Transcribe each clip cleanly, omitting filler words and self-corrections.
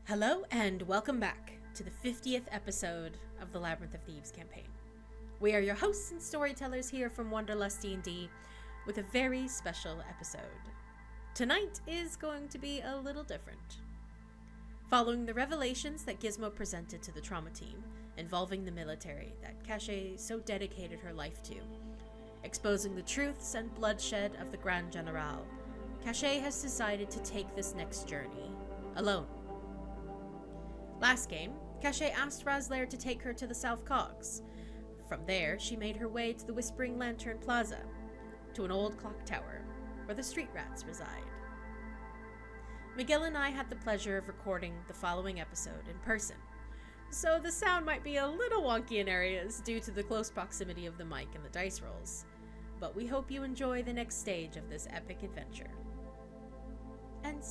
Hello and welcome back to the 50th episode of the Labyrinth of Thieves campaign. We are your hosts and storytellers here from Wanderlustdnd with a very special episode. Tonight is going to be a little different. Following the revelations that Gizmo presented to the trauma team involving the military that Caché so dedicated her life to, exposing the truths and bloodshed of the Grand General, Caché has decided to take this next journey alone. Last game, Caché asked Razlair to take her to the South Cogs. From there, she made her way to the Whispering Lantern Plaza, to an old clock tower, where the street rats reside. Miguel and I had the pleasure of recording the following episode in person, so the sound might be a little wonky in areas due to the close proximity of the mic and the dice rolls, but we hope you enjoy the next stage of this epic adventure. And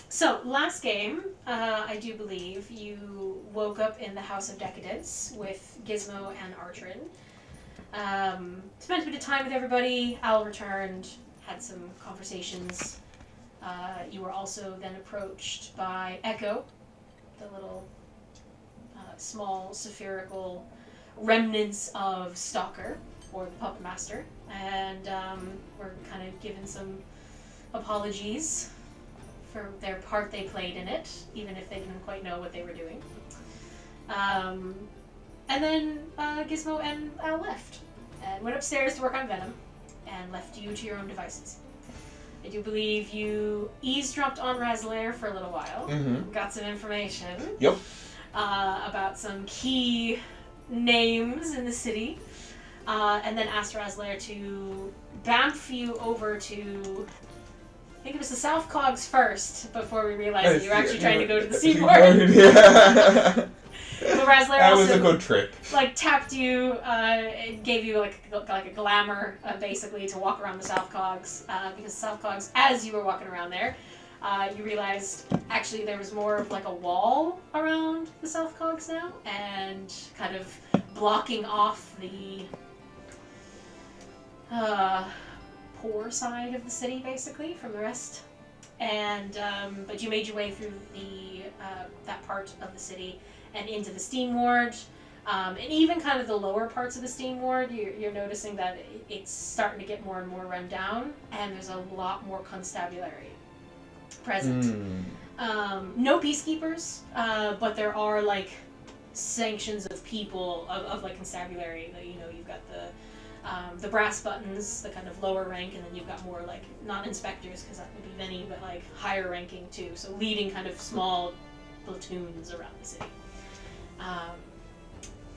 So, last game, I do believe, you woke up in the House of Decadence with Gizmo and Artrin. Spent a bit of time with everybody. Al returned, had some conversations. You were also then approached by Echo, the little small spherical remnants of Stalker, or the Puppet Master, and were kind of given some apologies for their part they played in it, even if they didn't quite know what they were doing. And then Gizmo and Al left, and went upstairs to work on Venom, and left you to your own devices. I do believe you eavesdropped on Razlair for a little while, got some information about some key names in the city, and then asked Razlair to bamf you over to, I think it was the South Cogs first, before we realized that you were actually trying to go to the Seaport. Yeah. But Razlair That also, was a good trick. tapped you, gave you like a glamour, basically, to walk around the South Cogs, because South Cogs, as you were walking around there, you realized actually there was more of like a wall around the South Cogs now, and kind of blocking off the poor side of the city, basically, from the rest. And but you made your way through the that part of the city and into the Steam Ward, and even kind of the lower parts of the Steam Ward. You're noticing that it's starting to get more and more run down, and there's a lot more constabulary present. No peacekeepers, but there are like sanctions of people of like constabulary. You know, you've got the brass buttons, the kind of lower rank, and then you've got more like, not inspectors, because that would be Venny, but like higher ranking too, so leading kind of small platoons around the city.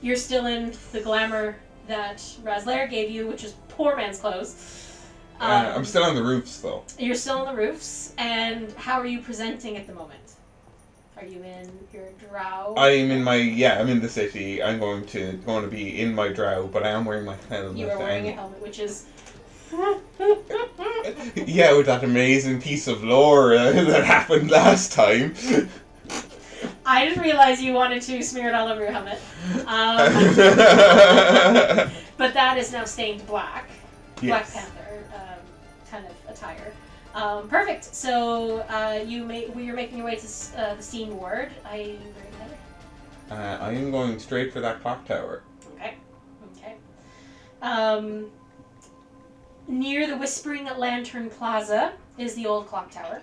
You're still in the glamour that Razlair gave you, which is poor man's clothes. I'm still on the roofs, though. You're still on the roofs, and how are you presenting at the moment? Are you in your drow? I'm in the city. I'm going to be in my drow, but I am wearing my helmet. You are wearing a helmet, which is... Yeah, with that amazing piece of lore that happened last time. I didn't realize you wanted to smear it all over your helmet. But that is now stained black. Yes. Black Panther kind of attire. Perfect. So you're making your way to the Steam Ward. Are you ready, Heather? I am going straight for that clock tower. Okay. Near the Whispering Lantern Plaza is the old clock tower.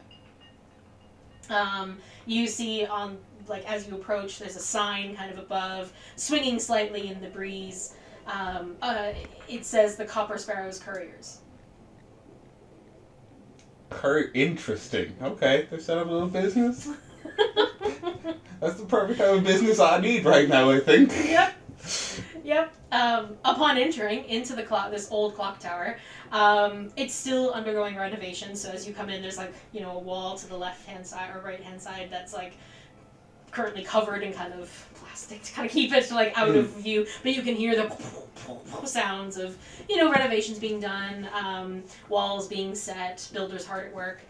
You see on, like, as you approach, there's a sign kind of above, swinging slightly in the breeze. It says the Copper Sparrows Couriers. Interesting. Okay, they're setting up a little business. That's the perfect kind of business I need right now, I think. Yep. Upon entering into this old clock tower, it's still undergoing renovation. So as you come in, there's like, a wall to the left-hand side or right-hand side that's like currently covered in kind of plastic to kind of keep it like out of view. But you can hear the sounds of, renovations being done, walls being set, builders hard at work.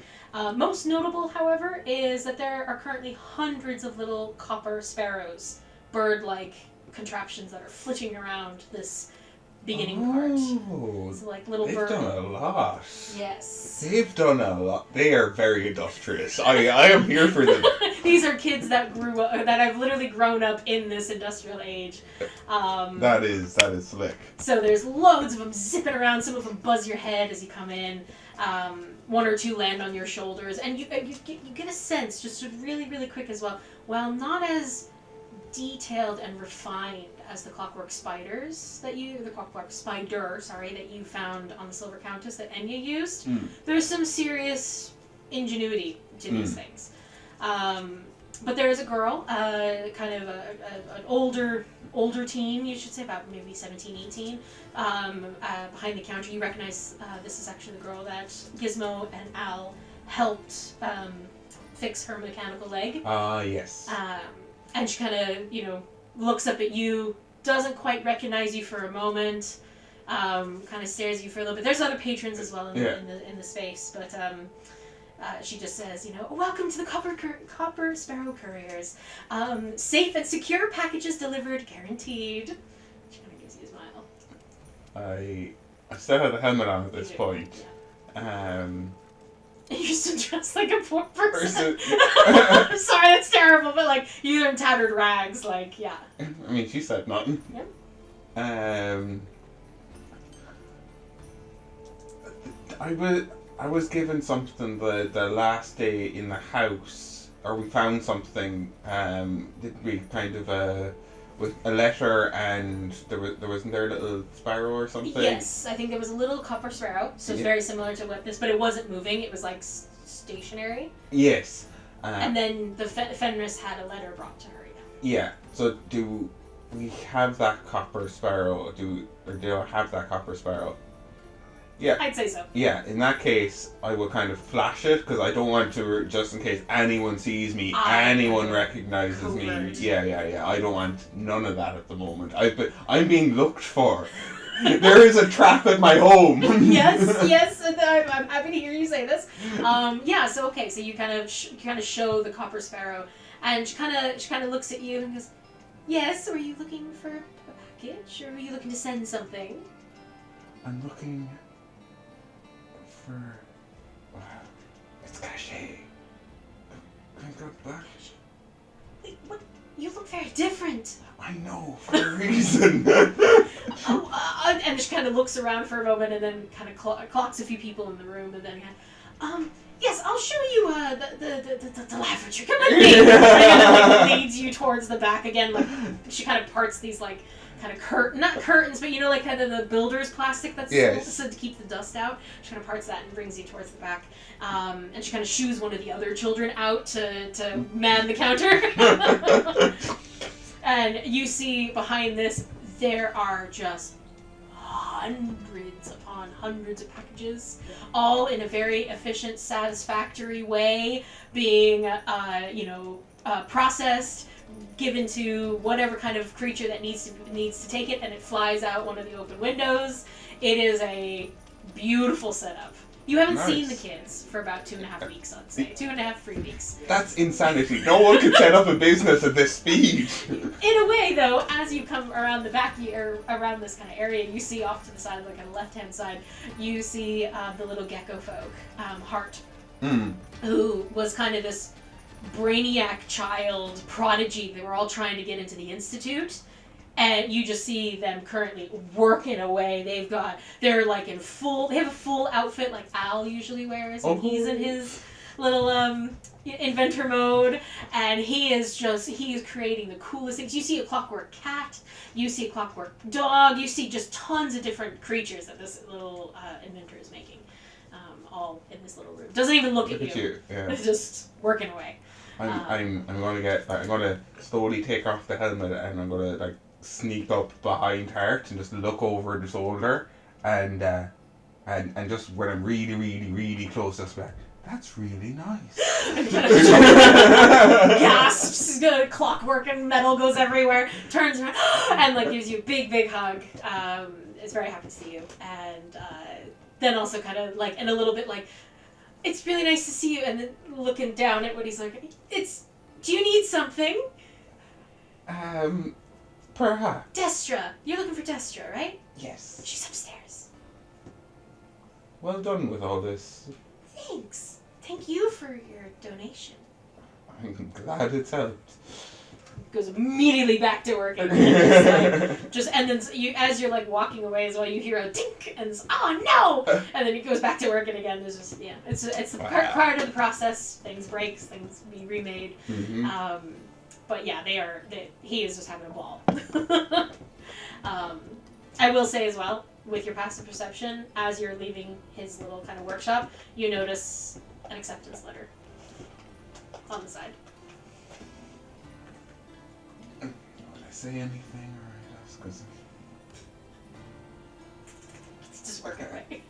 Most notable, however, is that there are currently hundreds of little copper sparrows, bird-like contraptions that are flitting around this beginning part. So like little they've bird. done a lot. Yes. They've done a lot. They are very industrious. I am here for them. These are kids that grew up, that have literally grown up in this industrial age. That is slick. So there's loads of them zipping around. Some of them buzz your head as you come in. One or two land on your shoulders, and you get a sense, just really, really quick as well. While not as detailed and refined as the clockwork spider, that you found on the Silver Countess that Enya used, there's some serious ingenuity to these things. But there is a girl, kind of an older teen, you should say, about maybe 17, 18, behind the counter. You recognize this is actually the girl that Gizmo and Al helped fix her mechanical leg. Yes. And she kind of, looks up at you, doesn't quite recognize you for a moment, kind of stares at you for a little bit. There's other patrons as well in the space, but she just says, welcome to the Copper Sparrow Couriers. Safe and secure packages delivered, guaranteed. She kind of gives you a smile. I still had the helmet on at this point. Yeah. You're still dressed like a poor person. I'm sorry, that's terrible, but like you're in tattered rags, like yeah. I mean, she said nothing. Yep. I was given something the last day in the house, or we found something. Did we kind of with a letter, and there wasn't there a little sparrow or something? Yes, I think there was a little copper sparrow, so it's very similar to what this, but it wasn't moving. It was like stationary. Yes. And then the Fenris had a letter brought to her. Yeah. So do we have that copper sparrow? Do I have that copper sparrow? Yeah. I'd say so. Yeah, in that case, I will kind of flash it, because I don't want to, just in case anyone sees me, anyone recognizes me. Yeah. I don't want none of that at the moment. I'm being looked for. There is a trap at my home. yes, I'm happy to hear you say this. So you kind of show the copper sparrow, and she kind of looks at you and goes, "Yes, were you looking for a package, or were you looking to send something?" I'm looking for... It's Caché. Can I go back? Wait, what? You look very different. I know, for a reason. And she kind of looks around for a moment, and then kind of clocks a few people in the room, and then yes, I'll show you the lavatory. Come with me. And kind of leads you towards the back again. Like she kind of parts these like kind of not curtains, but like kind of the builder's plastic that's so to keep the dust out. She kind of parts that and brings you towards the back. And she kind of shoos one of the other children out to man the counter. And you see behind this, there are just hundreds upon hundreds of packages, all in a very efficient, satisfactory way, being, processed, given to whatever kind of creature that needs to take it, and it flies out one of the open windows. It is a beautiful setup. You haven't seen the kids for about 2.5 weeks, I'd say. 2.5, 3 weeks. That's insanity. No one could set up a business at this speed. In a way, though, as you come around the back, or around this kind of area, you see off to the side, like on the left-hand side, you see the little gecko folk, Hart, who was kind of this brainiac child prodigy. They were all trying to get into the Institute. And you just see them currently working away. They have a full outfit like Al usually wears when he's in his little inventor mode, and he is creating the coolest things. You see a clockwork cat, you see a clockwork dog, you see just tons of different creatures that this little inventor is making, all in this little room. Doesn't even look at you. Yeah. It's just working away. I'm gonna slowly take off the helmet, and I'm gonna sneak up behind Hart and just look over the shoulder, and just when I'm really, really, really close, just back. That's really nice. Gasps, clockwork and metal goes everywhere, turns around, and gives you a big, big hug. Is very happy to see you, and then also kind of and a little bit it's really nice to see you, and then looking down at what he's like, do you need something? Perhaps. Destra. You're looking for Destra, right? Yes. She's upstairs. Well done with all this. Thanks. Thank you for your donation. I'm glad it's helped. Goes immediately back to work again. And then as you're like walking away as well, you hear a tink and it's, oh no! And then he goes back to work and again. There's just it's part of the process. Things break, things be remade. Mm-hmm. But yeah, he is just having a ball. I will say as well, with your passive perception, as you're leaving his little kind of workshop, you notice an acceptance letter on the side. Would I say anything or just because It's just working right.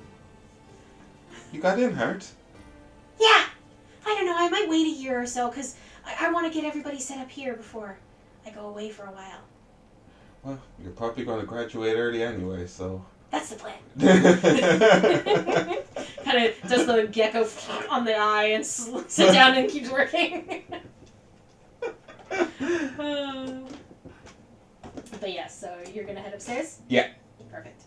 You got in, Hart? Yeah! I don't know, I might wait a year or so, because I want to get everybody set up here before I go away for a while. Well, you're probably going to graduate early anyway, so... That's the plan. Kind of does the gecko on the eye and sits down and keeps working. But yeah, so you're going to head upstairs? Yeah. Perfect.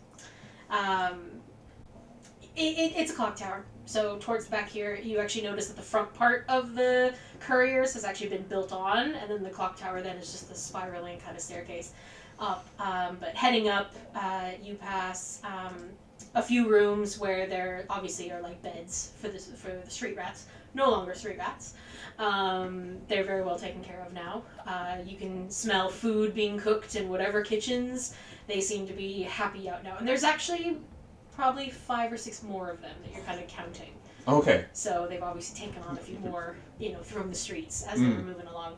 It's a clock tower. So towards the back here, you actually notice that the front part of the couriers has actually been built on, and then the clock tower then is just the spiraling kind of staircase up. But heading up, you pass a few rooms where there obviously are like beds for the street rats. No longer street rats. They're very well taken care of now. You can smell food being cooked in whatever kitchens. They seem to be happy out now. And there's actually probably 5 or 6 more of them that you're kind of counting. Okay. So they've obviously taken on a few more, from the streets as they were moving along.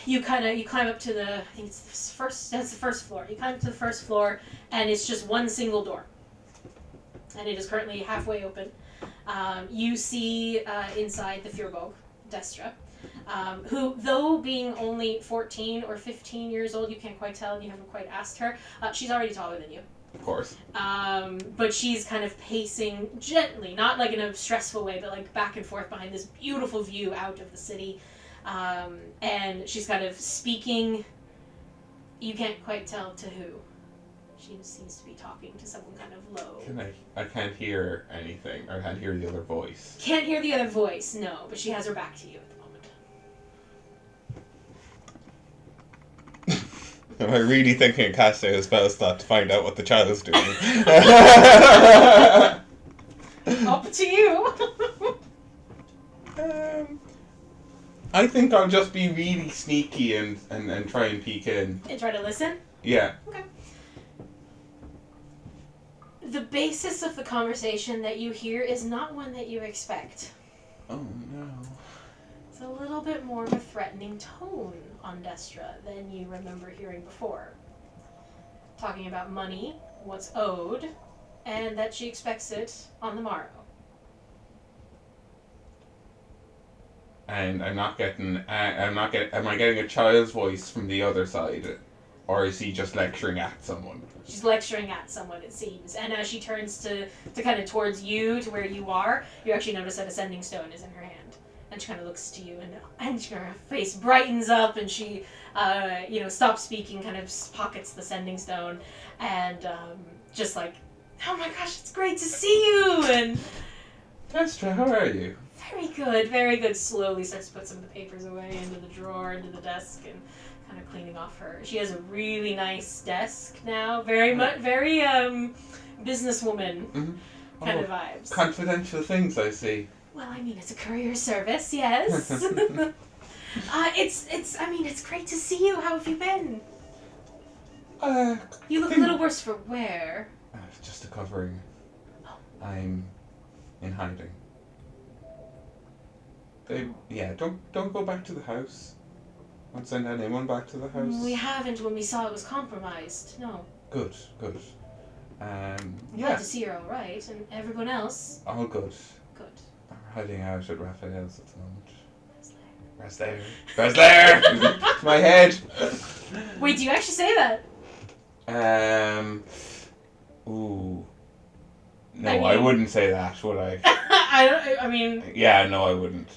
You climb up to the, I think it's that's the first floor. You climb up to the first floor, and it's just one single door. And it is currently halfway open. You see inside the Feuerbog, Destra, who, though being only 14 or 15 years old, you can't quite tell, and you haven't quite asked her, she's already taller than you. Of course. But she's kind of pacing gently, not like in a stressful way, but like back and forth behind this beautiful view out of the city. And she's kind of speaking, you can't quite tell to who. She seems to be talking to someone kind of low. I can't hear anything. I can't hear the other voice. Can't hear the other voice, no, but she has her back to you at the moment. Am I really thinking of casting a spell slot to find out what the child is doing? Up to you. I think I'll just be really sneaky and try and peek in. And try to listen? Yeah. Okay. The basis of the conversation that you hear is not one that you expect. Oh no. It's a little bit more of a threatening tone on Destra than you remember hearing before. Talking about money, what's owed, and that she expects it on the morrow. And am I getting a child's voice from the other side? Or is he just lecturing at someone? She's lecturing at someone, it seems. And as she turns to kind of towards you, to where you are, you actually notice that a sending stone is in her hand. And she kind of looks to you, and her face brightens up, and she, stops speaking, kind of pockets the sending stone, and just like, oh my gosh, it's great to see you! And Destra, how are you? very good, very good. Slowly starts to put some of the papers away into the drawer, into the desk, and kind of cleaning off her. She has a really nice desk now. Very businesswoman kind of vibes. Confidential things, I see. Well, I mean, it's a courier service, yes. It's great to see you. How have you been? You look a little worse for wear. Just a covering. I'm in hiding. Babe, yeah, don't go back to the house. Don't send anyone back to the house. We haven't when we saw it was compromised. No. Good. Glad to see you're all right, and everyone else. All good. Good. I'm hiding out at Raphael's at the moment. Rasler! My head! Wait, do you actually say that? Ooh. No, I wouldn't say that, would I? Yeah, no, I wouldn't.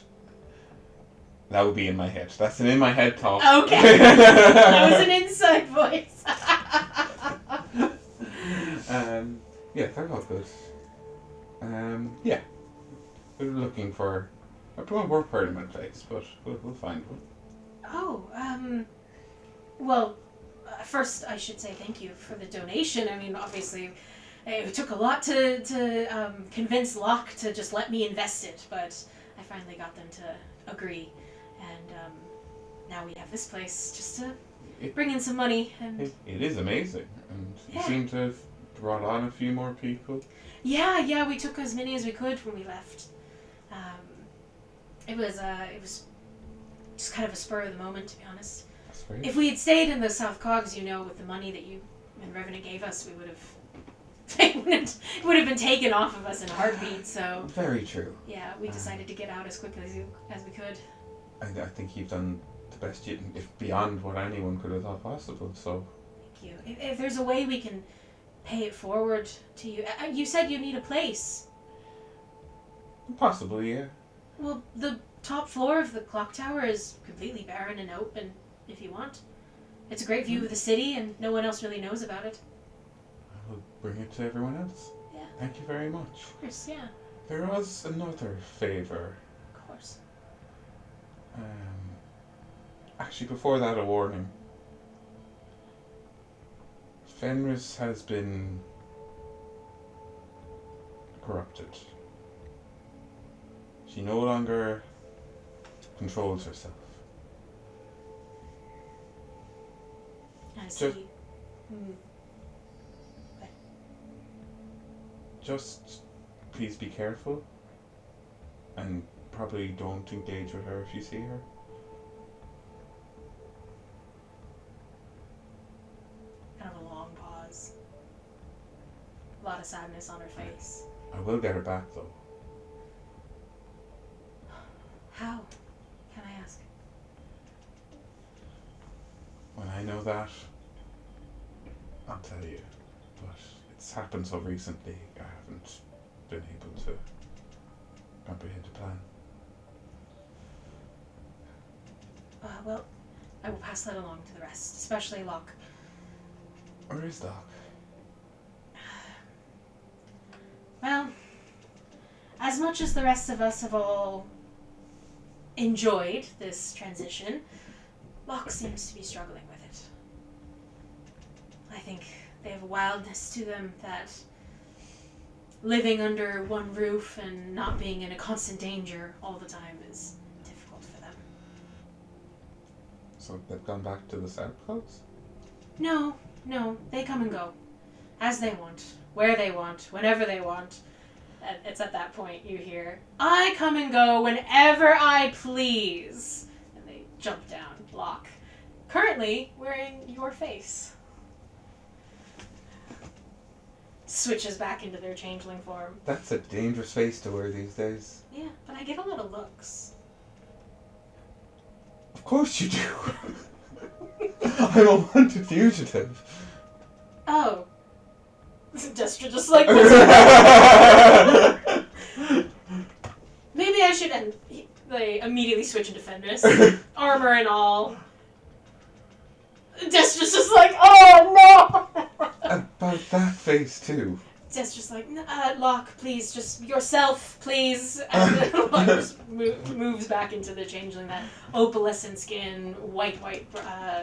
That would be in my head. That's an in my head talk. Okay. That was an inside voice. Yeah, they're all good. Yeah, we're looking for a more permanent place, but we'll find one. Oh, well, first I should say thank you for the donation. I mean, obviously, it took a lot to convince Locke to just let me invest it, but I finally got them to agree, and now we have this place just to bring in some money. And it is amazing, and you seem to have brought on a few more people. Yeah, we took as many as we could when we left. It was just kind of a spur of the moment, to be honest. That's great. If we had stayed in the South Cogs, with the money that you and Revenant gave us, we would have it would have been taken off of us in a heartbeat. So very true. Yeah, we decided to get out as quickly as we could. I think you've done the best if beyond what anyone could have thought possible. So thank you. If there's a way we can pay it forward to you, you said you need a place. Possibly, yeah. Well, the top floor of the clock tower is completely barren and open. If you want, it's a great view of the city, and no one else really knows about it. I'll bring it to everyone else. Yeah. Thank you very much. Of course, yeah. There was another favor. Of course. Actually, before that, a warning. Fenris has been corrupted. She no longer controls herself. I see. Just please be careful, and probably don't engage with her if you see her. Kind of a long pause. A lot of sadness on her face. I will get her back, though. How? Can I ask? When I know that, I'll tell you. But it's happened so recently, I haven't been able to comprehend the plan. Well, I will pass that along to the rest, especially Locke. Where is Doc? Well, as much as the rest of us have all enjoyed this transition, Locke seems to be struggling with it. I think they have a wildness to them that living under one roof and not being in a constant danger all the time is difficult for them. So they've gone back to the South Coast? No, they come and go. As they want, where they want, whenever they want. It's at that point you hear, I come and go whenever I please. And they jump down, Locke. Currently wearing your face. Switches back into their changeling form. That's a dangerous face to wear these days. Yeah, but I get a lot of looks. Of course you do. I'm a wanted fugitive. Oh. Destra just like maybe I should end. They immediately switch into Fenris. Armor and all. Destra's just like, oh no! About that face too. Destra's like, Locke, please, just yourself, please. And then Locke just moves back into the changeling, that opalescent skin, white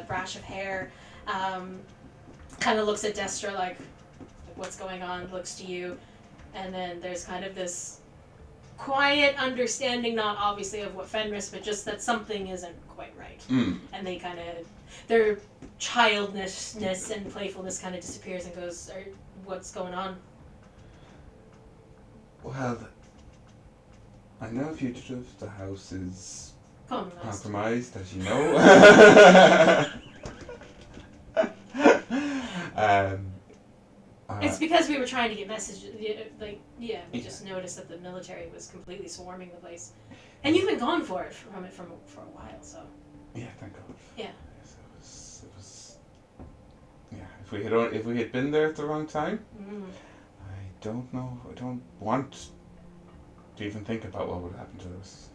brash of hair. Kind of looks at Destra like, what's going on, looks to you, and then there's kind of this quiet understanding, not obviously of what Fenris, but just that something isn't quite right. And they kind of, their childishness and playfulness kind of disappears and goes, what's going on? Well, I know fugitive, the house is compromised, as you know. It's because we were trying to get messages, we just noticed that the military was completely swarming the place. And you've been gone for a while, so. Yeah, thank God. Yeah. Yes, it was yeah, if we had been there at the wrong time, I don't know, I don't want to even think about what would happen to us.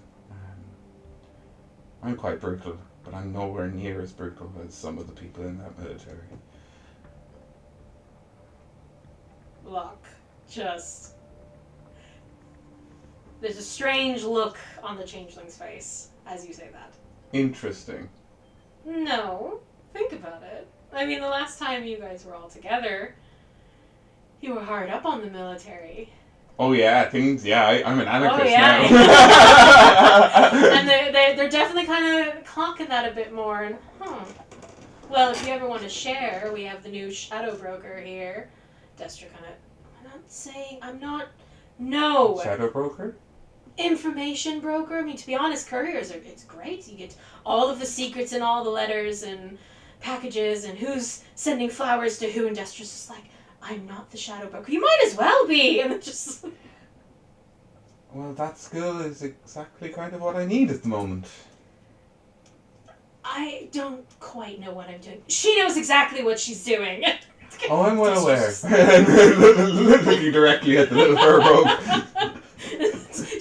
I'm quite brutal, but I'm nowhere near as brutal as some of the people in that military. Locke just... There's a strange look on the changeling's face as you say that. Interesting. No. Think about it. I mean, the last time you guys were all together, you were hard up on the military. Oh yeah, I'm an anarchist now. now. And they're definitely kind of clocking that a bit more. And well, if you ever want to share, we have the new shadow broker here. Destra I'm not. No. Shadow broker? Information broker. I mean, to be honest, couriers it's great. You get all of the secrets and all the letters and packages and who's sending flowers to who. And Destra's just like, I'm not the shadow broker. You might as well be. And just. Well, that skill is exactly kind of what I need at the moment. I don't quite know what I'm doing. She knows exactly what she's doing. Oh, I'm well aware. Looking directly at the little fur robe.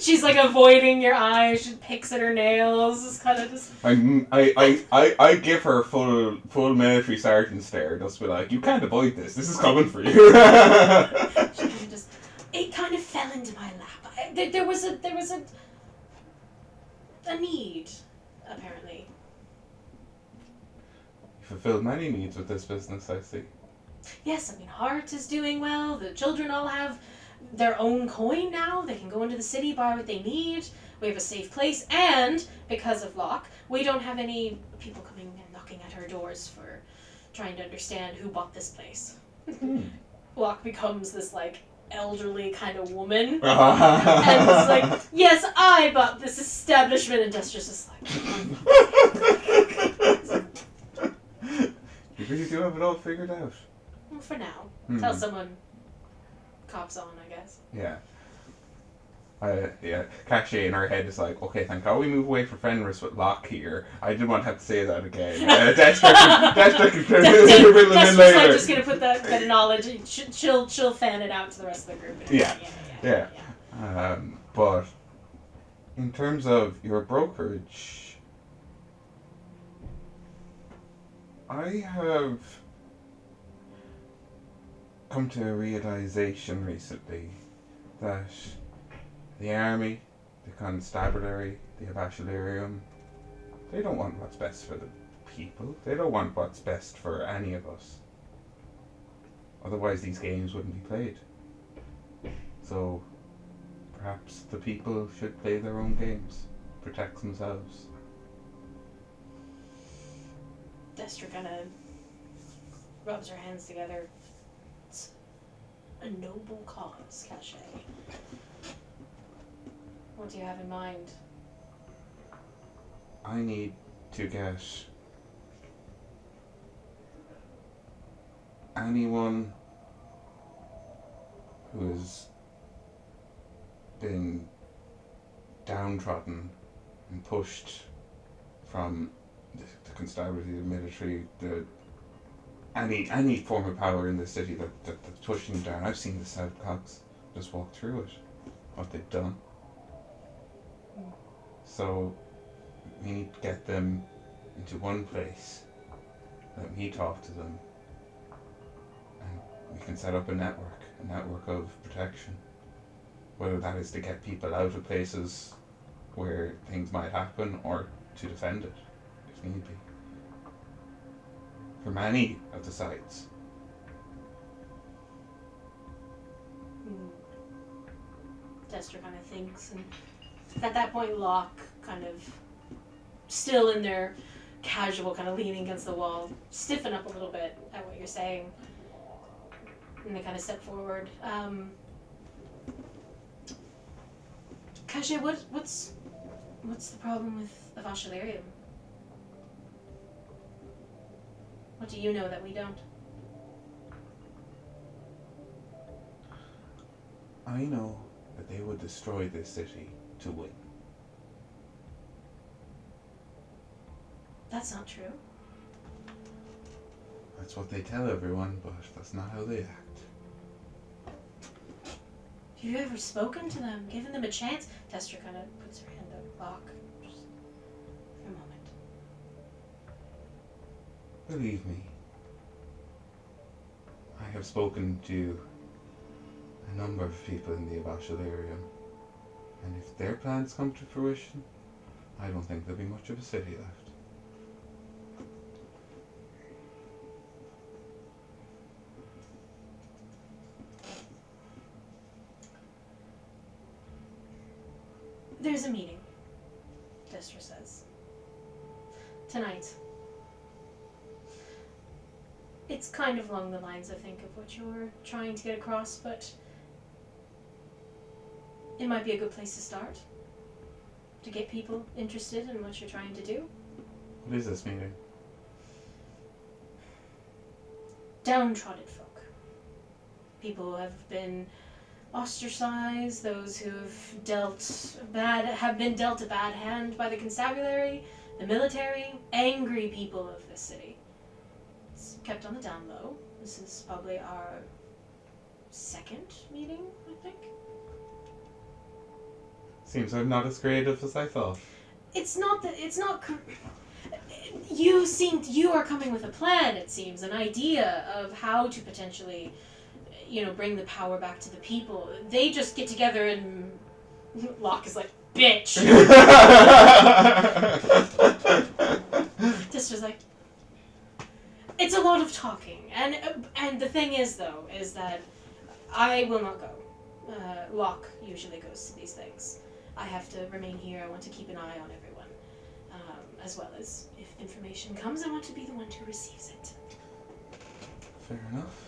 She's like avoiding your eyes. She picks at her nails. It's kind of just. I give her full military sergeant stare. Just be like, you can't avoid this. This is coming for you. It kind of fell into my lap. There was a need, apparently. You fulfilled many needs with this business, I see. Yes, I mean, Hart is doing well. The children all have their own coin now. They can go into the city, buy what they need. We have a safe place. And because of Locke, we don't have any people coming and knocking at our doors for trying to understand who bought this place. Locke becomes this, like, elderly kind of woman. And it's like, yes, I bought this establishment. And Destra's just like... You really do have it all figured out. Well, for now. Tell someone cops on, I guess. Yeah. Caché in her head is like, okay, thank God we move away from Fenris with Locke here. I didn't want to have to say that again. Destra can fill them in later. I'm just going to put that knowledge. She'll fan it out to the rest of the group. Yeah. But in terms of your brokerage, I have come to a realization recently that the army, the constabulary, the abashilarium, they don't want what's best for the people. They don't want what's best for any of us. Otherwise these games wouldn't be played. So perhaps the people should play their own games, protect themselves. Destra kind of rubs her hands together. It's a noble cause, Caché. What do you have in mind? I need to get anyone who has been downtrodden and pushed from the constabulary, the military, any form of power in the city that's pushing them down. I've seen the South Cogs just walk through it, what they've done. So we need to get them into one place, let me talk to them, and we can set up a network of protection. Whether that is to get people out of places where things might happen or to defend it, if need be. From any of the sides. Destra kind of thinks, and at that point Locke kind of still in their casual kind of leaning against the wall, stiffen up a little bit at what you're saying, and they kind of step forward. Caché, what's the problem with Avashilarium? What do you know that we don't? I know that they would destroy this city to win. That's not true. That's what they tell everyone, but that's not how they act. Have you ever spoken to them, given them a chance? Destra kind of puts her hand up. Locke, just for a moment. Believe me, I have spoken to a number of people in the Abashal area. And if their plans come to fruition, I don't think there'll be much of a city left. There's a meeting, Destra says. Tonight. It's kind of along the lines, I think, of what you're trying to get across, but it might be a good place to start. To get people interested in what you're trying to do. What is this meeting? Downtrodden folk. People who have been ostracized, those who have been dealt a bad hand by the constabulary, the military, angry people of this city. It's kept on the down low. This is probably our second meeting, I think. Seems I'm not as creative as I thought. You are coming with a plan, it seems, an idea of how to potentially, bring the power back to the people. They just get together and Locke is like, bitch. Just was like, it's a lot of talking, and the thing is though, is that I will not go. Locke usually goes to these things. I have to remain here. I want to keep an eye on everyone, as well as if information comes, I want to be the one who receives it. Fair enough.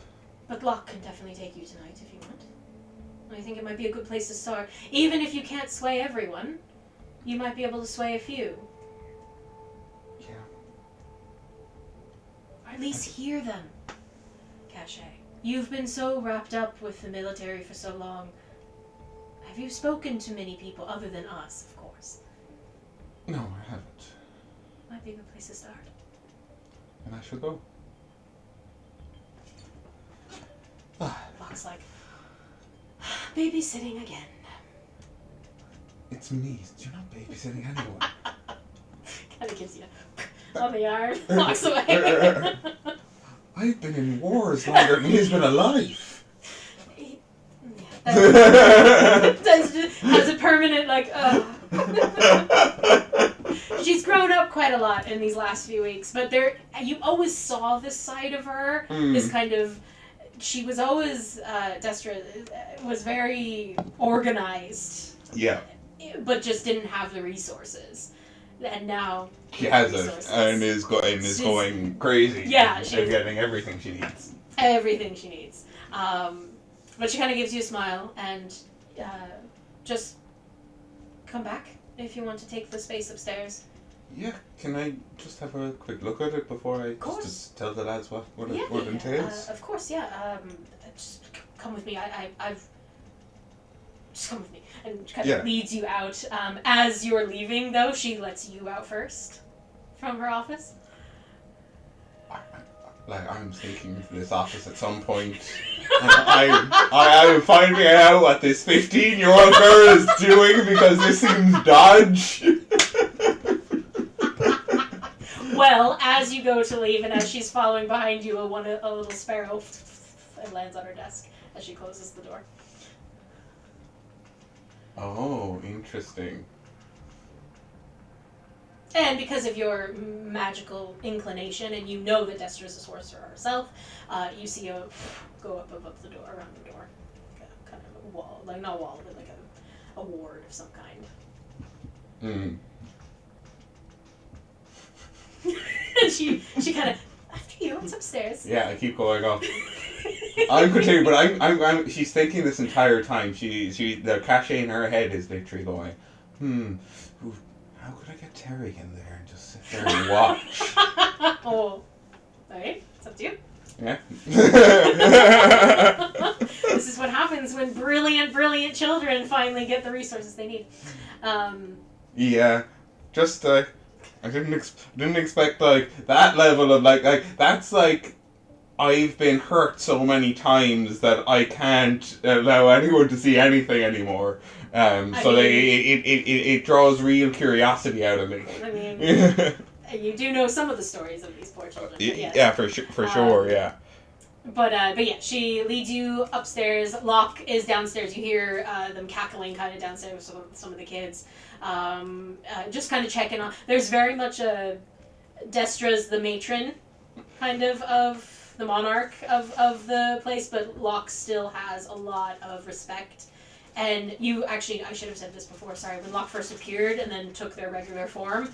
But Locke can definitely take you tonight if you want. I think it might be a good place to start. Even if you can't sway everyone, you might be able to sway a few. Yeah. Or at least hear them. Caché, you've been so wrapped up with the military for so long. Have you spoken to many people other than us, of course? No, I haven't. Might be a good place to start. And I should go. Locke's like, babysitting again. It's me. You're not babysitting anyone. Kind of gives you on the arm, walks away. I've been in wars longer than he's been alive. Has a permanent, She's grown up quite a lot in these last few weeks, but you always saw this side of her, this kind of, she was always, Destra was very organized. Yeah. But just didn't have the resources. And now she has it, and is going crazy. Yeah, she's getting everything she needs. Everything she needs. But she kind of gives you a smile and just come back if you want to take the space upstairs. Yeah, can I just have a quick look at it before I just tell the lads what it entails? Of course, yeah. Just come with me. I've just come with me, and kind of leads you out. As you're leaving, though, she lets you out first from her office. I'm sneaking into this office at some point. I'm finding out what this 15-year-old girl is doing because this seems dodge. Well, as you go to leave and as she's following behind you, a little sparrow and lands on her desk as she closes the door. Oh, interesting. And because of your magical inclination, and you know that Destra is a sorcerer herself, you see a go up above the door, around the door, kind of a wall, like not a wall, but like a ward of some kind. And she kind of after you. It's upstairs. Yeah, I keep going up. I'm continuing, but I'm. She's thinking this entire time. She the Caché in her head is literally going, how could I get Terry in there and just sit there and watch? Oh, alright, it's up to you. Yeah. This is what happens when brilliant children finally get the resources they need. Yeah, just I didn't expect like that level of like that's like I've been hurt so many times that I can't allow anyone to see anything anymore. It draws real curiosity out of me. I mean, you do know some of the stories of these poor children. Yes. Yeah, for sure, yeah. But yeah, she leads you upstairs. Locke is downstairs. You hear them cackling kind of downstairs with some of the kids. Just kind of checking on. There's very much a Destra's the matron kind of the monarch of the place, but Locke still has a lot of respect. And you actually, I should have said this before, sorry, when Locke first appeared and then took their regular form,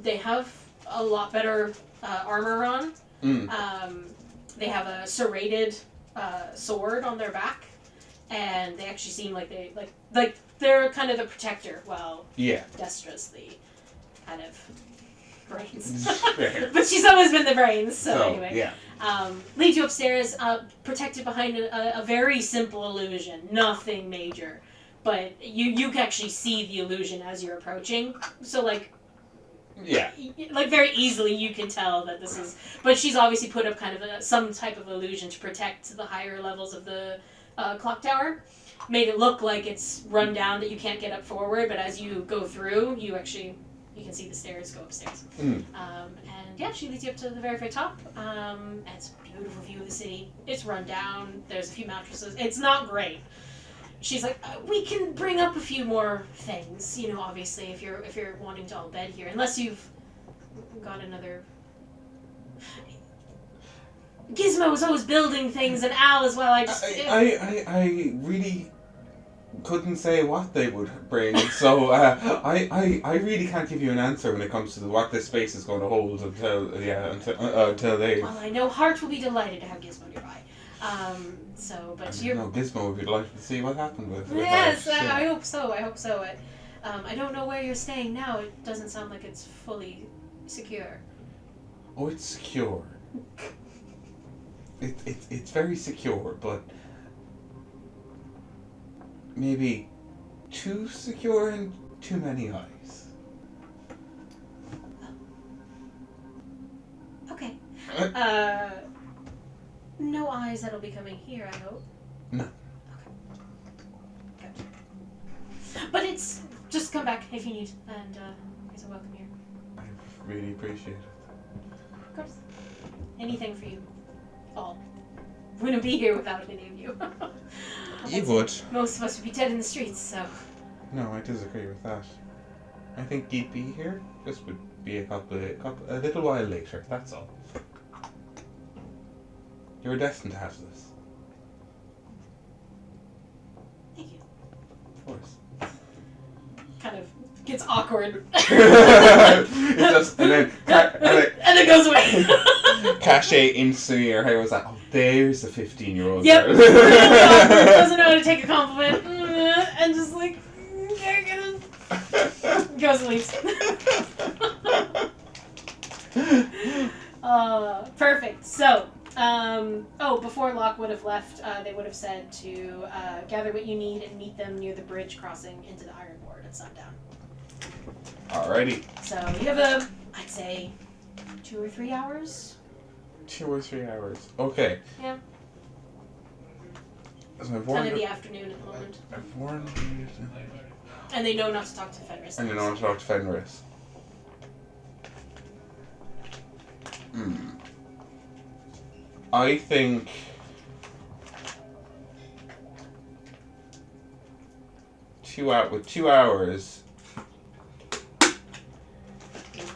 they have a lot better armor on. They have a serrated sword on their back, and they actually seem like they're kind of the protector, while Destra's the kind of brains. But she's always been the brains, so anyway. Yeah. Leads you upstairs, protected behind a very simple illusion, nothing major. But you can actually see the illusion as you're approaching, so like very easily you can tell that this is... But she's obviously put up kind of some type of illusion to protect the higher levels of the clock tower. Made it look like it's run down, that you can't get up forward, but as you go through, you can see the stairs go upstairs. And yeah, she leads you up to the very, very top. And it's a beautiful view of the city. It's run down. There's a few mattresses. It's not great. She's like, we can bring up a few more things, obviously, if you're wanting to all bed here, unless you've got another... Gizmo is always building things, and Al as well. I really couldn't say what they would bring, so I really can't give you an answer when it comes to what this space is going to hold until they... Well, I know Hart will be delighted to have Gizmo nearby. Gizmo would be delighted to see what happened with Yes, I hope so. I don't know where you're staying now. It doesn't sound like it's fully secure. Oh, it's secure. It's very secure, but maybe too secure and too many eyes. Okay. No eyes that'll be coming here, I hope. No. Okay. Gotcha. But it's... Just come back if you need, and you guys are welcome here. I really appreciate it. Of course. Anything for you. All. Wouldn't be here without any of you. You would. Most of us would be dead in the streets, so... No, I disagree with that. I think you'd be here. This would be a little while later, that's all. You were destined to have this. Thank you. Of course. Kind of gets awkward. It just, and then goes away. Caché instantly, or how was that? Oh, there's a 15-year-old Yep. girl. Doesn't know how to take a compliment. And just like, goes and leaves. Perfect. So, before Locke would have left, they would have said to gather what you need and meet them near the bridge crossing into the Ironboard at sundown. Alrighty. So you have I'd say, 2 or 3 hours. 2 or 3 hours. Okay. Yeah. So I've Kind of the afternoon at the moment. And they know not to talk to Fenris. And they know not to talk to Fenris. I think... with 2 hours...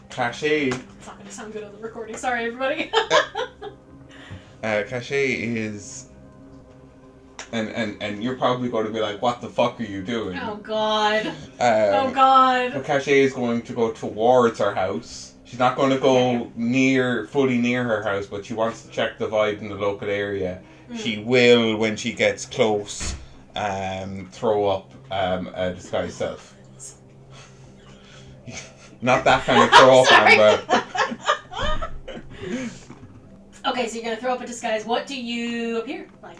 Caché... It's not going to sound good on the recording. Sorry, everybody. Caché is... And you're probably going to be like, what the fuck are you doing? Oh, God. Oh, God. But Caché is going to go towards her house. She's not going to go fully near her house, but she wants to check the vibe in the local area. She will, when she gets close, throw up a disguised self. Not that kind of throw up, but... Okay, so you're going to throw up a disguise. What do you appear like?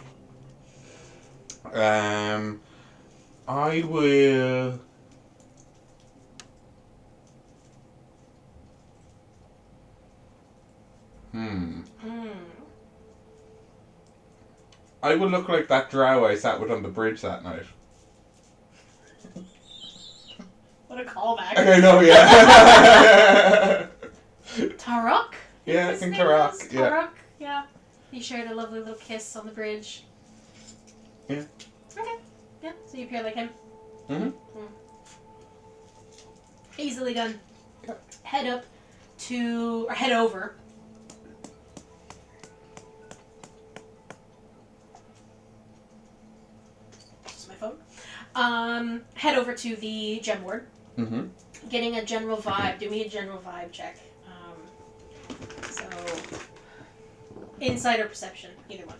I will... I will look like that drow I sat with on the bridge that night. What a callback. I know, yeah. Tarok? Yeah, I think Tarok. Tarok, yeah. You shared a lovely little kiss on the bridge. Yeah. Okay. Yeah, so you appear like him. Mm-hmm. Easily done. Yep. Head over. Just my phone. Head over to the gem ward. Mm-hmm. Getting a general vibe. Do me a general vibe check. So, insight or perception, either one.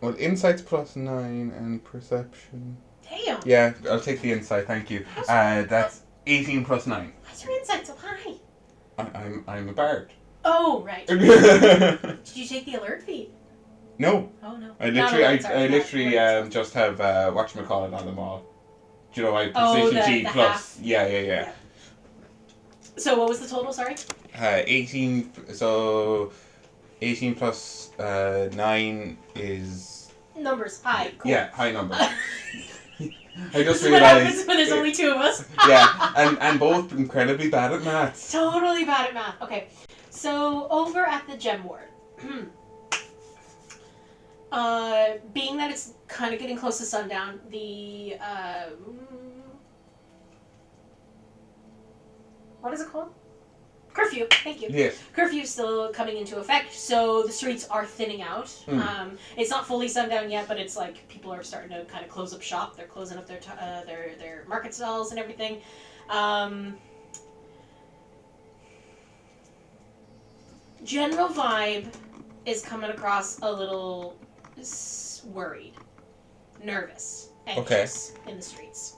Well, insight's +9 and perception. Damn. Yeah, I'll take the insight. Thank you. That's 18 + 9. Why's your insight so high? I'm a bard. Oh, right. No. Did you take the alert feed? Oh no. I Not literally, alert, sorry, not alert. just have whatchamacallit on them all. Do you know, I Oh, precision G the plus. half. Yeah. So what was the total, sorry? 18, so 18 plus 9 is... Numbers, high, cool. Yeah, high number. I This just is what happens realised... when there's only two of us. Yeah, and both incredibly bad at maths. Totally bad at math. Okay, so over at the gem ward, being that it's kind of getting close to sundown, the what is it called? Curfew. Thank you. Yes. Curfew's still coming into effect, so the streets are thinning out. It's not fully sundown yet, but it's like people are starting to kind of close up shop. They're closing up their market stalls and everything. General vibe is coming across a little worried, nervous, anxious in the streets.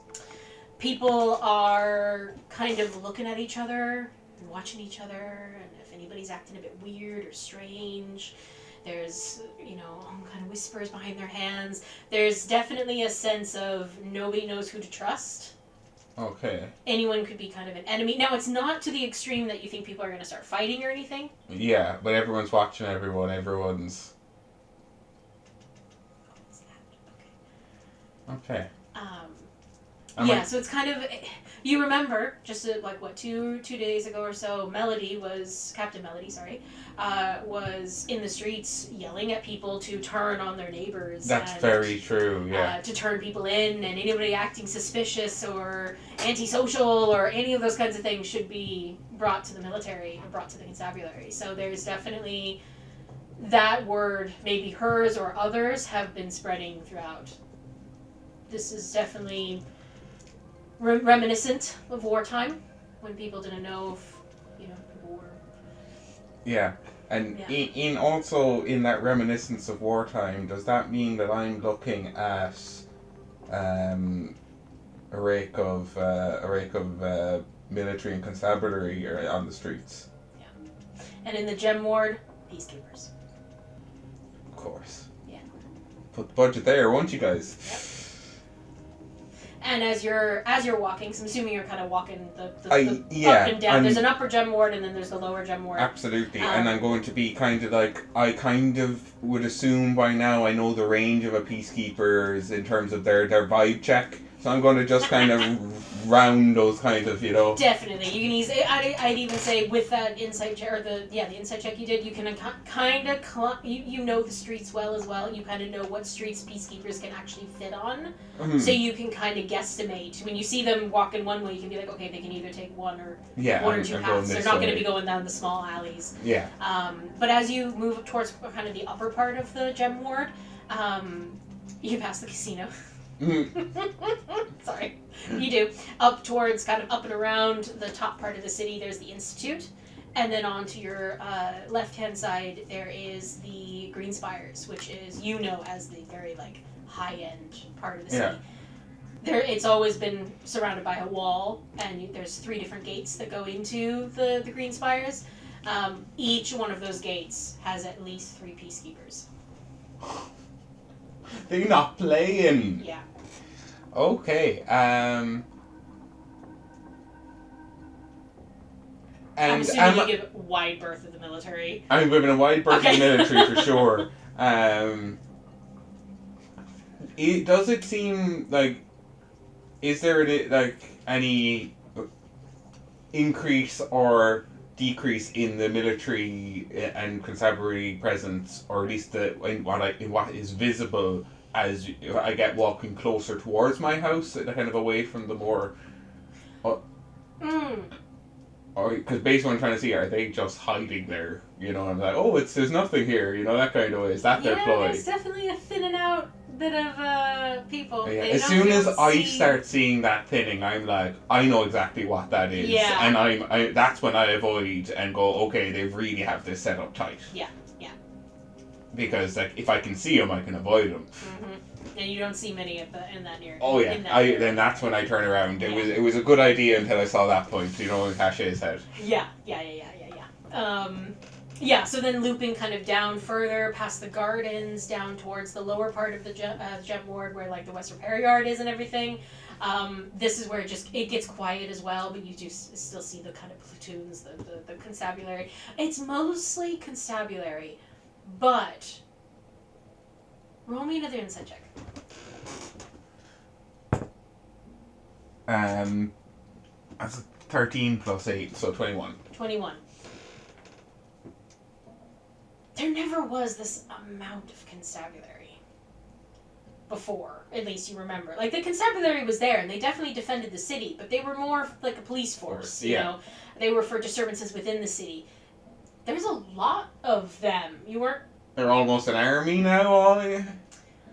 People are kind of looking at each other and watching each other, and if anybody's acting a bit weird or strange, there's, kind of whispers behind their hands. There's definitely a sense of nobody knows who to trust. Okay. Anyone could be kind of an enemy. Now, it's not to the extreme that you think people are going to start fighting or anything. Yeah, but everyone's watching everyone. Everyone's... What's that? Okay. Okay. So it's kind of, you remember, just 2 days ago or so, Captain Melody, was in the streets yelling at people to turn on their neighbors. That's very true, yeah. To turn people in, and anybody acting suspicious or antisocial or any of those kinds of things should be brought to the military or brought to the constabulary. So there's definitely that word, maybe hers or others, have been spreading throughout. This is definitely reminiscent of wartime, when people didn't know if, people were... Yeah, and in that reminiscence of wartime, does that mean that I'm looking at a rake of military and constabulary on the streets? Yeah. And in the gem ward, peacekeepers. Of course. Yeah. Put the budget there, won't you guys? Yep. And as you're walking, so I'm assuming you're kind of walking the up and down. There's an upper gem ward and then there's the lower gem ward. Absolutely, and I'm going to be kind of like, I kind of would assume by now I know the range of a peacekeepers in terms of their vibe check. So I'm going to just kind of round those kind of, Definitely, you can easily. I'd even say with that insight check, or the insight check you did, you can kind of you know the streets well as well. You kind of know what streets peacekeepers can actually fit on, so you can kind of guesstimate. When you see them walking one way, you can be like, okay, they can either take one or two paths. They're not going to be going down the small alleys. Yeah. But as you move towards kind of the upper part of the gem ward, you pass the casino. Sorry, you do. Up towards, kind of up and around the top part of the city, there's the Institute. And then on to your left-hand side, there is the Green Spires, which is, as the very, high-end part of the city. It's always been surrounded by a wall, and there's 3 different gates that go into the Green Spires. Each one of those gates has at least 3 peacekeepers. They're not playing. Yeah. Okay. And I'm assuming you give wide berth of the military. I'm giving a wide berth of the military for sure. Does it seem like? Is there any increase or decrease in the military and constabulary presence, or at least in what is visible as I get walking closer towards my house, kind of away from the more. Or because basically what I'm trying to see, are they just hiding there? You know, I'm like, oh, there's nothing here. You know, that kind of way. Is that their ploy? Yeah, there's definitely a thinning out bit of people. Yeah. As soon as I start seeing that thinning, I'm like, I know exactly what that is. Yeah. And that's when I avoid and go, okay, they really have this set up tight. Yeah. Because like, if I can see them, I can avoid them. And you don't see many in that area. Oh yeah, then that's when I turn around. It was a good idea until I saw that point. You know, in Caché's head. Yeah. So then looping kind of down further past the gardens, down towards the lower part of the gem ward where like the West Repair Yard is and everything. This is where it gets quiet as well, but you do still see the kind of platoons, the constabulary. It's mostly constabulary, but roll me another insight check. That's 13 plus 8, so 21. 21. There never was this amount of constabulary before, at least you remember. Like, the constabulary was there, and they definitely defended the city, but they were more like a police force, you know? They were for disturbances within the city. There's a lot of them. They're almost an army now, all.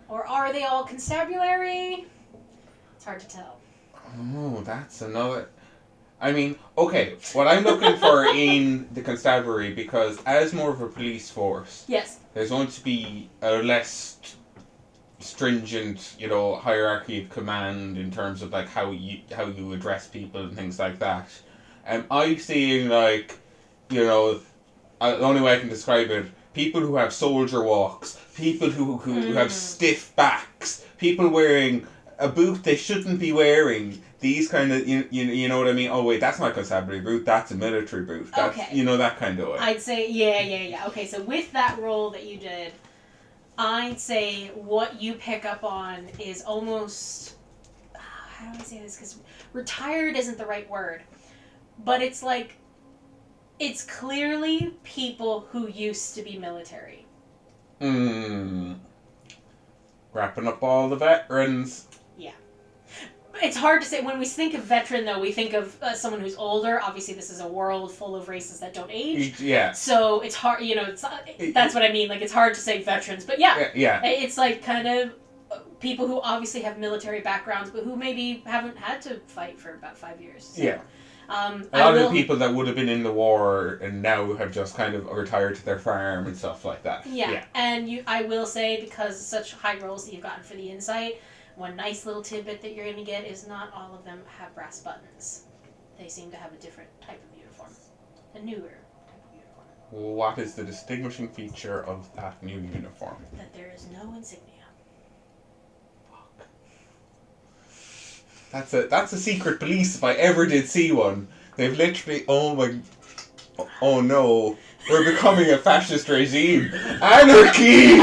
Or are they all constabulary? It's hard to tell. Oh, that's another. I mean, okay, what I'm looking for in the constabulary, because as more of a police force, yes, there's going to be a less stringent, you know, hierarchy of command in terms of like how you address people and things like that. I'm seeing like, you know, the only way I can describe it, people who have soldier walks, people who have stiff backs, people wearing a boot they shouldn't be wearing. These kind of, you know what I mean? Oh wait, that's not a constabulary boot, that's a military boot. That's, okay. You know, that kind of way. I'd say, yeah. Okay, so with that roll that you did, I'd say what you pick up on is almost, how do I say this? Because retired isn't the right word. But it's like, it's clearly people who used to be military. Wrapping up all the veterans. Yeah. It's hard to say. When we think of veteran, though, we think of someone who's older. Obviously, this is a world full of races that don't age. Yeah. So it's hard, you know, that's what I mean. Like, it's hard to say veterans. But yeah. It's like kind of people who obviously have military backgrounds, but who maybe haven't had to fight for about 5 years. So, yeah. A lot of people that would have been in the war and now have just kind of retired to their farm and stuff like that. Yeah. And I will say, because such high rolls that you've gotten for the insight, one nice little tidbit that you're going to get is not all of them have brass buttons. They seem to have a different type of uniform. A newer type of uniform. What is the distinguishing feature of that new uniform? That there is no insignia. That's a secret police if I ever did see one. They've literally, oh no, we're becoming a fascist regime. Anarchy!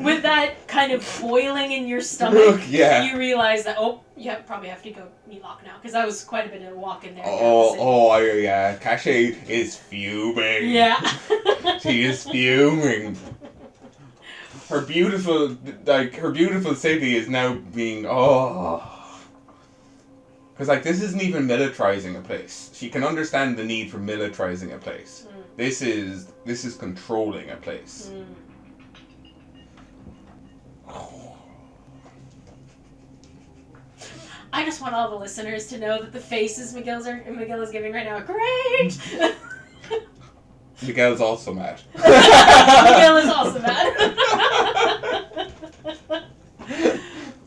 With that kind of boiling in your stomach, yeah. You realize that, you probably have to go meet Locke now, because that was quite a bit of a walk in there. Yeah, Caché is fuming. Yeah. She is fuming. Her beautiful city is now being, because like this isn't even militarizing a place. She can understand the need for militarizing a place. This is controlling a place. I just want all the listeners to know that the faces Miguel is giving right now are great. Miguel's also mad. Miguel is also mad.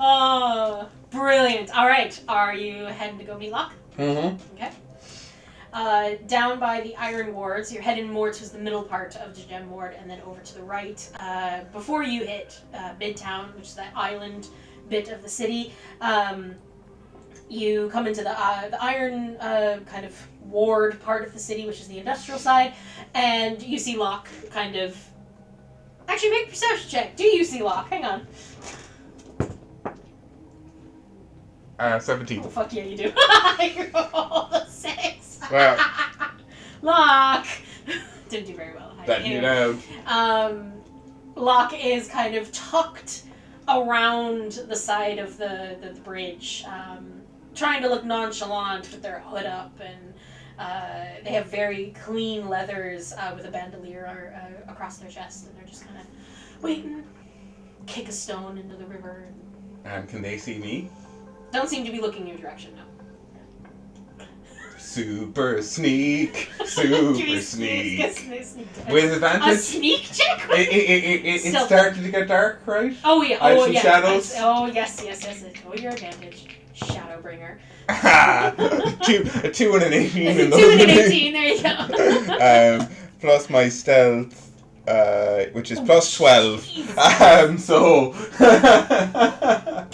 Oh, brilliant. All right. Are you heading to go meet Locke? Mm-hmm. Okay. Down by the Iron Wards, you're heading more towards the middle part of the Gem Ward and then over to the right. Before you hit Midtown, which is that island bit of the city, you come into the Iron kind of ward part of the city, which is the industrial side, and you see Locke kind of... Actually, make a perception check. Do you see Locke? Hang on. 17. Oh, fuck yeah, you do. You rolled a 6. Well. Locke! Didn't do very well. That you know. Locke is kind of tucked around the side of the bridge, trying to look nonchalant with their hood up, and they have very clean leathers with a bandolier across their chest, and they're just kind of waiting. Kick a stone into the river. Can they see me? Don't seem to be looking your direction, no. Super sneak. Super sneak. With advantage? A sneak check? It's starting to get dark, right? Oh, yeah. I have Oh, some yeah. shadows. Oh, yes. Oh, your advantage. Shadowbringer. A 2 and an 18 in 2 those. and an 18, there you go. Plus my stealth, which is plus 12. So.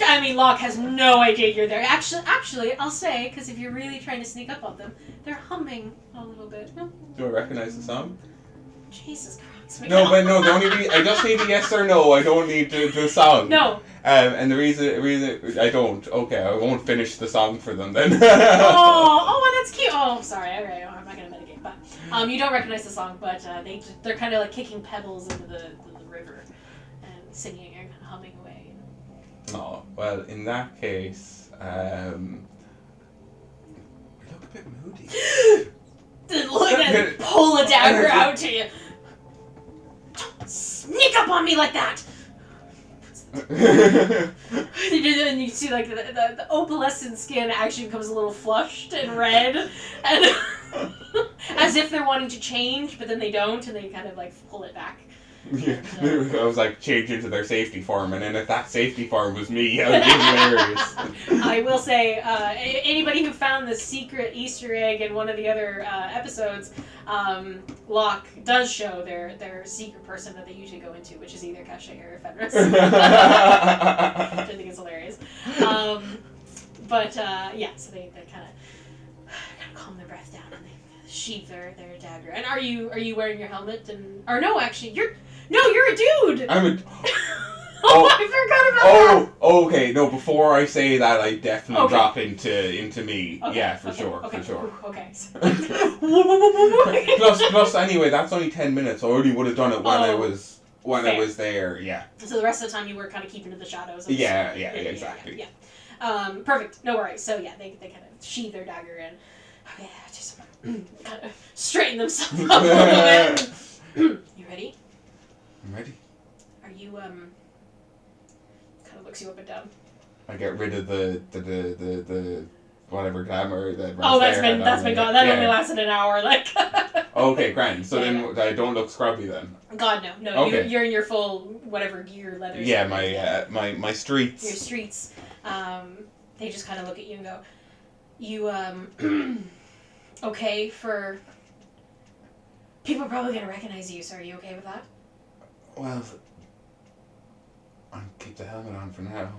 I mean, Locke has no idea you're there. Actually, I'll say, because if you're really trying to sneak up on them, they're humming a little bit. Do I recognize the song? Jesus Christ. No, but no, I just need a yes or no. I don't need the song. No. And the reason I don't. Okay, I won't finish the song for them then. Oh, that's cute. Oh, sorry. Okay, I'm not gonna mitigate, but you don't recognize the song, but they're kind of like kicking pebbles into the river and singing and kind of humming away. Oh, well, in that case, I look a bit moody. Look and pull a dagger out to you. Don't sneak up on me like that! And you see like the opalescent skin actually becomes a little flushed and red, and as if they're wanting to change, but then they don't, and they kind of like pull it back. Yeah, I was like change into their safety form, and then if that safety form was me, that would be hilarious. I will say, anybody who found the secret Easter egg in one of the other episodes, Locke does show their secret person that they usually go into, which is either Caché or Fenris. Which I think is hilarious. But yeah, so they kind of calm their breath down and they sheath their dagger. And are you wearing your helmet? Or no, actually, you're a dude. I'm a. Oh, I forgot about that. Oh, okay. No, before I say that, I definitely Okay. drop into me. Okay, Yeah, for okay, sure. okay, For sure. Okay. Plus, anyway, that's only 10 minutes. I already would have done it when I was there. Yeah. So the rest of the time you were kind of keeping to the shadows. Yeah, exactly. Yeah. Perfect. No worries. So yeah, they kind of sheathe their dagger and just kind of straighten themselves up a little bit. You ready? I'm ready. Are you kind of looks you up and down. I get rid of the whatever glamour that. Oh, that's been gone. That only lasted an hour. Like. Okay, grand. So then I don't look scrubby then. God no. Okay. You're in your full whatever gear, leather. Yeah, my streets. Your streets. They just kind of look at you and go, "You okay for? People are probably gonna recognize you. So are you okay with that?" Well, I'll keep the helmet on for now.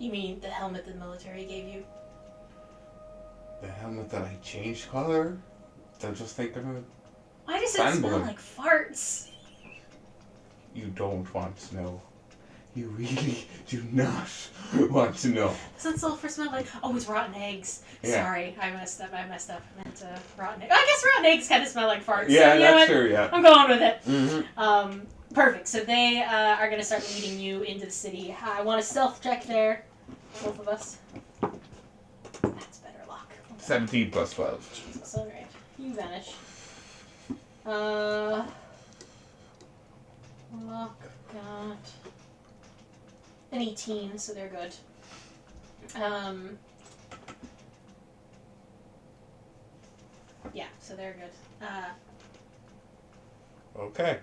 You mean the helmet the military gave you? The helmet that I changed color? They'll just think I'm a... Why does it smell fanboy. like farts? You don't want to know. You really do not want to know. Doesn't sulfur smell like... Oh, it's rotten eggs. Yeah. Sorry, I messed up. I meant rotten eggs. I guess rotten eggs kind of smell like farts. Yeah, so, that's true, yeah. I'm going with it. Mm-hmm. Perfect. So they are going to start leading you into the city. I want a stealth check there. Both of us. That's better, Locke. 17 plus 12. Jesus, alright. You vanish. Locke got an 18, so they're good. Yeah, so they're good. Okay.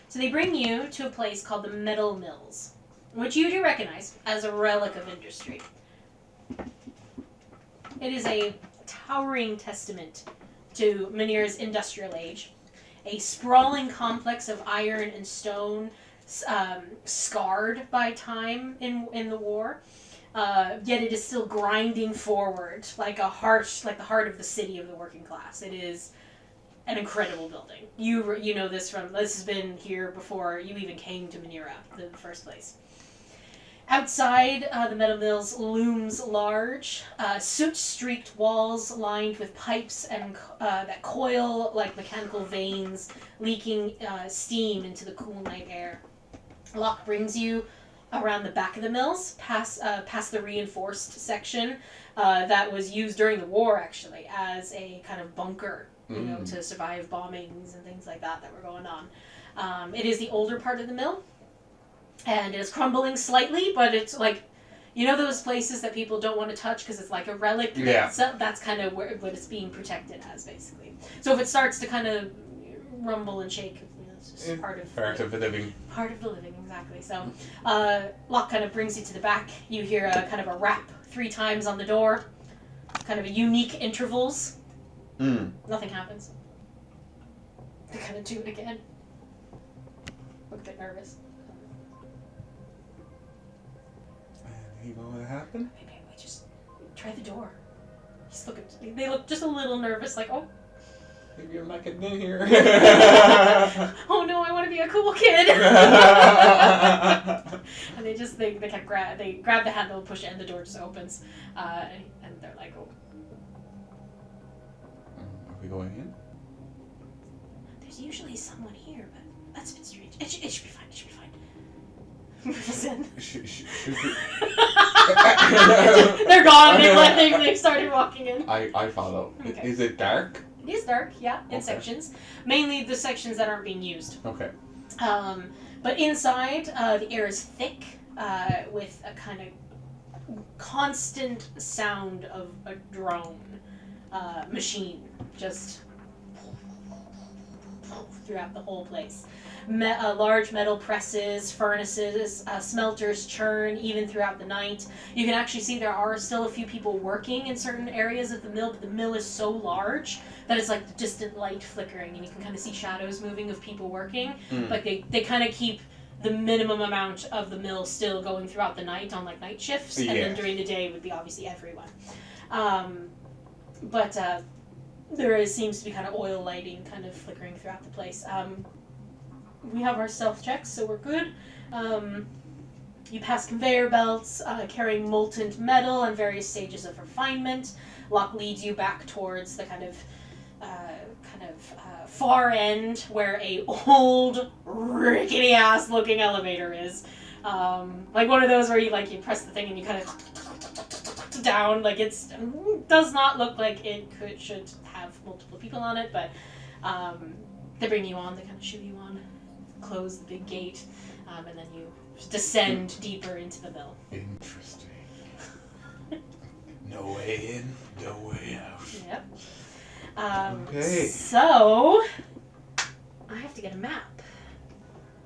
So they bring you to a place called the Metal Mills, which you do recognize as a relic of industry. It is a towering testament to Minera's industrial age, a sprawling complex of iron and stone, scarred by time in the war, yet it is still grinding forward like the heart of the city of the working class. It is an incredible building. You know this has been here before you even came to Minera, the first place. Outside, the metal mills looms large, soot-streaked walls lined with pipes and that coil like mechanical veins, leaking steam into the cool night air. Locke brings you around the back of the mills, past the reinforced section that was used during the war, actually, as a kind of bunker, to survive bombings and things like that were going on. It is the older part of the mill. And it is crumbling slightly, but it's like, those places that people don't want to touch because it's like a relic? Yeah. So that's kind of what it's being protected as, basically. So if it starts to kind of rumble and shake, it's just part of the living. Part of the living, exactly. So Locke kind of brings you to the back. You hear a kind of a rap 3 times on the door, kind of a unique intervals. Nothing happens. They kind of do it again. Look a bit nervous. Anything going to happen? Maybe we just try the door. He's looking. They look just a little nervous, like, oh. Maybe I'm not getting in here. Oh no, I want to be a cool kid. And they grab the handle, push it, and the door just opens. And they're like, oh. Are we going in? There's usually someone here, but that's a bit strange. It should be fine. It should be fine. Should we? They're gone. They've started walking in. I follow. Okay. Is it dark? It is dark, yeah, in sections. Mainly the sections that aren't being used. Okay. But inside, the air is thick, with a kind of constant sound of a drone machine just throughout the whole place. Large metal presses, furnaces, smelters churn even throughout the night. You can actually see there are still a few people working in certain areas of the mill, but the mill is so large that it's like distant light flickering, and you can kind of see shadows moving of people working. Like they kind of keep the minimum amount of the mill still going throughout the night on like night shifts, and then during the day would be obviously everyone. But there seems to be kind of oil lighting kind of flickering throughout the place. We have our stealth checks, so we're good. You pass conveyor belts carrying molten metal and various stages of refinement. Locke leads you back towards the kind of far end where a old rickety ass looking elevator is. Like one of those where you press the thing and you kind of down. Like it does not look like it should have multiple people on it, but they bring you on. They kind of shoo you on. Close the big gate, and then you descend deeper into the mill. Interesting. No way in, no way out. Yep. Okay. So, I have to get a map.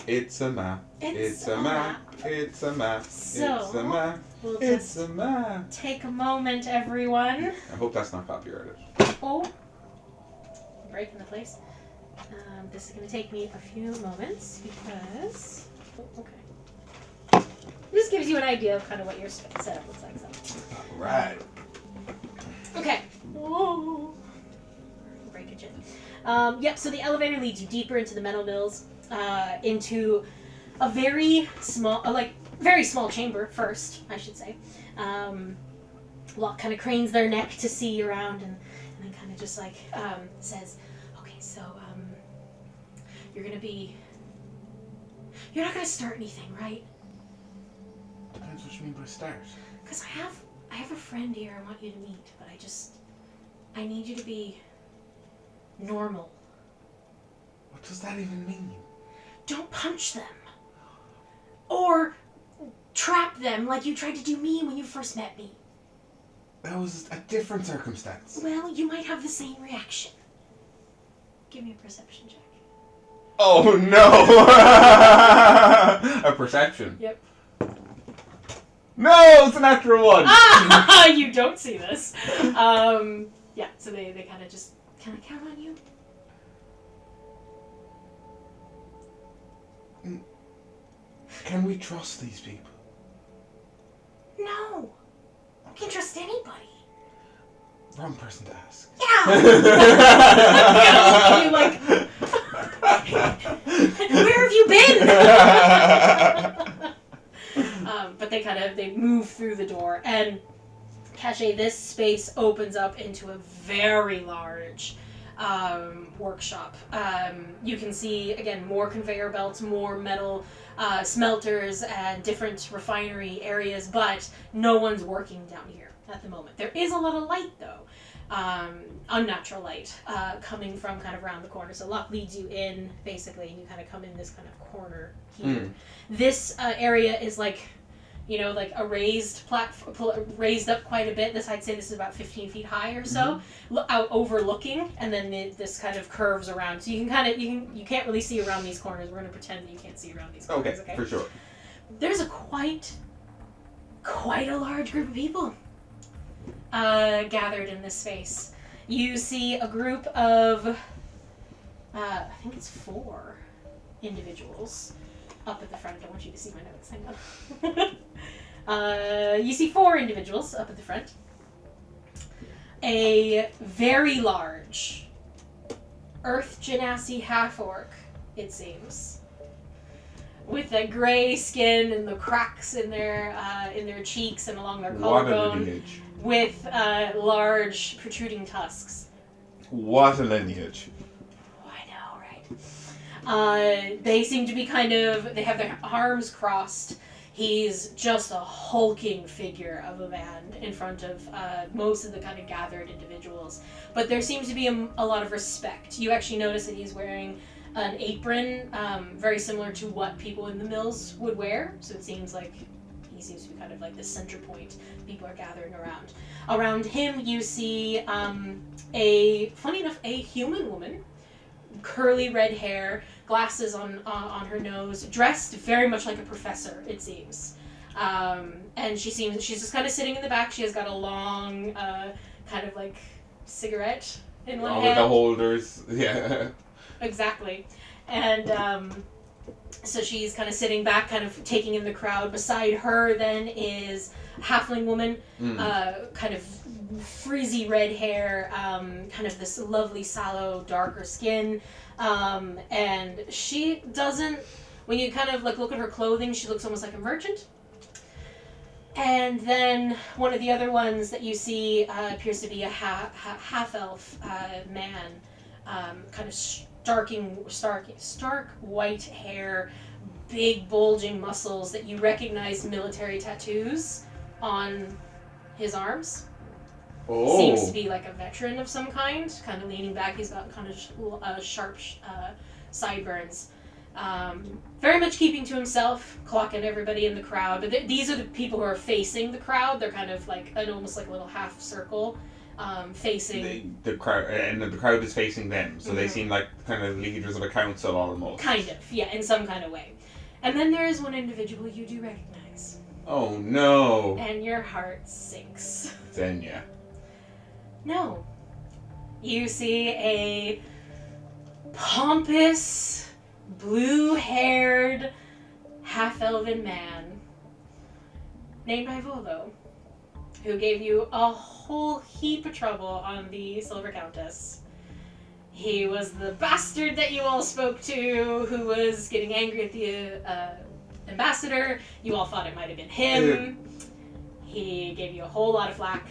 It's a map. It's a map. It's a map. So, it's a map. We'll it's just a map. take a moment, everyone. I hope that's not copyrighted. Oh. Breaking the place. This is going to take me a few moments because... Oh, okay. This gives you an idea of kind of what your setup looks like. So. Alright. Okay. Whoa. Breakage it. Yep, so the elevator leads you deeper into the metal mills, into a very small chamber first, I should say. Locke kind of cranes their neck to see around and then kind of just says, okay, so, you're not gonna start anything, right? Depends what you mean by start. Because I have a friend here I want you to meet, but I need you to be normal. What does that even mean? Don't punch them. Or trap them like you tried to do me when you first met me. That was a different circumstance. Well, you might have the same reaction. Give me a perception check. Oh no! A perception. Yep. No, it's a natural one. Ah, you don't see this. Yeah. So they kind of just count on you. Can we trust these people? No. You can trust anybody. Wrong person to ask. Yeah. You like. Where have you been? But they move through the door, and Caché, this space opens up into a very large workshop. You can see, again, more conveyor belts, more metal smelters, and different refinery areas, but no one's working down here at the moment. There is a lot of light, though. Unnatural light coming from kind of around the corner. So luck leads you in, basically, and you kind of come in this kind of corner here. This area is like, like a raised platform, raised up quite a bit. I'd say this is about 15 feet high or so, out overlooking, and then this kind of curves around. So you can can't really see around these corners. We're going to pretend that you can't see around these corners. Okay, for sure. There's a quite a large group of people gathered in this space. You see a group of, I think it's 4 individuals up at the front. I want you to see my notes. Hang on. You see 4 individuals up at the front. A very large Earth Genasi half-orc, it seems, with the gray skin and the cracks in their cheeks and along their collarbone. What a lineage. With large protruding tusks. What a lineage. I know, right? They seem to be they have their arms crossed. He's just a hulking figure of a man in front of most of the kind of gathered individuals. But there seems to be a lot of respect. You actually notice that he's wearing an apron, very similar to what people in the mills would wear. So it seems like he seems to be kind of like the center point people are gathering around. Around him, you see funny enough, a human woman, curly red hair, glasses on her nose, dressed very much like a professor, it seems. And she's just kind of sitting in the back. She has got a long, kind of like cigarette in one hand. With the holders, yeah. Exactly. And so she's kind of sitting back, kind of taking in the crowd. Beside her then is a halfling woman, kind of frizzy red hair, kind of this lovely sallow, darker skin. And she doesn't, when you kind of like look at her clothing, she looks almost like a merchant. And then one of the other ones that you see appears to be a half-elf man, kind of stark white hair, big bulging muscles that you recognize military tattoos on his arms. Oh. Seems to be like a veteran of some kind of leaning back. He's got kind of sharp sideburns. Very much keeping to himself, clocking everybody in the crowd. But these are the people who are facing the crowd. They're kind of like almost like a little half circle. Facing the crowd, and the crowd is facing them, so they seem like kind of leaders of a council almost. Kind of, yeah, in some kind of way. And then there is one individual you do recognize. Oh no! And your heart sinks. Xenia. No. You see a pompous, blue-haired, half-elven man named Ivolo, who gave you a whole heap of trouble on the Silver Countess. He was the bastard that you all spoke to, who was getting angry at the ambassador. You all thought it might have been him. He gave you a whole lot of flack,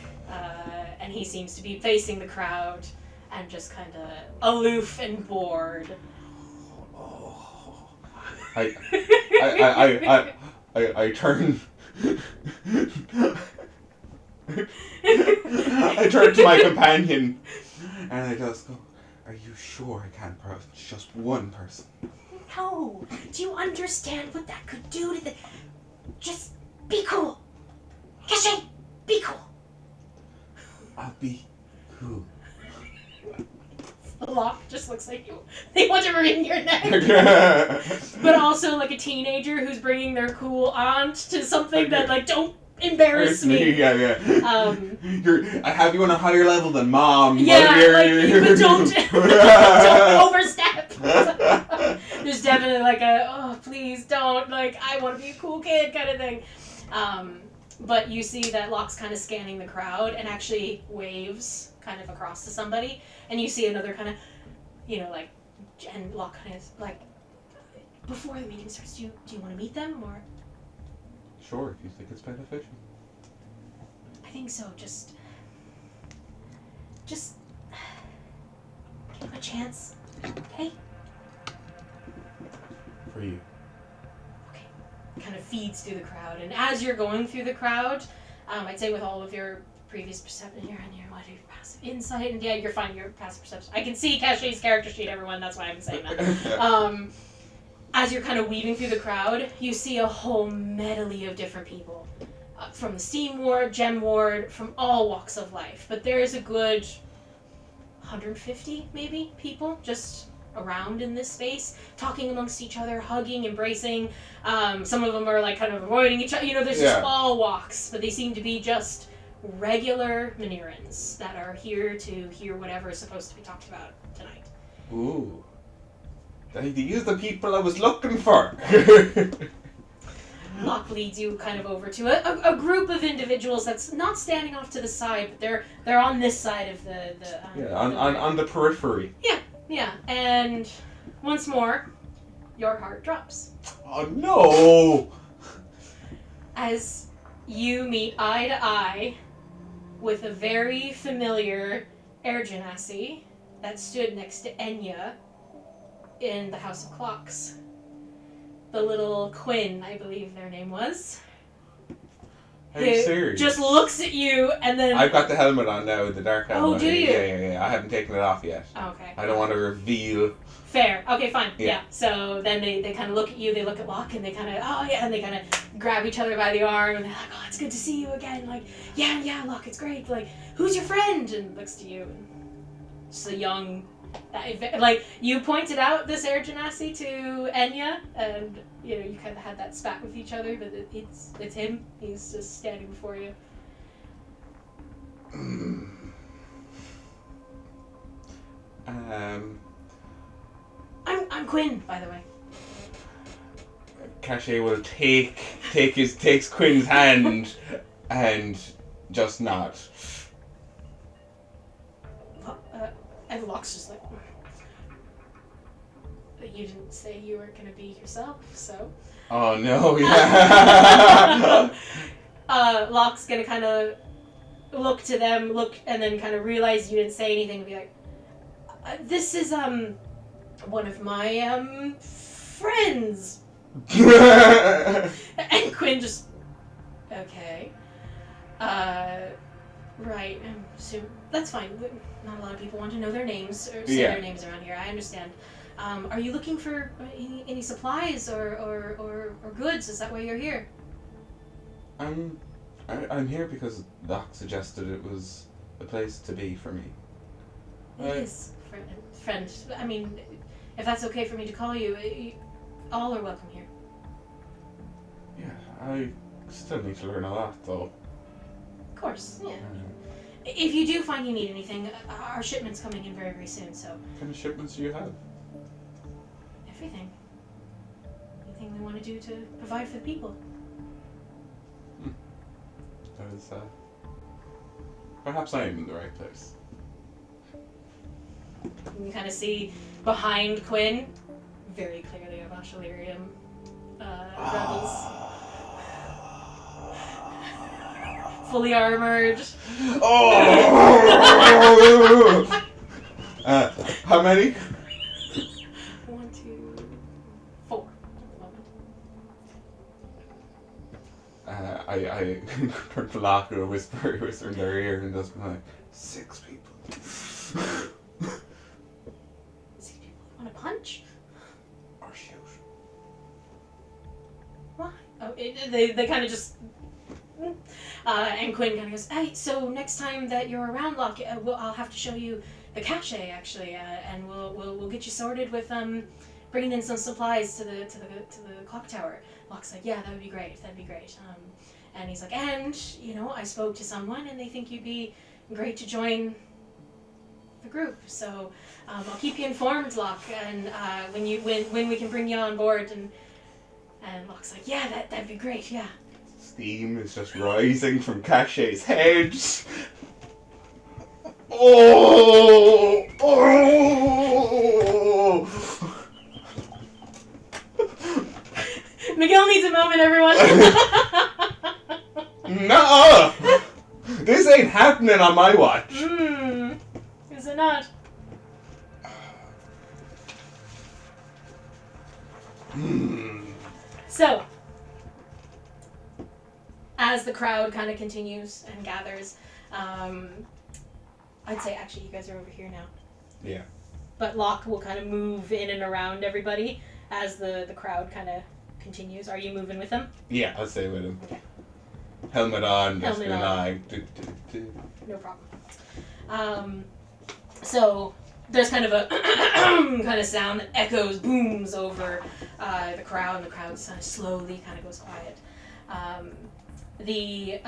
and he seems to be facing the crowd and just kind of aloof and bored. I turn. I turn to my companion and I just go, "Are you sure I can't approach just one person?" No. Do you understand what that could do to the... Just be cool. Caché, be cool. I'll be cool. The lock just looks like you. They want to wring your neck. But also like a teenager who's bringing their cool aunt to something that like, don't embarrass me. Yeah. I have you on a higher level than mom. Yeah, but don't overstep. There's definitely like oh please don't, like I want to be a cool kid kind of thing. But you see that Locke's kind of scanning the crowd and actually waves kind of across to somebody, and you see another kind of, like, and Locke kind of like, before the meeting starts, do you want to meet them or? sure. Do you think it's beneficial? I think so. Just give him a chance. Okay? For you. Kind of feeds through the crowd, and as you're going through the crowd, I'd say with all of your previous perception, your passive insight, and yeah, you're fine. Your passive perception. I can see Caché's character sheet, everyone. That's why I'm saying that. As you're kind of weaving through the crowd, you see a whole medley of different people, from the Steam Ward, Gem Ward, from all walks of life. But there is a good 150 maybe people just around in this space, talking amongst each other, hugging, embracing. Some of them are like kind of avoiding each other. There's just all walks, but they seem to be just regular Minerans that are here to hear whatever is supposed to be talked about tonight. Ooh. These are the people I was looking for. Locke leads you kind of over to a group of individuals that's not standing off to the side, but they're on this side of the on the periphery. Yeah, and once more, your heart drops. Oh no! As you meet eye to eye with a very familiar air genasi that stood next to Enya in the House of Clocks. The little Quinn, I believe their name was. Are you serious? Just looks at you and then... I've got the helmet on now, the dark helmet. Oh, do you? Yeah. I haven't taken it off yet. Oh, okay. I don't want to reveal. Fair. Okay, fine. Yeah. Yeah. So then they kind of look at you, they look at Locke, and they kind of, and they kind of grab each other by the arm, and they're like, oh, it's good to see you again. Like, yeah, Locke, it's great. Like, who's your friend? And looks to you, and just a young... Like, you pointed out this air genasi to Enya, and, you kind of had that spat with each other, but it's him. He's just standing before you. I'm Quinn, by the way. Caché will takes Quinn's hand and just nod. And Locke's just like, but you didn't say you weren't going to be yourself, so. Oh no, yeah. Locke's going to kind of look to them, and then kind of realize you didn't say anything and be like, this is, one of my, friends. And Quinn just, okay. Right, so that's fine. Not a lot of people want to know their names or say their names around here. I understand. Are you looking for any supplies or goods? Is that why you're here? I'm here because Doc suggested it was a place to be for me. It is, friend. I mean, if that's okay for me to call you, all are welcome here. Yeah, I still need to learn a lot, though. Of course, yeah. If you do find you need anything, our shipment's coming in very, very soon, so... What kind of shipments do you have? Everything. Anything we want to do to provide for the people. That is, perhaps I am in the right place. You can kind of see behind Quinn, very clearly a bunch of Lyrium rebels. Fully armored. Oh! How many? 1, 2, 4 at the moment. I turn to Locke and whisper in their ear and just be like, 6 people. 6 people want to punch? Or shoot. Why? Oh, they kind of just... and Quinn kind of goes, hey, so next time that you're around, Locke, I'll have to show you the cache, actually, and we'll get you sorted with bringing in some supplies to the clock tower. Locke's like, yeah, that'd be great. And he's like, and I spoke to someone, and they think you'd be great to join the group. So I'll keep you informed, Locke, and when we can bring you on board. And Locke's like, yeah, that'd be great, yeah. Steam is just rising from Caché's head. Oh! Miguel needs a moment, everyone. happening on my watch. Is it not? So, as the crowd kind of continues and gathers, I'd say actually you guys are over here now. Yeah. But Locke will kind of move in and around everybody as the crowd kind of continues. Are you moving with them? Yeah, I'll stay with him. Okay. Helmet on, just Helmet an on. eye. No problem. So there's kind of a kind of sound that echoes, booms over the crowd, and the crowd kind of slowly kind of goes quiet. The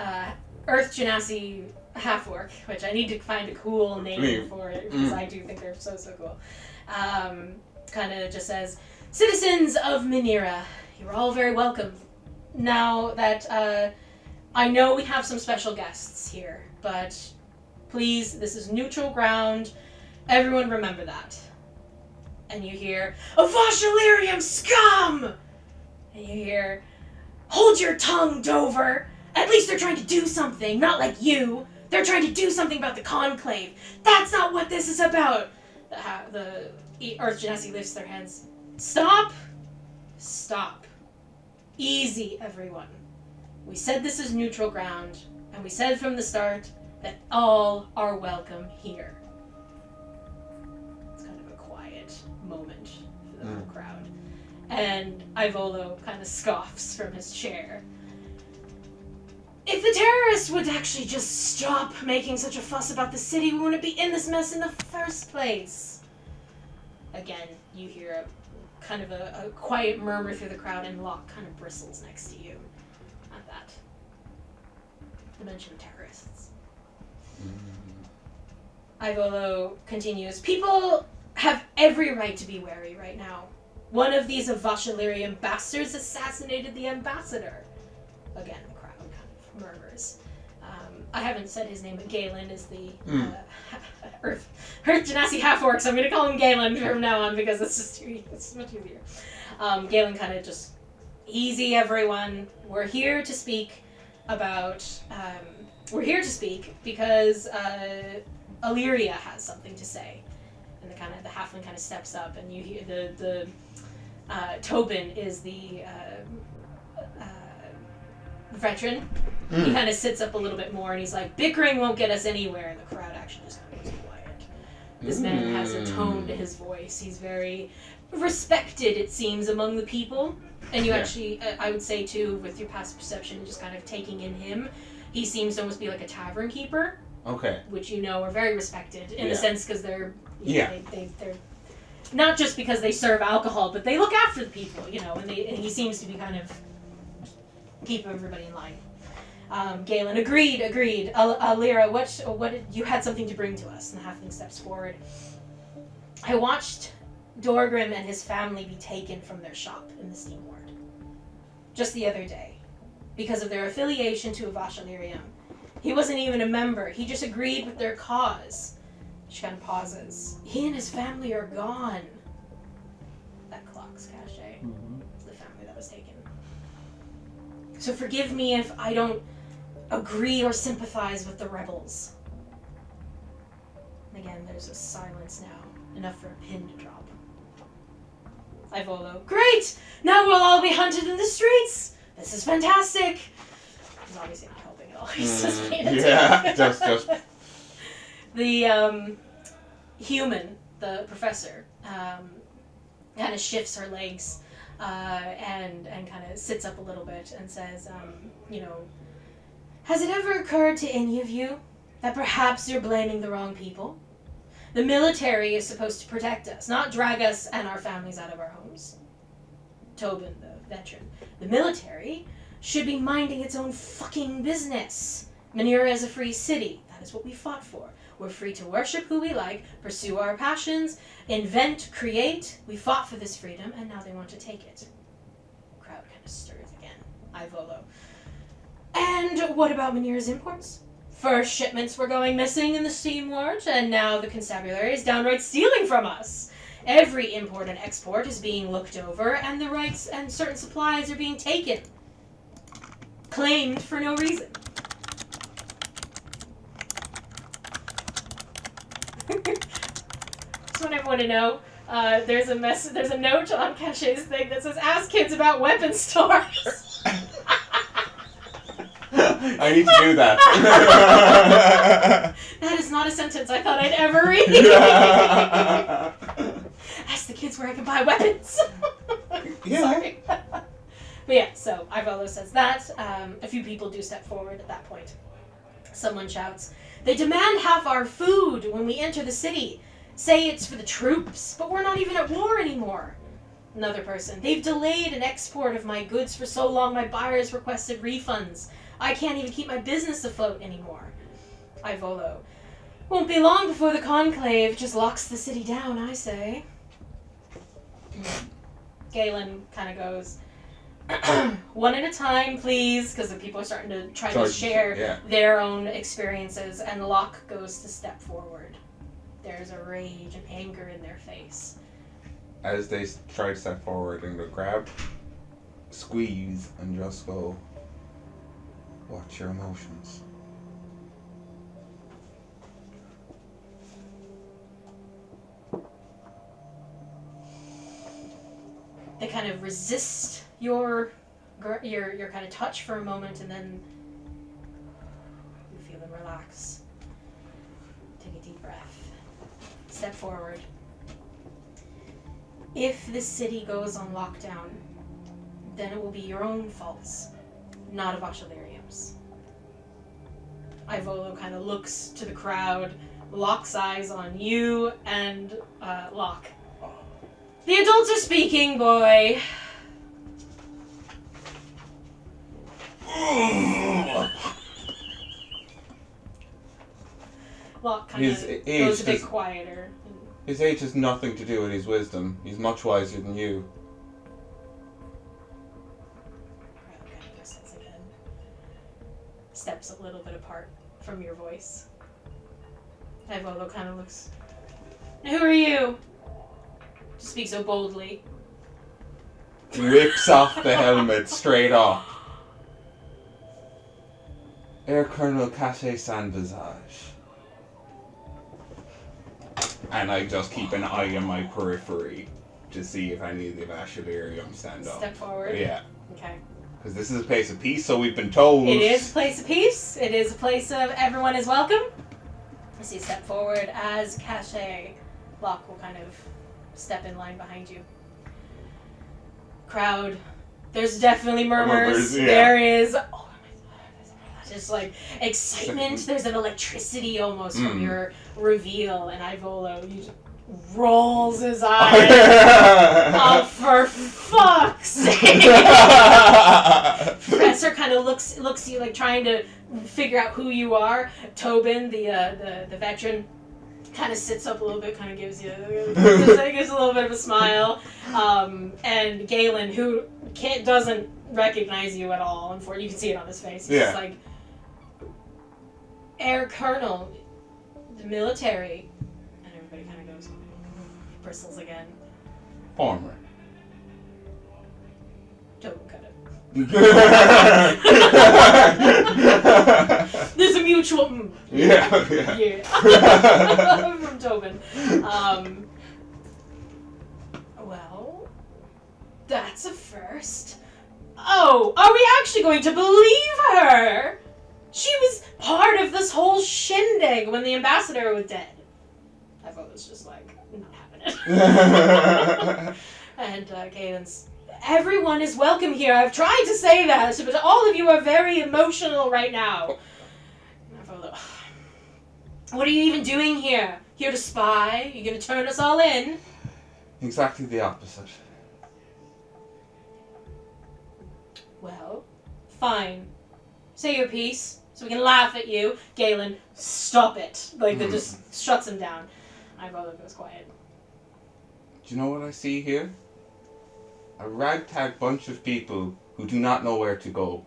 Earth Genasi half-orc, which I need to find a cool name for it, because I do think they're so cool, kind of just says, "Citizens of Minera, you're all very welcome. Now that I know we have some special guests here, but please, this is neutral ground. Everyone remember that." And you hear, "Avashalirium scum!" And you hear, "Hold your tongue, Dover. At least they're trying to do something, not like you. They're trying to do something about the Conclave. That's not what this is about." The Earth Genasi lifts their hands. Stop. Stop. Easy, everyone. We said this is neutral ground, and we said from the start that all are welcome here. It's kind of a quiet moment for the whole crowd. And Ivolo kind of scoffs from his chair. "If the terrorists would actually just stop making such a fuss about the city, we wouldn't be in this mess in the first place." Again, you hear a kind of a quiet murmur through the crowd, and Locke kind of bristles next to you at that. The mention of terrorists. Ivolo continues, "People have every right to be wary right now. One of these Avashalirian bastards assassinated the ambassador." Again, the crowd kind of murmurs. I haven't said his name, but Galen is the Earth Genasi half-orc, so I'm going to call him Galen from now on because it's much easier. Galen kind of just, "Easy, everyone. We're here to speak about, because Illyria has something to say." And the halfling kind of steps up, and you hear the Tobin is the veteran. He kind of sits up a little bit more, and he's like, "Bickering won't get us anywhere," and the crowd actually just kind of goes quiet. This man has a tone to his voice. He's very respected, it seems, among the people. And you actually, I would say too, with your passive perception, just kind of taking in him, he seems to almost be like a tavern keeper. Okay. Which are very respected in a sense because they're they're not just because they serve alcohol, but they look after the people, and he seems to be kind of keep everybody in line. Galen, agreed. Lyra, what you had something to bring to us? And the halfling steps forward. "I watched Dorgrim and his family be taken from their shop in the Steam Ward just the other day because of their affiliation to Avashalirium. He wasn't even a member. He just agreed with their cause." She kind of pauses. "He and his family are gone." That clocks, Caché. It's the family that was taken. "So forgive me if I don't agree or sympathize with the rebels." And again, there's a silence now, enough for a pin to drop. Ivolo, "Great! Now we'll all be hunted in the streets! This is fantastic!" He's obviously not helping at all. He's just being a dick. just. The human, the professor, kind of shifts her legs and kind of sits up a little bit and says, "Has it ever occurred to any of you that perhaps you're blaming the wrong people? The military is supposed to protect us, not drag us and our families out of our homes." Tobin, the veteran, "The military should be minding its own fucking business. Minera is a free city. That is what we fought for. We're free to worship who we like, pursue our passions, invent, create. We fought for this freedom, and now they want to take it." Crowd kind of stirs again. Ivolo, "And what about Minera's imports? First shipments were going missing in the Steam Ward, and now the constabulary is downright stealing from us. Every import and export is being looked over, and the rights and certain supplies are being taken. Claimed for no reason." Just want everyone to know, there's a note on Caché's thing that says, "Ask kids about weapon stores." I need to do that. That is not a sentence I thought I'd ever read. Ask the kids where I can buy weapons. Yeah. Sorry. But yeah, so Ivolo says that. A few people do step forward at that point. Someone shouts, "They demand half our food when we enter the city. Say it's for the troops, but we're not even at war anymore." Another person, "They've delayed an export of my goods for so long my buyers requested refunds. I can't even keep my business afloat anymore." Ivolo, "Won't be long before the conclave just locks the city down, I say." Galen kind of goes, "One at a time, please," because the people are starting to try to share their own experiences, and Locke goes to step forward. There's a rage and anger in their face. As they try to step forward, and go grab, squeeze, and just go, "Watch your emotions." They kind of resist your kind of touch for a moment, and then you feel them relax. Take a deep breath. Step forward. If the city goes on lockdown, then it will be your own faults, not a Bachelarium's. Ivolo kind of looks to the crowd, locks eyes on you and Locke. "The adults are speaking, boy." Locke kind of goes a bit quieter. His age has nothing to do with his wisdom. He's much wiser than you. Steps a little bit apart from your voice. Ivolo kind of looks. "Who are you?" To speak so boldly. Rips off the helmet straight off. "Air Colonel Caché Sans Visage." And I just keep an eye on my periphery to see if any of the Bachelarium stand up. Step forward. Yeah. Okay. Because this is a place of peace, so we've been told. It is a place of peace. It is a place of everyone is welcome. As you step forward, as Caché, Locke will kind of step in line behind you. Crowd, there's definitely murmurs. Yeah. There is, oh my God, just like excitement. There's an electricity almost from your reveal, and Ivolo rolls his eyes. Oh, for fuck's sake! Professor kind of looks at you like trying to figure out who you are. Tobin, the veteran, kind of sits up a little bit, kind of gives a little bit of a smile. And Galen, who doesn't recognize you at all, unfortunately, you can see it on his face. He's just like, "Air Colonel, the military," and everybody kind of goes, bristles again. Former. Tobin cut it. There's a mutual. Yeah. From Tobin. Well, that's a first. Oh, are we actually going to believe her? She was part of this whole shindig when the ambassador was dead. I thought it was just like, not happening. And Galen's, "Everyone is welcome here. I've tried to say that, but all of you are very emotional right now." And I thought, what are you even doing here? Here to spy? You're going to turn us all in? Exactly the opposite. Well, fine. Say your piece, so we can laugh at you. Galen, stop it. Like, that just shuts him down. Ivolo goes quiet. Do you know what I see here? A ragtag bunch of people who do not know where to go.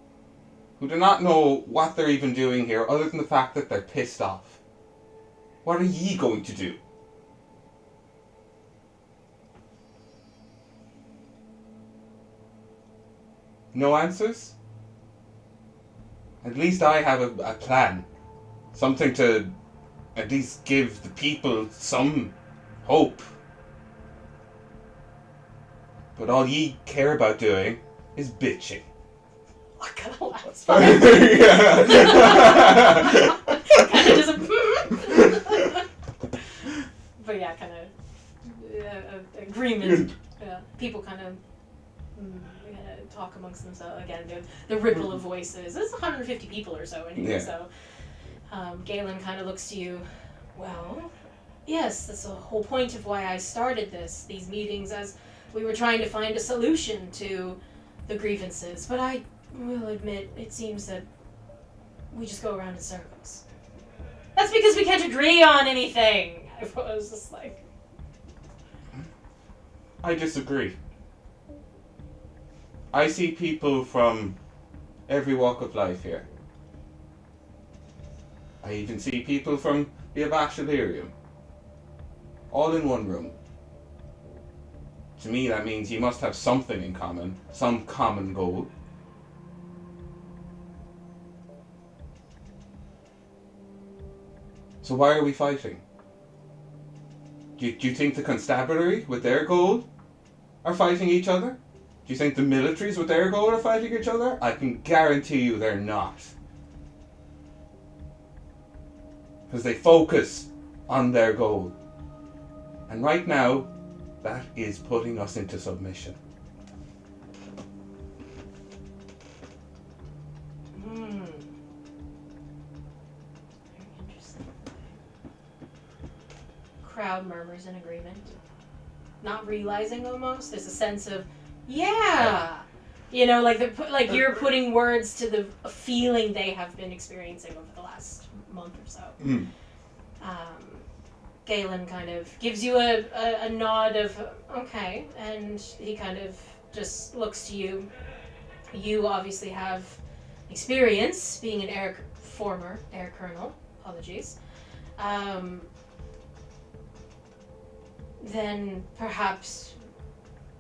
Who do not know what they're even doing here, other than the fact that they're pissed off. What are ye going to do? No answers? At least I have a plan. Something to at least give the people some hope. But all ye care about doing is bitching. What kind of laughs? Yeah. Kind of just but yeah, kind of agreement. Yeah. People kind of talk amongst themselves again. The ripple of voices. There's 150 people or so in here, Yeah. so Galen kind of looks to you. Well, yes, that's the whole point of why I started these meetings, as we were trying to find a solution to the grievances. But I will admit, it seems that we just go around in circles. That's because we can't agree on anything. I was just like, I disagree. I see people from every walk of life here. I even see people from the Avashilirium. All in one room. To me, that means you must have something in common, some common goal. So why are we fighting? Do you think the constabulary, with their goal, are fighting each other? Do you think the militaries, with their goal, are fighting each other? I can guarantee you they're not. Because they focus on their goal. And right now, that is putting us into submission. Very interesting. Crowd murmurs in agreement. Not realizing almost. There's a sense of, yeah! You know, like you're putting words to the feeling they have been experiencing over the last month or so. Mm. Galen kind of gives you a nod of, okay, and he kind of just looks to you. You obviously have experience being an former air colonel, apologies. Then perhaps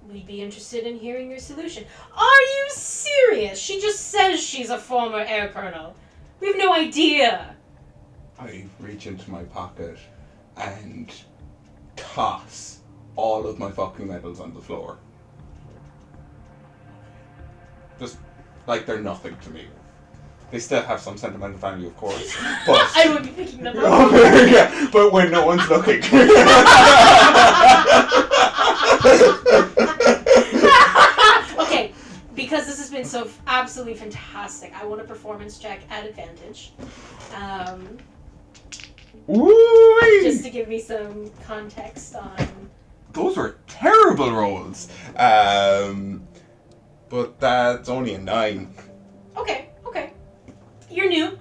we'd be interested in hearing your solution. Are you serious? She just says she's a former air colonel. We have no idea. I reach into my pocket and toss all of my fucking medals on the floor. Just like they're nothing to me. They still have some sentimental value, of course, but I would be picking them up. yeah, but when no one's looking. Okay, because this has been so absolutely fantastic, I want a performance check at advantage. Woo-wee! Just to give me some context on... Those were terrible rolls. But that's only a 9. Okay. You're new.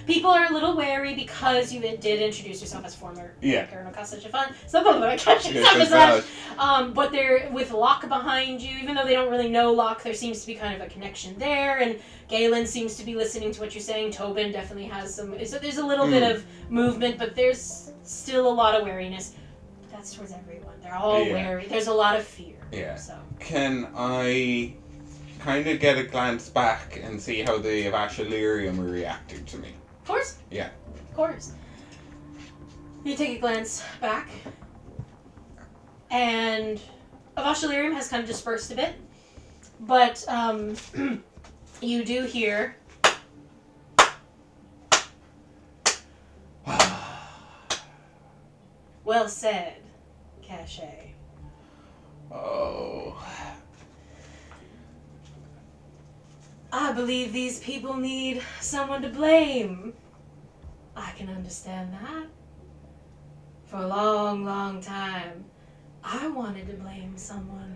People are a little wary because you did introduce yourself as former Colonel Caché Sans Visage. But they're with Locke behind you, even though they don't really know Locke, there seems to be kind of a connection there, and Galen seems to be listening to what you're saying. Tobin definitely has some, so there's a little bit of movement, but there's still a lot of wariness. That's towards everyone. They're all wary. There's a lot of fear. Yeah. So. Can I kind of get a glance back and see how the Avashilirium are reacting to me? Of course. Yeah. Of course. You take a glance back, and Avashilirium has kind of dispersed a bit, but you do hear well said, Caché. Oh. I believe these people need someone to blame. I can understand that. For a long, long time, I wanted to blame someone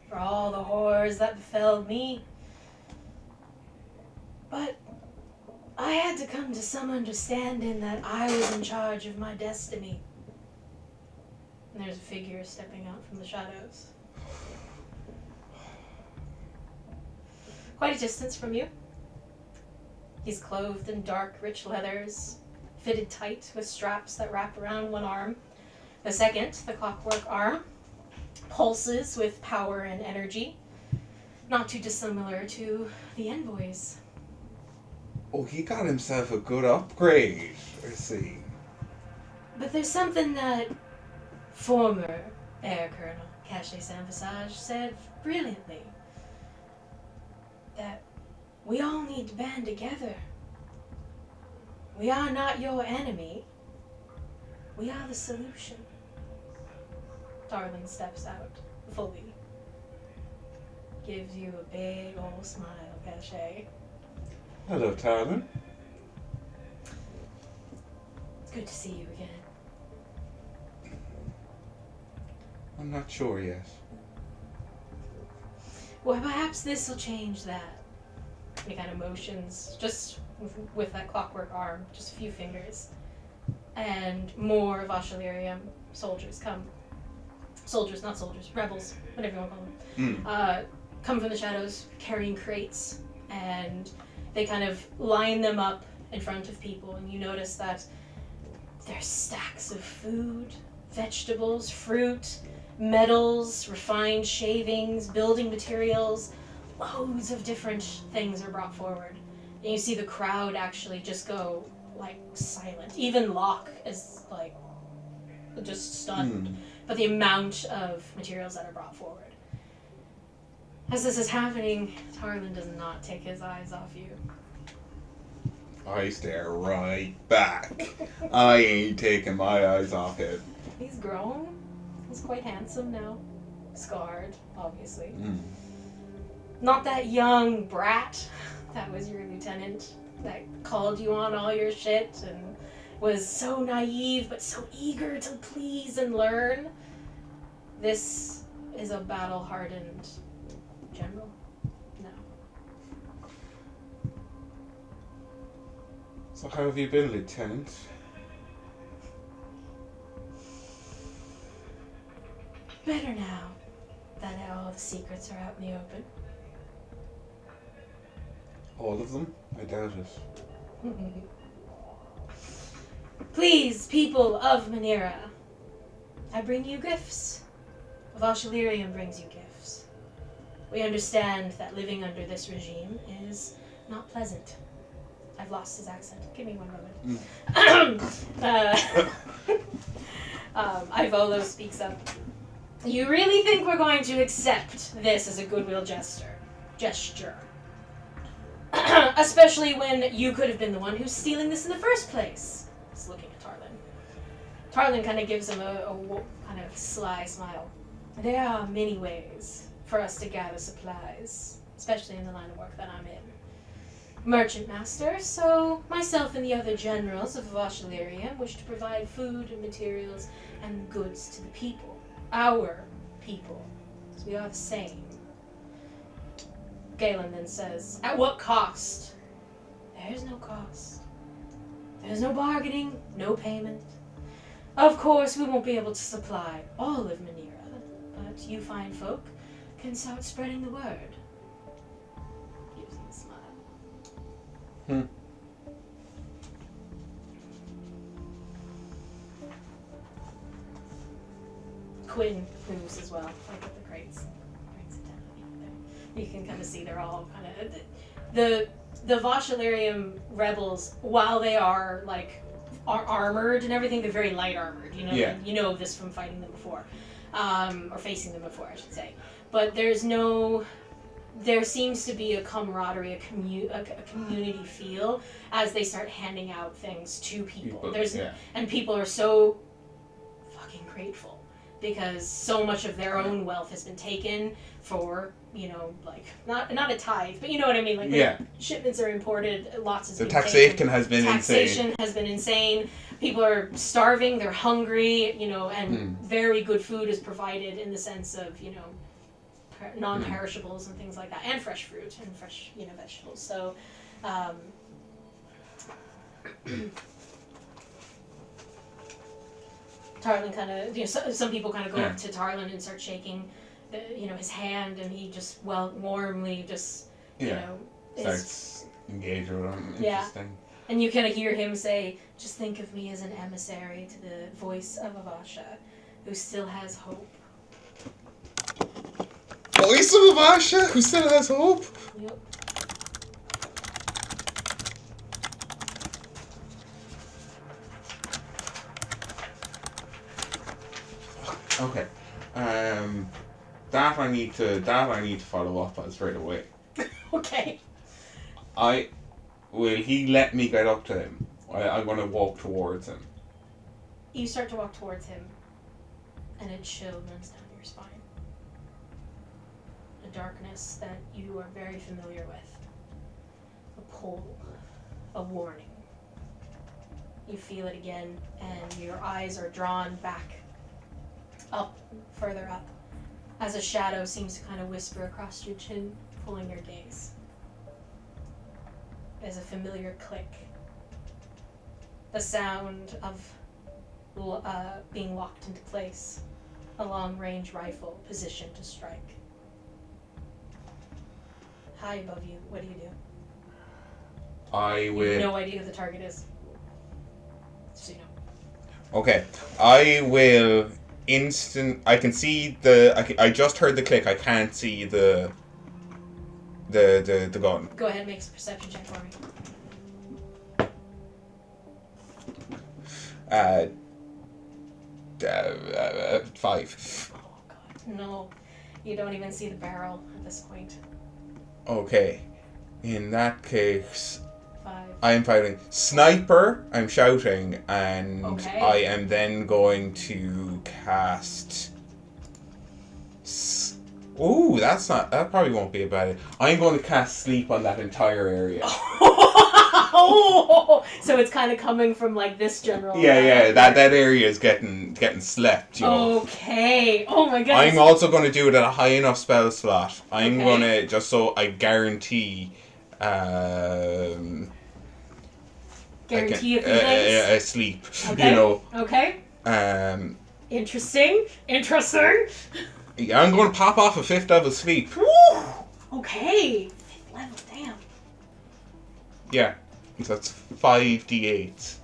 for all the horrors that befell me. But I had to come to some understanding that I was in charge of my destiny. And there's a figure stepping out from the shadows. Quite a distance from you. He's clothed in dark, rich leathers, fitted tight with straps that wrap around one arm. The second, the clockwork arm, pulses with power and energy, not too dissimilar to the envoys. Oh, he got himself a good upgrade, I see. But there's something that former Air Colonel Caché Sans Visage said brilliantly. That we all need to band together. We are not your enemy. We are the solution. Tarlin steps out fully. Gives you a big old smile, Caché. Hello, Tarlin. It's good to see you again. I'm not sure yet. Well, perhaps this will change that. He kind of motions, just with that clockwork arm, just a few fingers. And more Vashalirium soldiers come. Soldiers, not soldiers, rebels, whatever you want to call them. Come from the shadows, carrying crates, and they kind of line them up in front of people, and you notice that there's stacks of food, vegetables, fruit, metals, refined shavings, building materials, loads of different things are brought forward. And you see the crowd actually just go, like, silent. Even Locke is, like, just stunned. But the amount of materials that are brought forward. As this is happening, Tarlin does not take his eyes off you. I stare right back. I ain't taking my eyes off him. He's grown. He's quite handsome now. Scarred, obviously. Not that young brat that was your lieutenant that called you on all your shit and was so naive but so eager to please and learn. This is a battle-hardened general. No. So how have you been, Lieutenant? Better now that all the secrets are out in the open. All of them? I doubt it. Please, people of Minera, I bring you gifts. Vashalirium brings you gifts. We understand that living under this regime is not pleasant. I've lost his accent. Give me one moment. Ivolo speaks up. You really think we're going to accept this as a goodwill gesture? Especially when you could have been the one who's stealing this in the first place. He's looking at Tarlin. Tarlin kind of gives him a kind of sly smile. There are many ways for us to gather supplies, especially in the line of work that I'm in. Merchant master, so myself and the other generals of Vashalirium wish to provide food and materials and goods to the people. Our people. Because we are the same. Galen then says, at what cost? There's no cost. There's no bargaining, no payment. Of course, we won't be able to supply all of Minera, but you fine folk can start spreading the word. Gives him a smile. Quinn moves as well, like with the crates. Brings it down. You can kind of see they're all kind of the Vashalirium rebels, while they are like are armored and everything, they're very light armored. You know, you know this from fighting them before, or facing them before, I should say. But there seems to be a camaraderie, a community feel as they start handing out things to people. And people are so fucking grateful because so much of their own wealth has been taken for, you know, like not a tithe, but you know what I mean. Like shipments are imported, lots of the taxation has been insane. Taxation has been insane. People are starving, they're hungry, you know, and very good food is provided in the sense of, you know, non-perishables and things like that, and fresh fruit and fresh, you know, vegetables. So, Tarlin kind of, you know, some people kind of go up to Tarlin and start shaking, you know, his hand, and he just warmly just, you know, starts engaging with him. Interesting. And you kind of hear him say, "Just think of me as an emissary to the voice of Avasha, who still has hope." Voice of Avasha, who still has hope? Yep. Okay. That I need to follow up on straight away. Okay. Will he let me get up to him? I'm going to walk towards him. You start to walk towards him, and a chill runs down your spine. A darkness that you are very familiar with. A pull, a warning. You feel it again, and your eyes are drawn back, up, further up, as a shadow seems to kind of whisper across your chin, pulling your gaze. There's a familiar click. The sound of being locked into place. A long-range rifle positioned to strike. High above you, what do you do? You have no idea who the target is. So you know. Okay. I will I can see I just heard the click. I can't see the gun. Go ahead and make a perception check for me. 5. Oh god, no. You don't even see the barrel at this point. Okay. In that case, 5. I am firing sniper. I'm shouting, and Okay. I am then going to cast. Ooh, that probably won't be a bad idea. I'm going to cast sleep on that entire area. Oh, so it's kind of coming from like this general. Yeah. That area is getting slept. You know. Okay. Oh my goodness. I'm also going to do it at a high enough spell slot. I'm Okay. going to just so I guarantee. Guarantee a few things. Sleep. Okay. You know. Okay. Interesting. Yeah, I'm going to pop off a 5th level sleep. Woo! Okay. 5th level. Damn. Yeah. So that's 5d8s.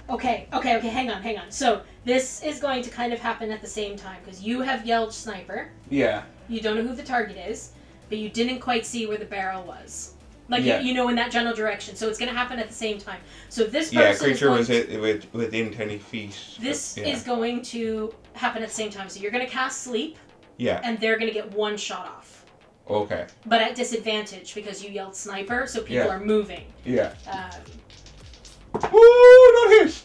Okay. Hang on. So this is going to kind of happen at the same time because you have yelled sniper. Yeah. You don't know who the target is, but you didn't quite see where the barrel was. Like, yeah. you know, in that general direction. So it's going to happen at the same time. So this person creature was within 20 feet. This is going to happen at the same time. So you're going to cast sleep. Yeah. And they're going to get 1 shot off. Okay. But at disadvantage because you yelled sniper, so people are moving. Yeah. Woo, not hit!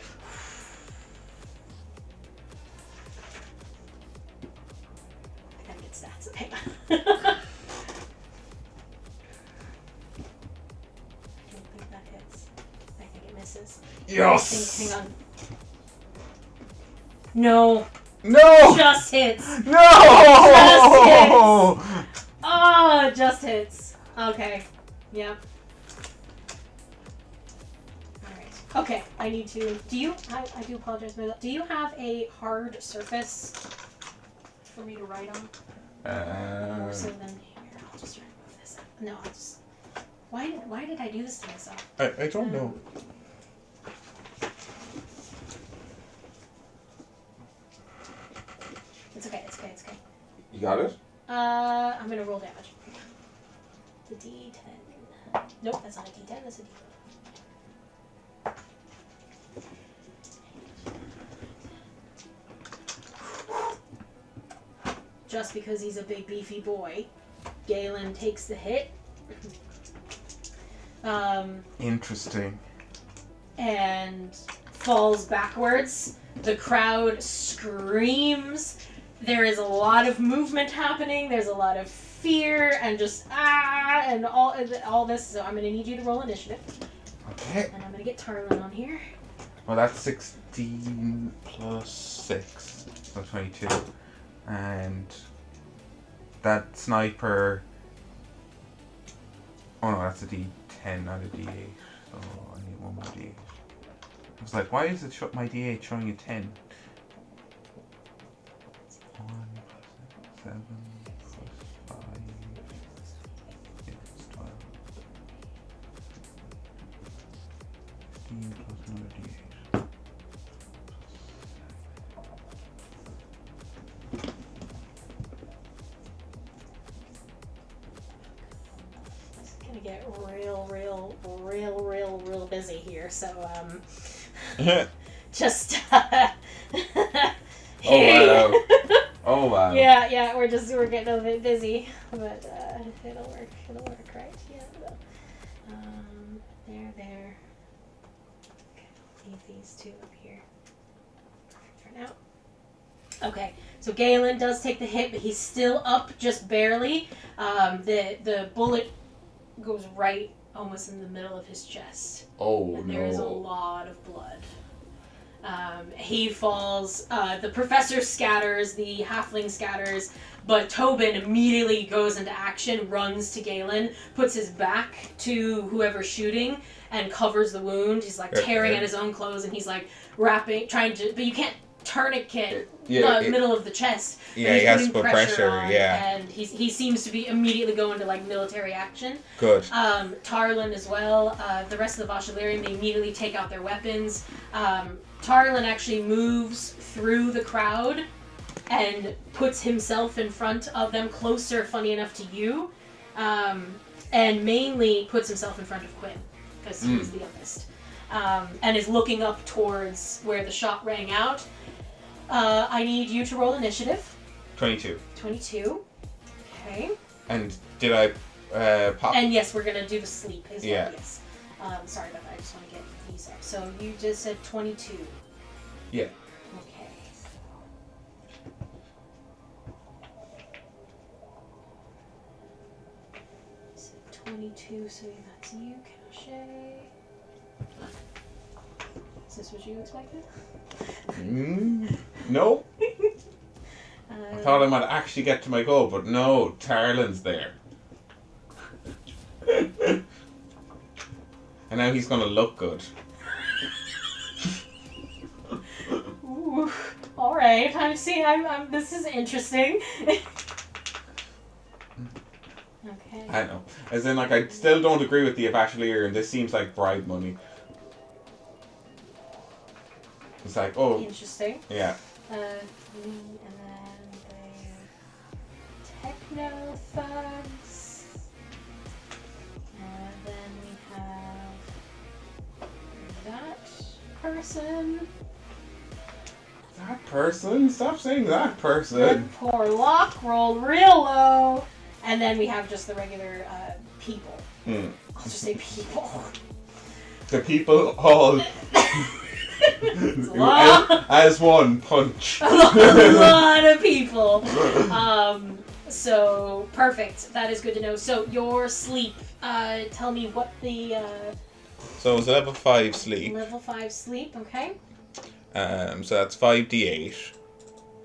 I gotta get stats. Okay. I don't think that hits. I think it misses. Yes! Hang on. No. No! Just hits. No! Just hits. Oh, just hits. Okay. Yep. Alright. Okay, I need to... I do apologize, but do you have a hard surface for me to write on? More so than here. I'll just try to move this up. No, I'll just... Why did I do this to myself? I don't know. It's okay. You got it? I'm gonna roll damage. The D10. Nope, that's not a D10, that's a D12. Just because he's a big beefy boy, Galen takes the hit. Interesting. And falls backwards. The crowd screams. There is a lot of movement happening. There's a lot of fear and just and all this. So I'm gonna need you to roll initiative. Okay. And I'm gonna get Tarlin on here. Well, that's 16 plus 6, so 22, and that sniper. Oh no, that's a D10, not a D8. So I need one more D8. I was like, why is it my D8 showing a 10? 1 plus 7 plus 5. Yeah, it's 12. 15 plus another D8. It's gonna get real busy here. So just Oh wow. Yeah, we're getting a bit busy, but it'll work, right? Yeah. There. Okay, I'll leave these two up here. Perfect for now. Okay, so Galen does take the hit, but he's still up just barely. The bullet goes right almost in the middle of his chest. Oh, and there is a lot of blood. He falls. The professor scatters, the halfling scatters, but Tobin immediately goes into action, runs to Galen, puts his back to whoever's shooting, and covers the wound. He's like tearing at his own clothes, and he's like trying to, but you can't tourniquet the middle of the chest. Yeah, he has to put pressure on, and he seems to be immediately going to like military action. Good. Tarlin as well. The rest of the Vauchalarian, they immediately take out their weapons. Tarlin actually moves through the crowd and puts himself in front of them, closer, funny enough, to you, and mainly puts himself in front of Quinn, because he's the youngest, and is looking up towards where the shot rang out. I need you to roll initiative. 22. 22. Okay. And did I pop? And yes, we're going to do the sleep as well, Yeah. yes. Sorry about that, I just want to get these up. So you just said 22. Yeah. Okay. So 22, so that's you, Caché. Is this what you expected? No. I thought I might actually get to my goal, but no, Tarlin's there. And now he's gonna look good. Ooh, all right. I'm. This is interesting. Okay. I know. As in, like, I still don't agree with the Avashalier, and this seems like bribe money. It's like, oh. Interesting. Yeah. And then the techno thugs. And then we have that person. That person? Stop saying that person. Then poor Locke rolled real low. And then we have just the regular people. I'll just say people. The people all as one punch. A lot of people. So perfect. That is good to know. So your sleep. Tell me what the So it's level 5 sleep. level 5 sleep. Okay. So that's 5d8.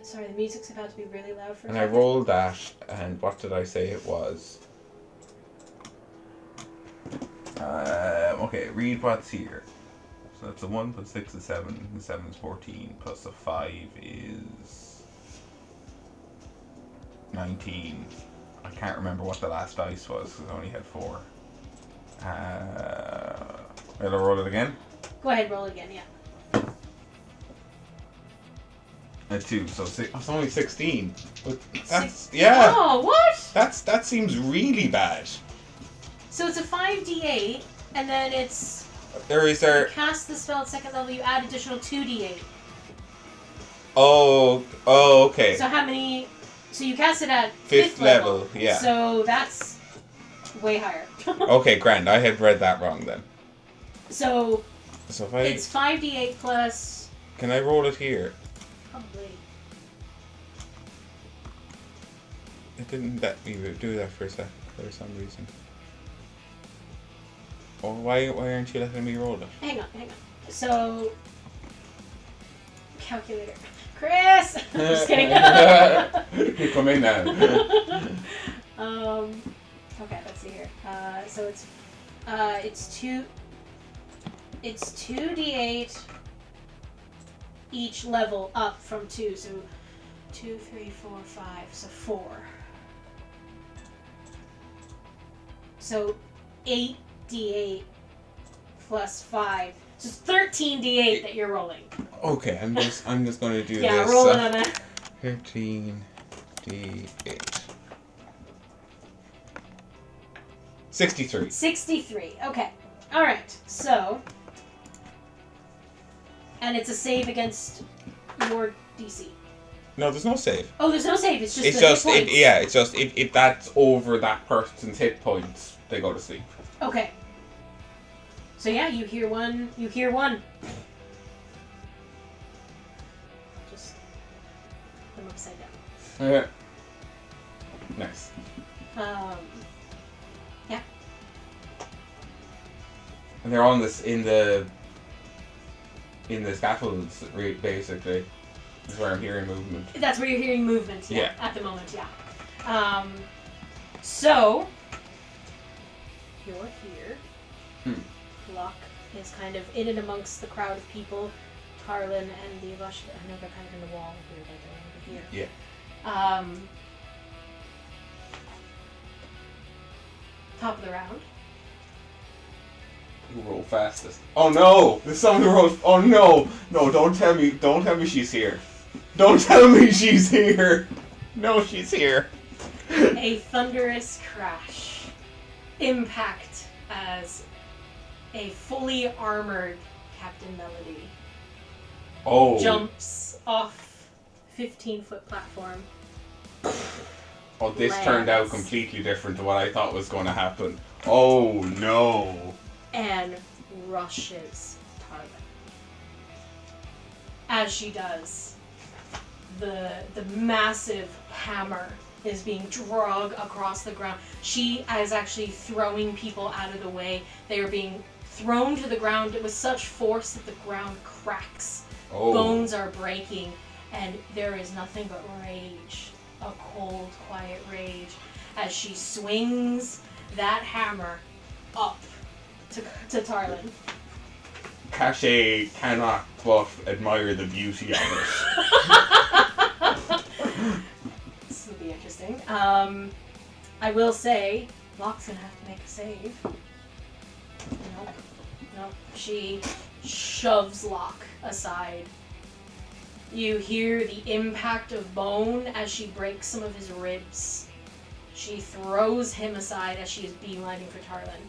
Sorry, the music's about to be really loud for a And I second. rolled that, and what did I say it was? Okay, read what's here. So that's a 1 plus 6 is 7, and 7 is 14, plus a 5 is 19. I can't remember what the last dice was, because I only had 4. Will I roll it again? Go ahead, roll it again, yeah. A 2, so it's only 16. But that's, yeah! Oh, what? That seems really bad. So it's a 5d8, and then it's... Or is there... Cast the spell at second level, you add additional 2d8. Oh, okay. So how many... So you cast it at 5th level, yeah. So that's way higher. Okay, grand. I had read that wrong then. So if I... it's 5d8 plus... Can I roll it here? Probably. It didn't let me do that for some reason. Oh, why aren't you letting me roll it? Hang on. So... Calculator. Chris! I'm just kidding. You come in now. Okay, let's see here. So it's 2d8 each level up from 2. So 2, 3, 4, 5. So 4. So 8d8 plus 5. So it's 13d8 that you're rolling. Okay, I'm just going to do this. Yeah, roll it on that. 13d8. 63. 63. Okay. All right. So, and it's a save against your DC. No, there's no save. Oh, there's no save. It's just It's the just hit points. it's just if that's over that person's hit points, they go to sleep. Okay. So yeah, you hear one. Just put them upside down. Yeah. Nice. Yeah. And they're on this in the scaffolds, basically. Is where I'm hearing movement. That's where you're hearing movement. Yeah. At the moment, yeah. So you're here. Locke is kind of in and amongst the crowd of people. Tarlin and the Lush, I know they're kind of in the wall here, like they're over here. Yeah. Top of the round. Who roll fastest? Oh no! There's someone who rolls. Oh no! No, don't tell me she's here. Don't tell me she's here. No, she's here. A thunderous crash. Impact as a fully armored Captain Melody jumps off 15-foot platform. Oh, this turned out completely different to what I thought was going to happen. Oh no! And rushes Tarlin. As she does, the massive hammer is being dragged across the ground. She is actually throwing people out of the way. They are being thrown to the ground with such force that the ground cracks. Oh. Bones are breaking, and there is nothing but rage. A cold, quiet rage as she swings that hammer up to Tarlin. Caché cannot but admire the beauty of it. This will be interesting. I will say, Locke's gonna have to make a save. Nope. She shoves Locke aside. You hear the impact of bone as she breaks some of his ribs. She throws him aside as she is beelining for Tarlin.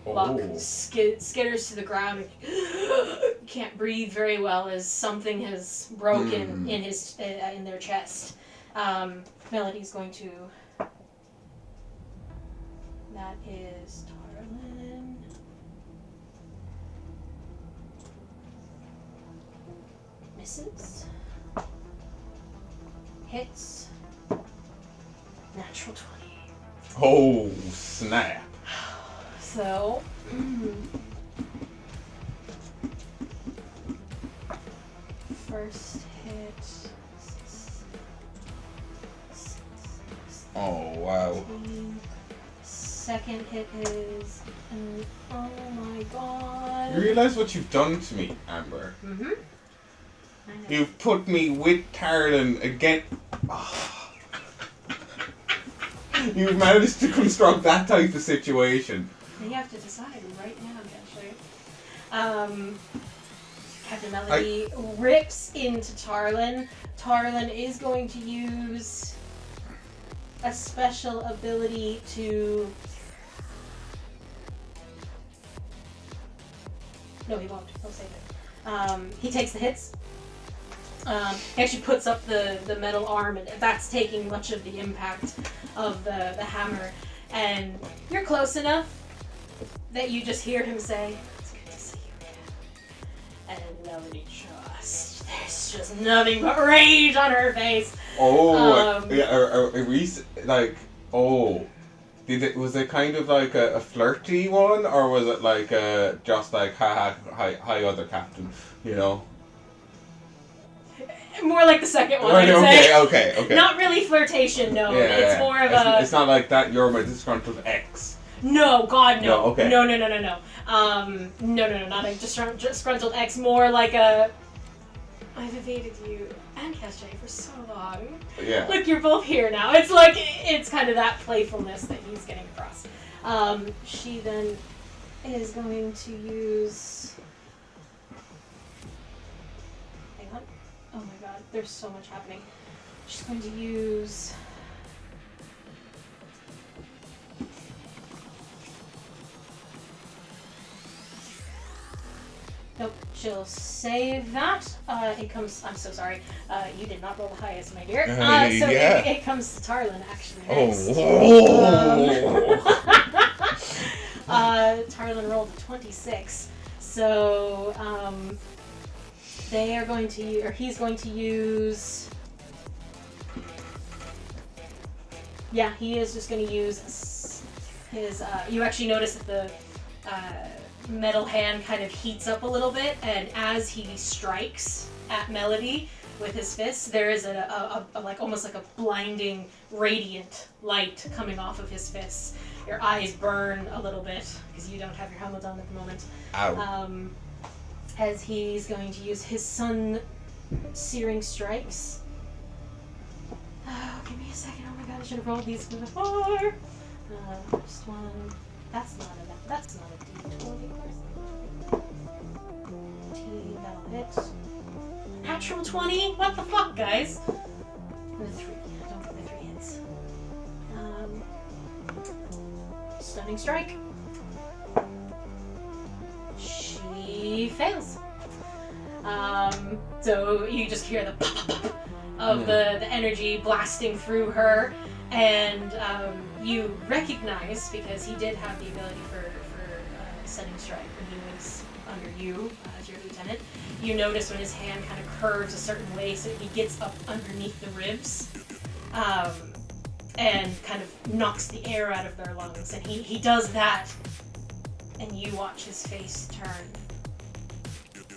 Locke skitters to the ground and can't breathe very well as something has broken in his in their chest. Melody's going to. That is Tarlin. Misses. Hits. Natural 20. Oh, snap. So, first hit. Oh, wow. Second hit is. Oh my god. You realize what you've done to me, Amber? Mm-hmm. You've put me with Tarlin again. Oh. You've managed to construct that type of situation. You have to decide right now, actually. Captain Melody rips into Tarlin. Tarlin is going to use a special ability to... No, he won't. He'll save it. He takes the hits. He actually puts up the metal arm, and that's taking much of the impact of the hammer. And you're close enough that you just hear him say, "It's good to see you again." And Melody there's just nothing but rage on her face. Oh, was it kind of like a flirty one, or was it like just like hi other captain, you know? More like the second one, Right, I'd say. Okay. Not really flirtation, no. Yeah, it's more of a... It's not like that, you're my disgruntled ex. No, God, no. No, okay. No. No, not a disgruntled ex. More like a... I've evaded you and Caché for so long. Yeah. Look, you're both here now. It's like, it's kind of that playfulness that he's getting across. She then is going to use... Hang on. Oh my god, there's so much happening. She's going to use... Nope, she'll save that. It comes. I'm so sorry. You did not roll the highest, my dear. So yeah. it comes to Tarlin actually Oh. next. Tarlin rolled a 26. So they are going to, or he's going to use. Yeah, he is just going to use his. You actually notice that the metal hand kind of heats up a little bit, and as he strikes at Melody with his fists, there is a like almost like a blinding, radiant light coming off of his fists. Your eyes burn a little bit because you don't have your helmet on at the moment. Ow. As he's going to use his sun-searing strikes. Oh, give me a second. Oh my god, I should have rolled these before. Just one. That's not a D20. That'll hit. Natural 20? What the fuck, guys? And a 3. I don't get the 3 hits. Stunning strike. She fails. So you just hear the pop of the energy blasting through her, and you recognize, because he did have the ability for sending strike when he was under you as your lieutenant, you notice when his hand kind of curves a certain way so he gets up underneath the ribs and kind of knocks the air out of their lungs, and he does that, and you watch his face turn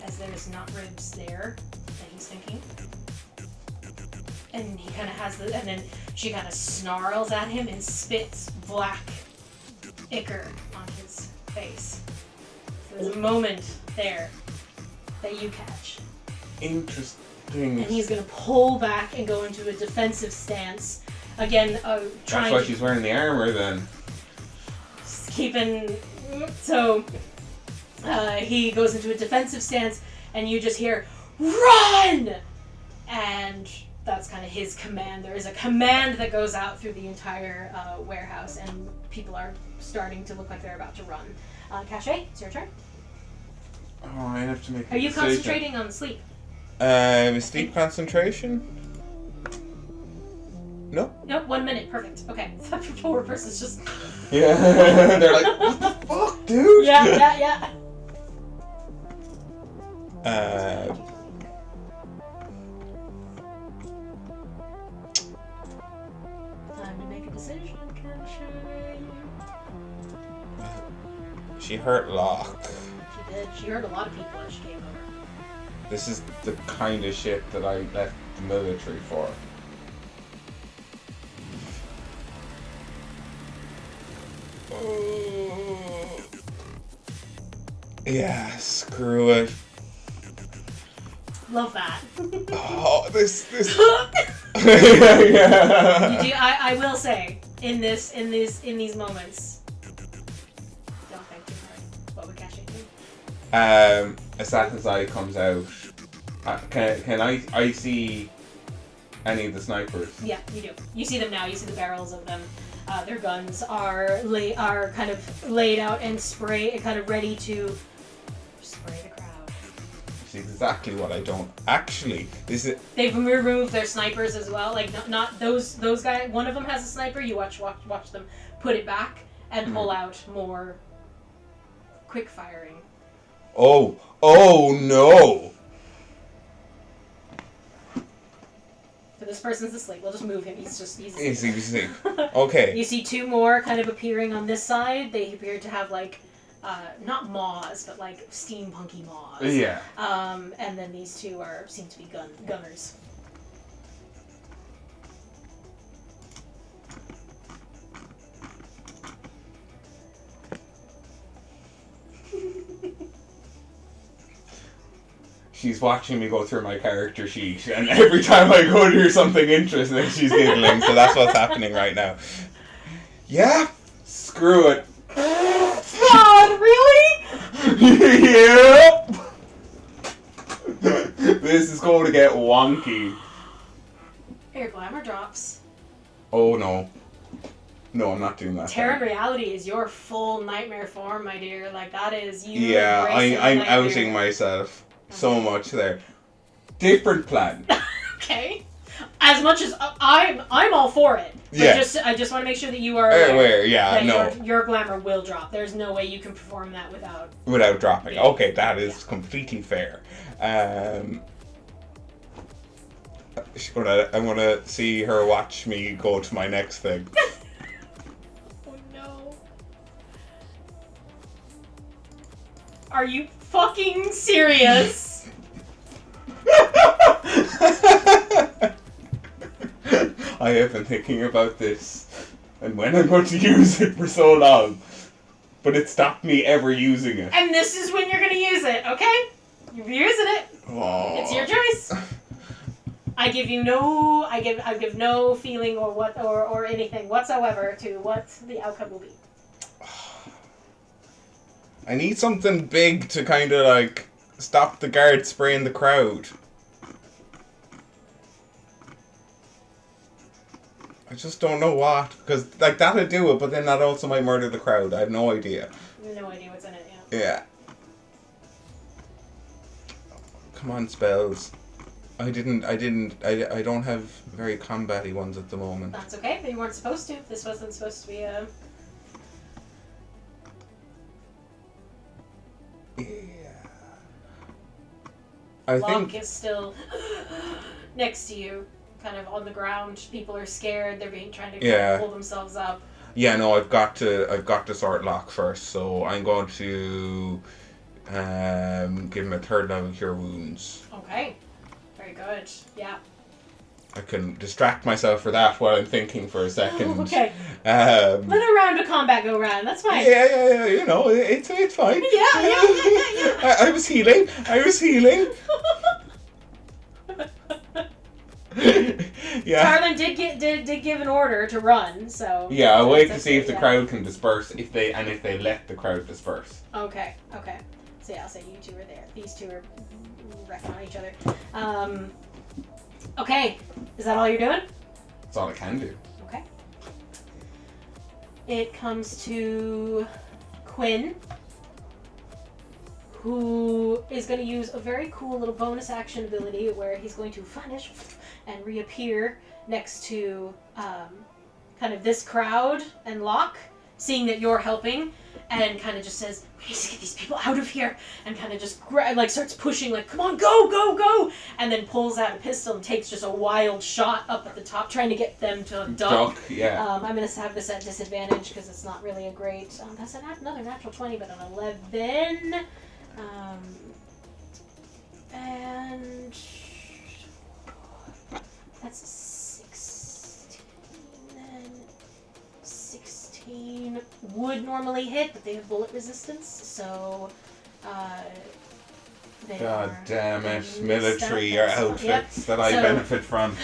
as there's not ribs there that he's thinking. And he kind of has and then she kind of snarls at him and spits black ichor on his face. So there's a moment there that you catch. Interesting. And he's going to pull back and go into a defensive stance. Again, trying That's why she's wearing the armor then. keeping. So he goes into a defensive stance, and you just hear, "Run!" And that's kind of his command. There is a command that goes out through the entire warehouse, and people are starting to look like they're about to run. Caché, it's your turn. Oh, I have to make a Are you decision. concentrating on sleep? Sleep concentration? No? Nope, 1 minute. Perfect. Okay. The forward person's just... Yeah. They're like, what the fuck, dude? Yeah. Time to make a decision, Caché. She hurt Locke. She did. She hurt a lot of people as she came over. This is the kind of shit that I left the military for. Yeah, screw it. Love that. Oh, this. You do, I will say, in these moments, don't think too hard. What would Caché do? Assassin's Eye comes out. Can I see any of the snipers? Yeah, you do. You see them now. You see the barrels of them. Their guns are kind of laid out and kind of ready to spray the crowd. This is exactly what I don't actually. They've removed their snipers as well. Like not those guys. One of them has a sniper. You watch them put it back and pull out more quick firing. Oh no! So this person's asleep. We'll just move him. He's asleep. Easy. Okay. You see two more kind of appearing on this side. They appear to have like, not maws, but like steampunky maws. Yeah. And then these two seem to be gunners. She's watching me go through my character sheet, and every time I go to do something interesting, she's giggling. So that's what's happening right now. Yeah. Screw it. God, really? Yep. This is going to get wonky. Your glamour drops. Oh no. No, I'm not doing that. Terran reality is your full nightmare form, my dear. Like that is you. Yeah, embracing I'm nightmare. outing myself. so much there. Different plan. Okay. As much as I'm all for it. But Yeah. I just want to make sure that you are aware Aware, yeah, that no. your glamour will drop. There's no way you can perform that Without dropping. Yeah. Okay, that is completely fair. I want to see her watch me go to my next thing. Oh no. Are you fucking serious? I have been thinking about this and when I'm going to use it for so long, but it stopped me ever using it. And this is when you're gonna use it, okay? You're using it. Oh. It's your choice. I give no feeling or anything whatsoever to what the outcome will be. I need something big to kind of like stop the guard spraying the crowd. I just don't know what, because like that'll do it, but then that also might murder the crowd. I have no idea. No idea what's in it, yeah. Yeah. Come on, spells. I don't have very combat-y ones at the moment. That's okay, but you weren't supposed to. This wasn't supposed to be a... Yeah. I Locke think... is still next to you, kind of on the ground. People are scared. They're trying to Yeah. pull themselves up. Yeah, no, I've got to sort Locke first, so I'm going to give him a 3rd level cure wounds. Okay. Very good. Yeah. I can distract myself for that while I'm thinking for a second. Okay. Um, Let a round of combat go round. That's fine. yeah, you know, it's fine. Yeah. I was healing. Yeah. Tarlin did give an order to run, so... Yeah, I'll wait to see okay, if the yeah. crowd can disperse, if they let the crowd disperse. Okay. So yeah, I'll say you two are there. These two are wrecking on each other. Okay. Is that all you're doing? That's all I can do. Okay. It comes to Quinn, who is going to use a very cool little bonus action ability where he's going to vanish and reappear next to kind of this crowd and Locke, seeing that you're helping, and kind of just says, "We need to get these people out of here," and kind of just starts pushing, like, "Come on, go!" and then pulls out a pistol and takes just a wild shot up at the top, trying to get them to duck. Yeah. I'm going to have this at disadvantage because it's not really a great... that's another natural 20, but an 11. And... that's 16, then 16 would normally hit, but they have bullet resistance, so they God are... damn they it, miss military that. outfits that I So- benefit from.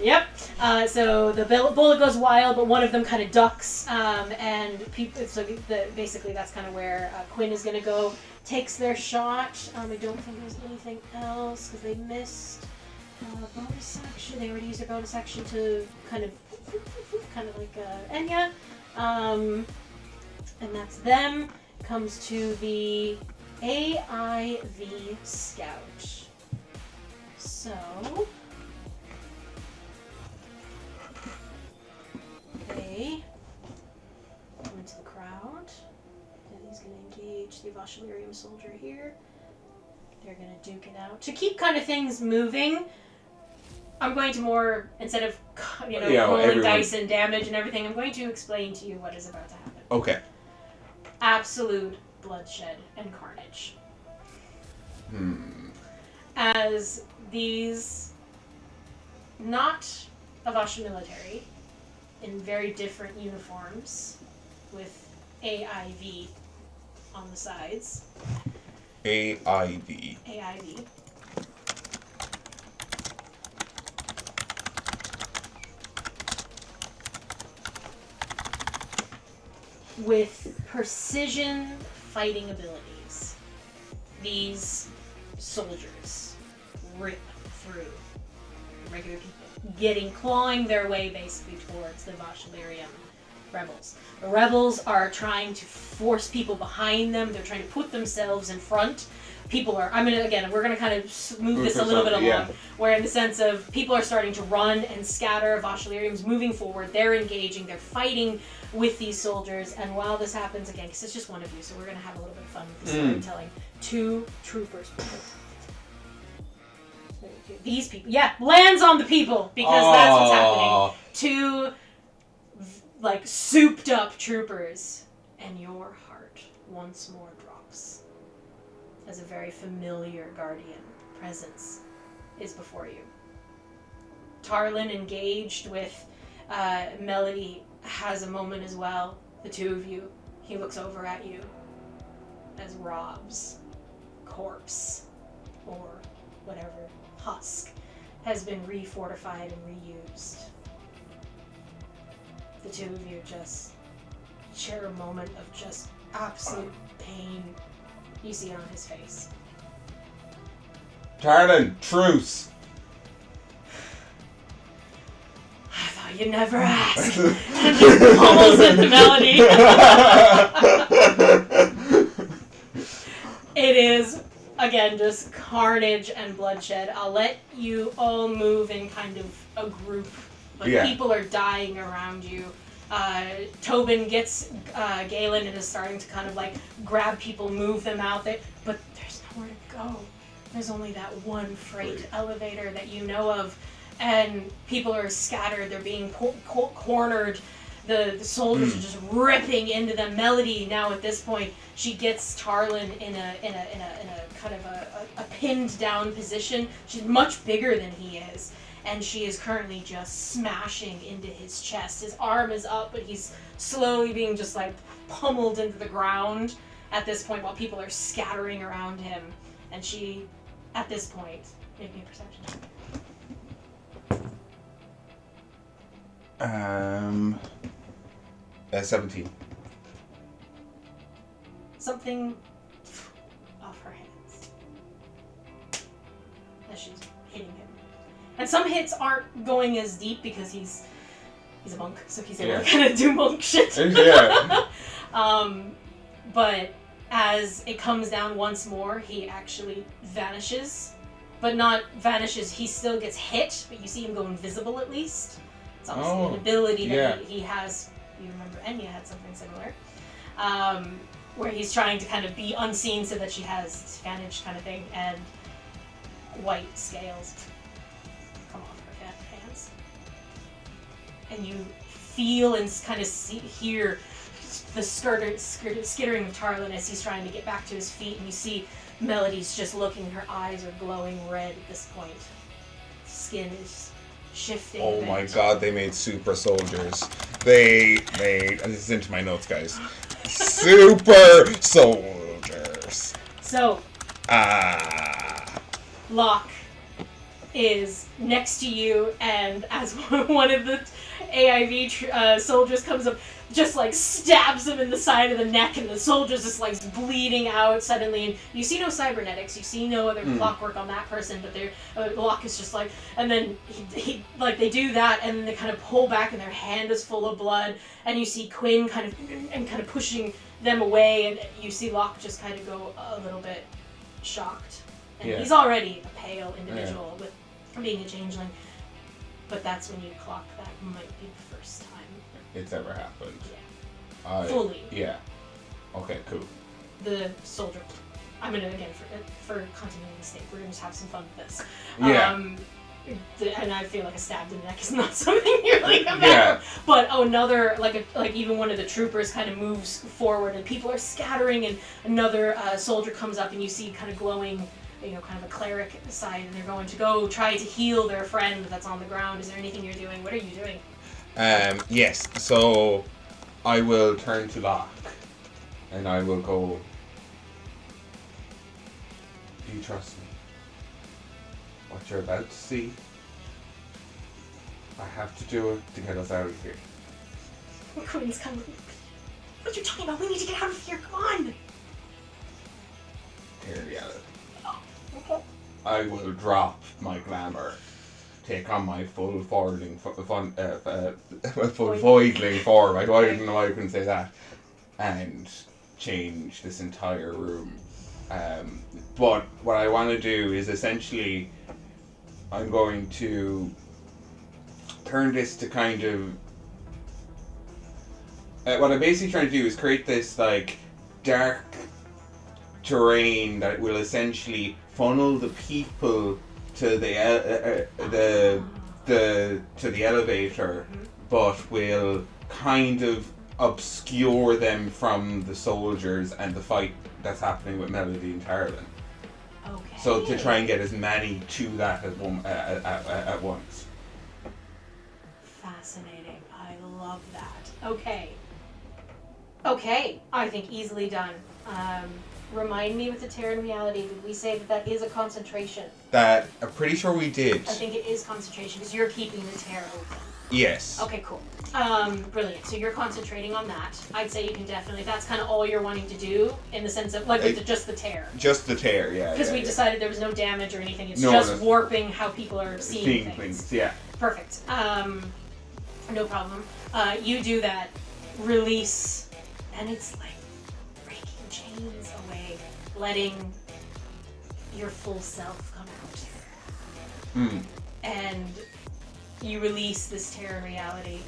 Yep. So the bullet goes wild, but one of them kind of ducks, and people. So basically, that's kind of where Quinn is going to go. Takes their shot. I don't think there's anything else because they missed bonus action. They already used their bonus action to kind of like Enya, and that's them. Comes to the AIV Scout. So. They come into the crowd, and he's going to engage the Voshilirium soldier here. They're going to duke it out. To keep kind of things moving, I'm going to more, instead of rolling everyone. dice and damage and everything, I'm going to explain to you what is about to happen. Okay. Absolute bloodshed and carnage. As these, not Avash military, in very different uniforms with AIV on the sides. AIV. AIV. With precision fighting abilities, these soldiers rip through regular people, clawing their way basically towards the Voshilirium rebels. The rebels are trying to force people behind them. They're trying to put themselves in front, people are. We're gonna kind of move this a little bit along. Yeah. Where in the sense of people are starting to run and scatter. Voshilirium's moving forward. They're engaging. They're fighting with these soldiers. And while this happens again, because it's just one of you, so we're gonna have a little bit of fun with the storytelling. 2 troopers. These people, lands on the people because that's what's happening. 2 like souped up troopers, and your heart once more drops as a very familiar guardian presence is before you. Tarlin, engaged with Melody, has a moment as well. The 2 of you, he looks over at you as Rob's corpse, or whatever, husk, has been refortified and reused. The 2 of you just share a moment of just absolute pain you see on his face. Tarlin, truce! I thought you'd never ask. And he pulls into Melody. It is, again, just carnage and bloodshed. I'll let you all move in kind of a group, but people are dying around you. Tobin gets Galen and is starting to kind of like grab people, move them out there, but there's nowhere to go. There's only that one freight elevator that you know of, and people are scattered. They're being cornered. The soldiers are just ripping into them. Melody, now at this point, she gets Tarlin in a kind of a pinned down position. She's much bigger than he is, and she is currently just smashing into his chest. His arm is up, but he's slowly being just like pummeled into the ground at this point while people are scattering around him. And she, at this point, make me a perception check. 17. Something off her hands as she's hitting him. And some hits aren't going as deep because he's a monk, so he's able to kind of do monk shit. But as it comes down once more, he actually vanishes. But not vanishes, he still gets hit, but you see him go invisible at least. It's obviously an ability that he has. You remember Enya had something similar. Where he's trying to kind of be unseen so that she has advantage kind of thing, and white scales come off her hands. And you feel and kind of hear the skittering of Tarlin as he's trying to get back to his feet, and you see Melody's just looking, her eyes are glowing red at this point. Skin is shifting. Oh my god, they made super soldiers. They made, and this is into my notes, guys. Super soldiers. So, Locke is next to you, and as one of the AIV soldiers comes up, just like stabs him in the side of the neck, and the soldier's just like bleeding out suddenly. And you see no cybernetics, you see no other clockwork on that person, but Locke is just like, and then he like they do that, and then they kind of pull back, and their hand is full of blood, and you see Quinn kind of pushing them away, and you see Locke just kind of go a little bit shocked, and he's already a pale individual with being a changeling, but that's when you clock that might be the first time it's ever happened. Fully. Yeah. Okay, cool. The soldier. I'm gonna, again, for continuity sake, we're gonna just have some fun with this. Yeah. And I feel like a stab in the neck is not something you're like about. Yeah. But another, like even one of the troopers kind of moves forward, and people are scattering, and another soldier comes up, and you see kind of glowing, kind of a cleric side, and they're going to go try to heal their friend that's on the ground. Is there anything you're doing? What are you doing? Yes, so I will turn to Locke and I will go, do you trust me? What you're about to see, I have to do it to get us out of here. Quinn's kind of like, what are you talking about? We need to get out of here, come on! Tear the out. Oh, okay. I will drop my glamour, take on my full voidling form. I don't know why I couldn't say that, and change this entire room But what I want to do is essentially, I'm going to turn this to kind of. What I'm basically trying to do is create this like dark terrain that will essentially funnel the people to the elevator, but will kind of obscure them from the soldiers and the fight that's happening with Melody and Tarlin. Okay. So to try and get as many to that at once. Fascinating. I love that. Okay, I think easily done. Remind me with the tear in reality, did we say that is a concentration? That, I'm pretty sure we did. I think it is concentration because you're keeping the tear open. Yes. Okay, cool. Brilliant. So you're concentrating on that. I'd say you can definitely, that's kind of all you're wanting to do in the sense of, like, with just the tear. Just the tear, yeah. Because we decided there was no damage or anything. It's No, just warping how people are seeing things. Yeah. Perfect. No problem. You do that, release, and it's like breaking chains away, letting your full self come out. And you release this terror reality.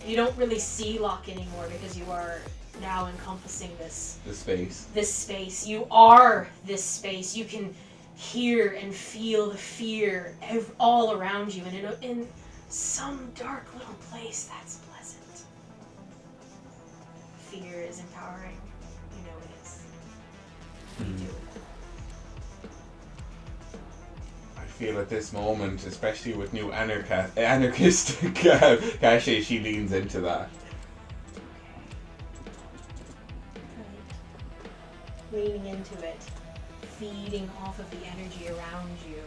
You don't really see Locke anymore because you are now encompassing this space. You are this space. You can hear and feel the fear all around you, and in some dark little place that's pleasant. Fear is empowering. You know it is. You do it. I feel at this moment, especially with new anarchist Caché, she leans into that. Right. Leaning into it, feeding off of the energy around you.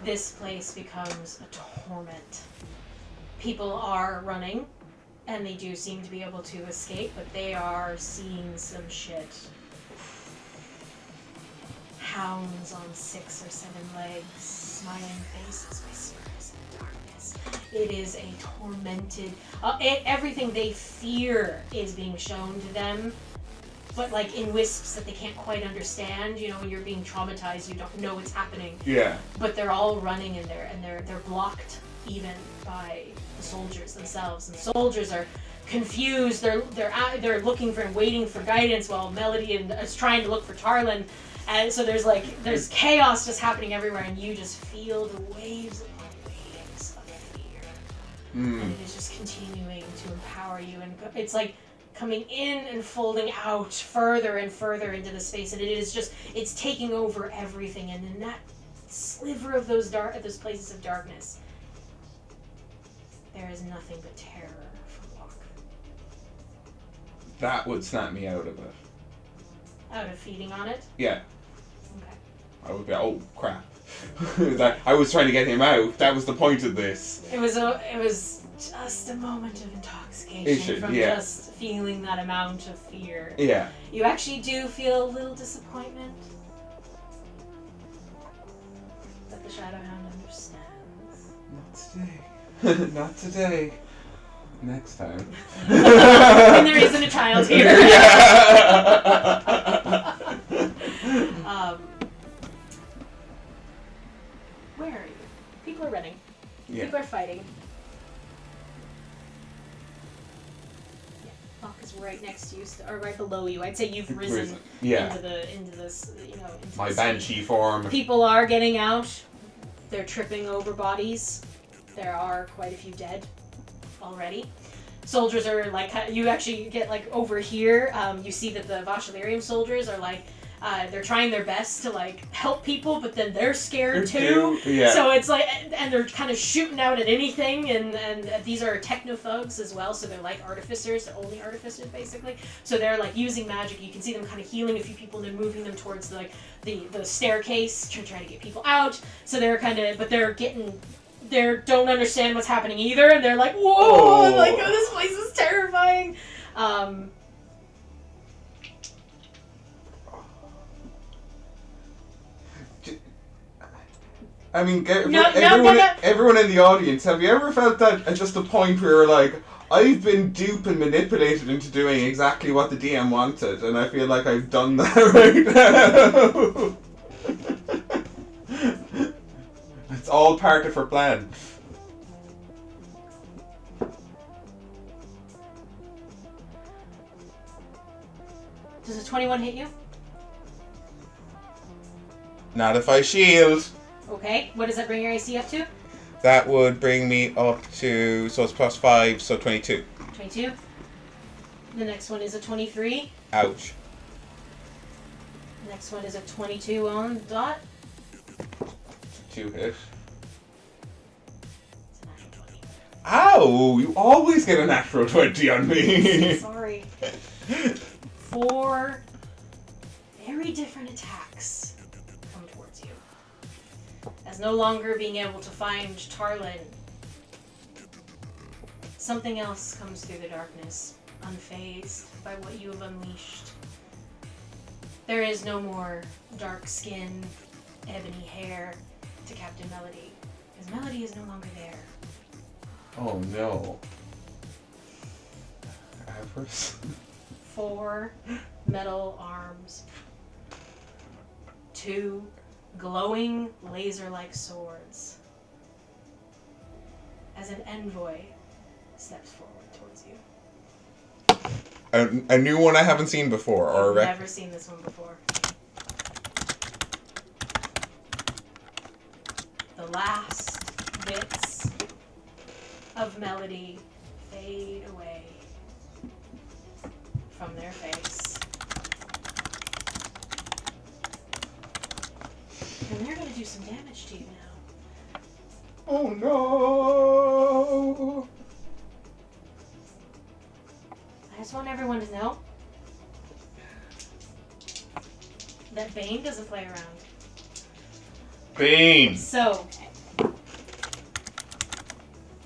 This place becomes a torment. People are running, and they do seem to be able to escape, but they are seeing some shit. Hounds on 6 or 7 legs, smiling faces, whispers in the darkness. It is a tormented... everything they fear is being shown to them, but like in wisps that they can't quite understand. You know, when you're being traumatized, you don't know what's happening. Yeah. But they're all running in there, and they're blocked even by the soldiers themselves. And soldiers are confused. They're looking for and waiting for guidance while Melody is trying to look for Tarlin. And so there's chaos just happening everywhere, and you just feel the waves upon waves of fear. And it is just continuing to empower you, and it's like coming in and folding out further and further into the space, and it's taking over everything. And in that sliver of those places of darkness, there is nothing but terror for Locke. That would snap me out of it. Out of feeding on it? Yeah. Okay. I would be, oh crap. I was trying to get him out. That was the point of this. It was just a moment of intoxication from just feeling that amount of fear. Yeah. You actually do feel a little disappointment that the Shadowhound understands. Not today. Not today. Next time. When there isn't a child here. Where are you? People are running. Yeah. People are fighting. Yeah, Locke is right next to you, or right below you. I'd say you've risen into this, into my this banshee form. People are getting out. They're tripping over bodies. There are quite a few dead already. Soldiers are like, you actually get like over here, you see that the Vashilarium soldiers are like, they're trying their best to like help people, but then they're scared too. Yeah. So it's like, and they're kind of shooting out at anything, and these are techno thugs as well, so they're like artificers, they're only artificers basically. So they're like using magic. You can see them kind of healing a few people and then moving them towards the staircase, trying to get people out. So they're kind of, but they're getting... They don't understand what's happening either, and they're like, whoa, like, oh, this place is terrifying. I mean, No. everyone in the audience, have you ever felt that at just a point where you're like, I've been duped and manipulated into doing exactly what the DM wanted, and I feel like I've done that right now. It's all part of her plan. Does a 21 hit you? Not if I shield. Okay. What does that bring your AC up to? That would bring me up to, so it's plus 5, so 22. 22. The next one is a 23. Ouch. The next one is a 22 on the dot. 2 hit. It's a natural 20. Ow! You always get a natural 20 on me. Sorry. 4 very different attacks come towards you. As no longer being able to find Tarlin, something else comes through the darkness, unfazed by what you have unleashed. There is no more dark skin, ebony hair to Captain Melody, because Melody is no longer there. Oh no. Avarice? 4 metal arms. 2 glowing laser-like swords. As an envoy steps forward towards you. A new one I haven't seen before, or I've never seen this one before. The last bits of Melody fade away from their face. And they're going to do some damage to you now. Oh no! I just want everyone to know that Bane doesn't play around. Bane! So,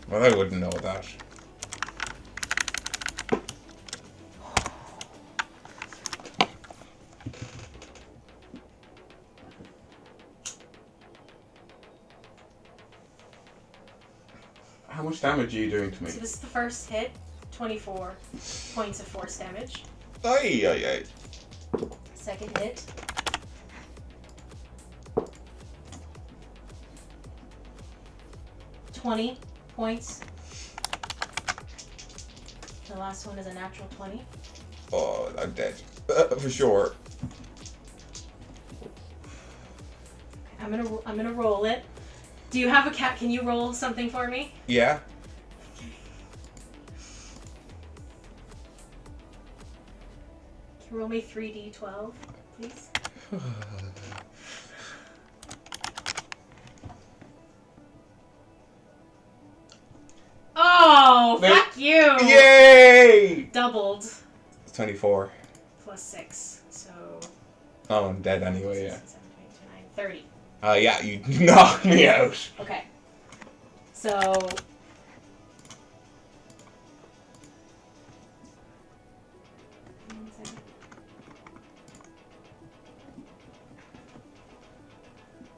Well, I wouldn't know that. How much damage are you doing to me? so this is the first hit. 24 points of force damage. Aye. Second hit. 20 points. The last one is a natural 20. Oh, I'm dead. For sure. I'm gonna roll it. Do you have a cat? Can you roll something for me? Yeah. Can you roll me 3d12, please? Oh, fuck you! Yay! Doubled. It's 24. Plus 6, so... Oh, I'm dead anyway, 6, 7, 8, 9, 30. Yeah, you knocked me out. Okay. So...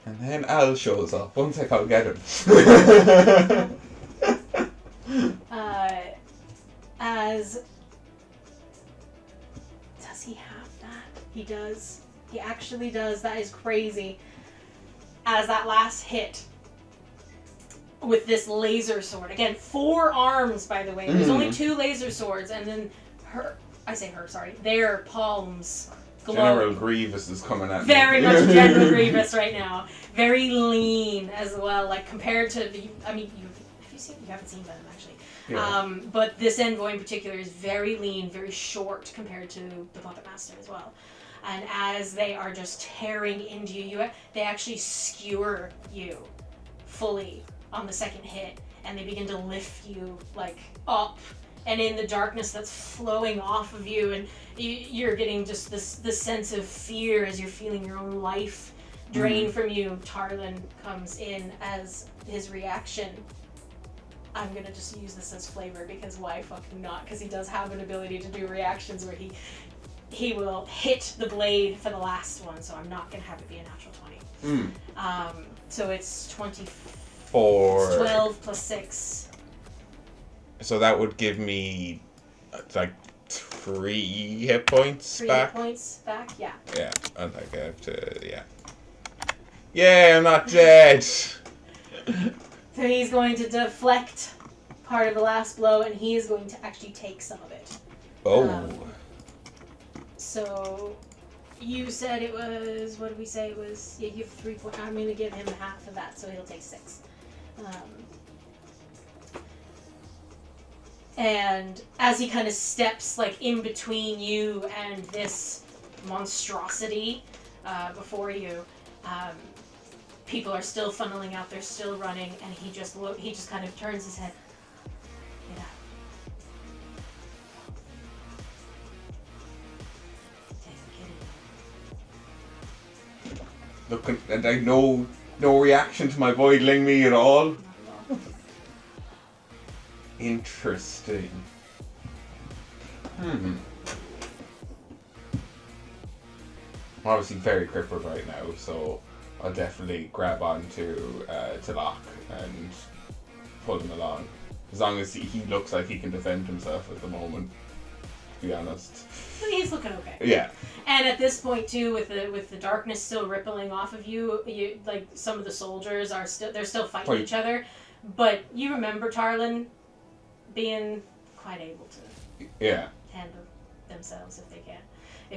And then Al shows up. One sec, I'll get him. As... Does he have that? He does. He actually does. That is crazy. As that last hit with this laser sword. Again, 4 arms, by the way. There's only 2 laser swords, and then their palms glow. General Grievous is coming at me. Very much General Grievous right now. Very lean as well, like compared to the... I mean, you haven't seen Venom, actually. Yeah. But this envoy in particular is very lean, very short compared to the Puppet Master as well. And as they are just tearing into you, they actually skewer you fully on the second hit, and they begin to lift you like up, and in the darkness that's flowing off of you, and you're getting just this sense of fear as you're feeling your own life drain from you. Tarlin comes in as his reaction. I'm gonna just use this as flavor because why fucking not? Because he does have an ability to do reactions where he he will hit the blade for the last one, so I'm not going to have it be a natural 20. So it's 4. 12 plus 6. So that would give me like 3 hit points 3 back. hit points back, yeah. Yeah, and I have to, yeah. Yeah, I'm not dead. So he's going to deflect part of the last blow, and he is going to actually take some of it. Oh. So you said it was, what did we say it was? Yeah, you have 3 points. I'm going to give him half of that, so he'll take 6. And as he kind of steps like in between you and this monstrosity before you, people are still funneling out, they're still running, and he just kind of turns his head. Yeah. Look, and I no reaction to my voidling me at all. Not at all. Interesting. I'm obviously very crippled right now, so I'll definitely grab onto to Locke and pull him along. As long as he looks like he can defend himself at the moment, to be honest. He's looking okay. Yeah. And at this point too, with the darkness still rippling off of you, like some of the soldiers are still fighting each other. But you remember Tarlin being quite able to handle themselves if they can.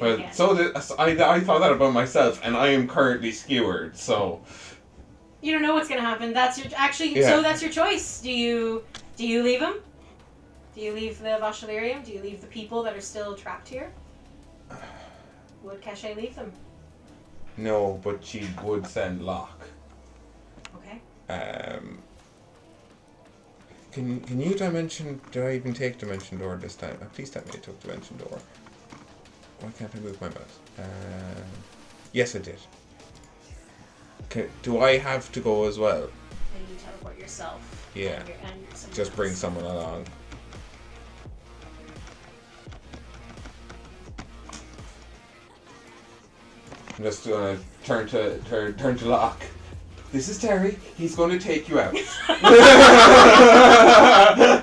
Well, so I thought that about myself, and I am currently skewered, so... You don't know what's gonna happen. That's your So that's your choice. Do you leave him? Do you leave the Vashalirium? Do you leave the people that are still trapped here? Would Caché leave them? No, but she would send Locke. Okay. Can you dimension? Do I even take dimension door this time? Please tell me I took dimension door. Why can't I move my mouse? Yes, I did. Okay, do I have to go as well? And you teleport yourself. Yeah. And Just bring someone along. I'm just gonna turn to Locke. This is Terry. He's going to take you out.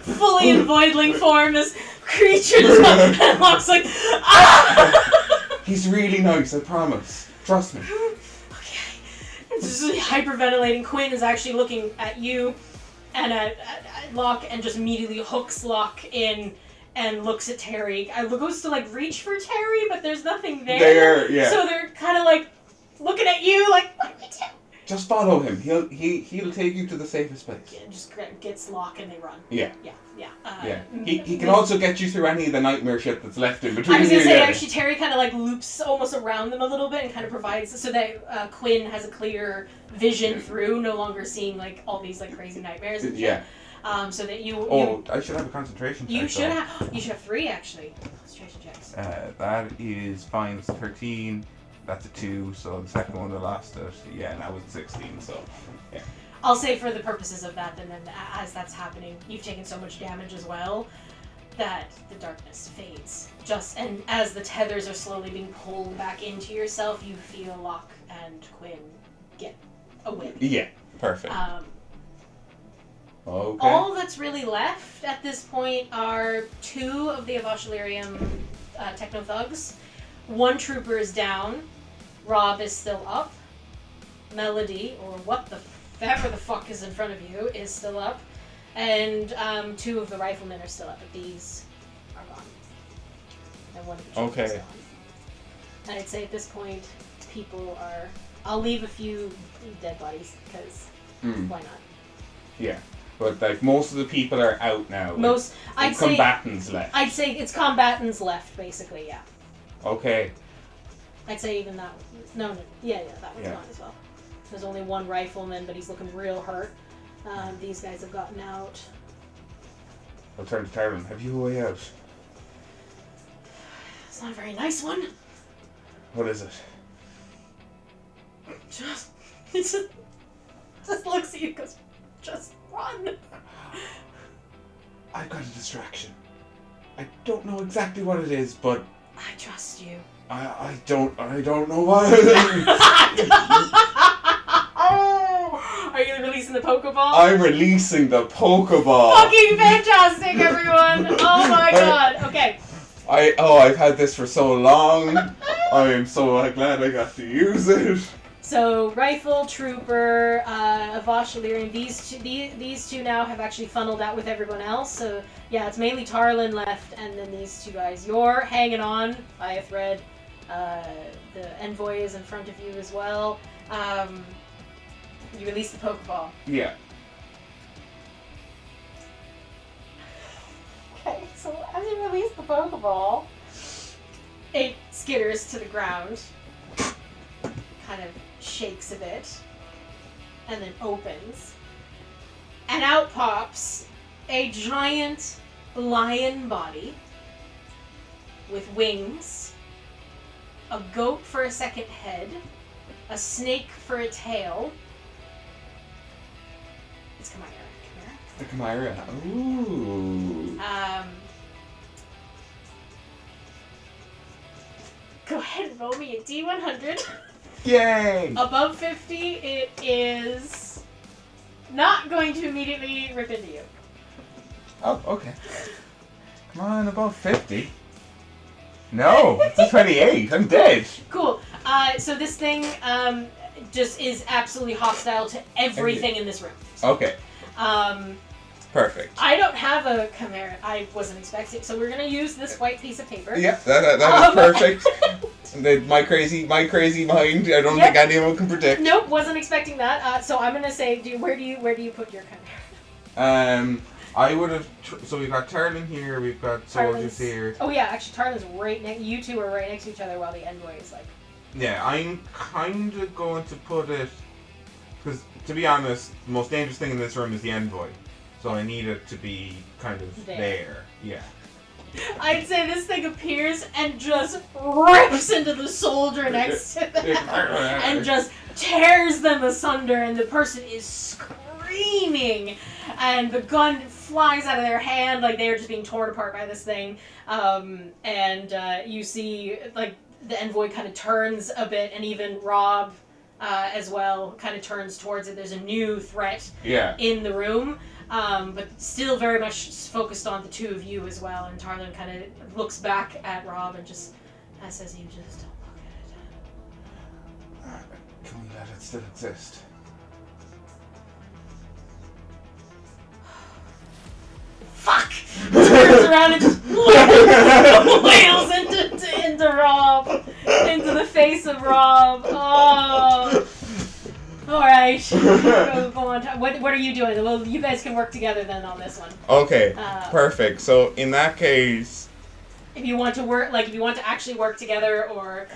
Fully in voidling form, this creature just and Locke's like, ah! He's really nice, I promise. Trust me. Okay. Just hyperventilating. Quinn is actually looking at you and at Locke and just immediately hooks Locke in and looks at Terry. I goes to like reach for Terry, but there's nothing there. Yeah. So they're kind of like looking at you like, what do we do? Just follow him. He'll take you to the safest place. Yeah, just gets Locke and they run. Yeah. Yeah. He can also get you through any of the nightmare shit that's left in between. I was gonna say actually Terry kind of like loops almost around them a little bit and kind of provides so that Quinn has a clear vision through, no longer seeing like all these like crazy nightmares. And shit. So that you. I should have a concentration check. You should have 3 actually. Concentration checks. That is fine. It's 13. That's a 2. So the second one, the last, that was 16. So, yeah. I'll say for the purposes of that, and then as that's happening, you've taken so much damage as well that the darkness fades. And as the tethers are slowly being pulled back into yourself, you feel Locke and Quinn get a whip. Yeah, perfect. Okay. All that's really left at this point are 2 of the Avashalirium techno thugs. 1 trooper is down. Rob is still up. Melody, or whatever the fuck is in front of you, is still up. And 2 of the riflemen are still up, but these are gone. And 1 of the troopers is gone. And I'd say at this point, people are... I'll leave a few dead bodies, because why not? Yeah. But like most of the people are out now. I'd say combatants left. I'd say it's combatants left, basically, yeah. Okay. I'd say even that one. No, that one's gone as well. There's only 1 rifleman, but he's looking real hurt. These guys have gotten out. I'll turn to Taryn. Have you a way out? It's not a very nice one. What is it? He just looks at you and goes, just run. I've got a distraction. I don't know exactly what it is, but I trust you. I don't know why. Are you releasing the Pokeball? I'm releasing the Pokeball. Fucking fantastic, everyone! Oh my god. Okay. I've had this for so long. I am so glad I got to use it. So Rifle, Trooper, Avashalirin, these two now have actually funneled out with everyone else. So yeah, it's mainly Tarlin left, and then these two guys. You're hanging on. I have read. The envoy is in front of you as well. You release the Pokeball. Yeah. Okay, so as you release the Pokeball, it skitters to the ground, kind of shakes a bit, and then opens. And out pops a giant lion body with wings, a goat for a second head, a snake for a tail. It's Chimera. The Chimera. Ooh. Go ahead and roll me a D100. Yay! Above 50, it is not going to immediately rip into you. Oh, okay. Come on, above 50. No, it's a 28. I'm dead. Cool. So this thing just is absolutely hostile to everything in this room. Okay. Perfect. I don't have a Chimera. I wasn't expecting. So we're gonna use this white piece of paper. Yeah, that is perfect. My crazy mind. I don't think anyone can predict. Nope, wasn't expecting that. So I'm gonna say, where do you put your Chimera? I would have. So we've got Tarlin here. We've got soldiers here. Oh yeah, actually Tarlin's right next. You two are right next to each other while the envoy is like. Yeah, I'm kind of going to put it because, to be honest, the most dangerous thing in this room is the envoy. So I need it to be kind of there. Yeah. I'd say this thing appears and just rips into the soldier next to them and just tears them asunder, and the person is screaming, and the gun flies out of their hand like they're just being torn apart by this thing. You see, like, the envoy kind of turns a bit, and even Rob as well kind of turns towards it. There's a new threat in the room. But still very much focused on the two of you as well, and Tarlin kind of looks back at Rob and just says, "You just don't look at it." Can we let it still exist? Fuck! Turns around and just wails into Rob, into the face of Rob. Oh. All right. Go on. What are you doing? Well, you guys can work together then on this one. Okay, perfect. So in that case, if you want to work, like if you want to actually work together, or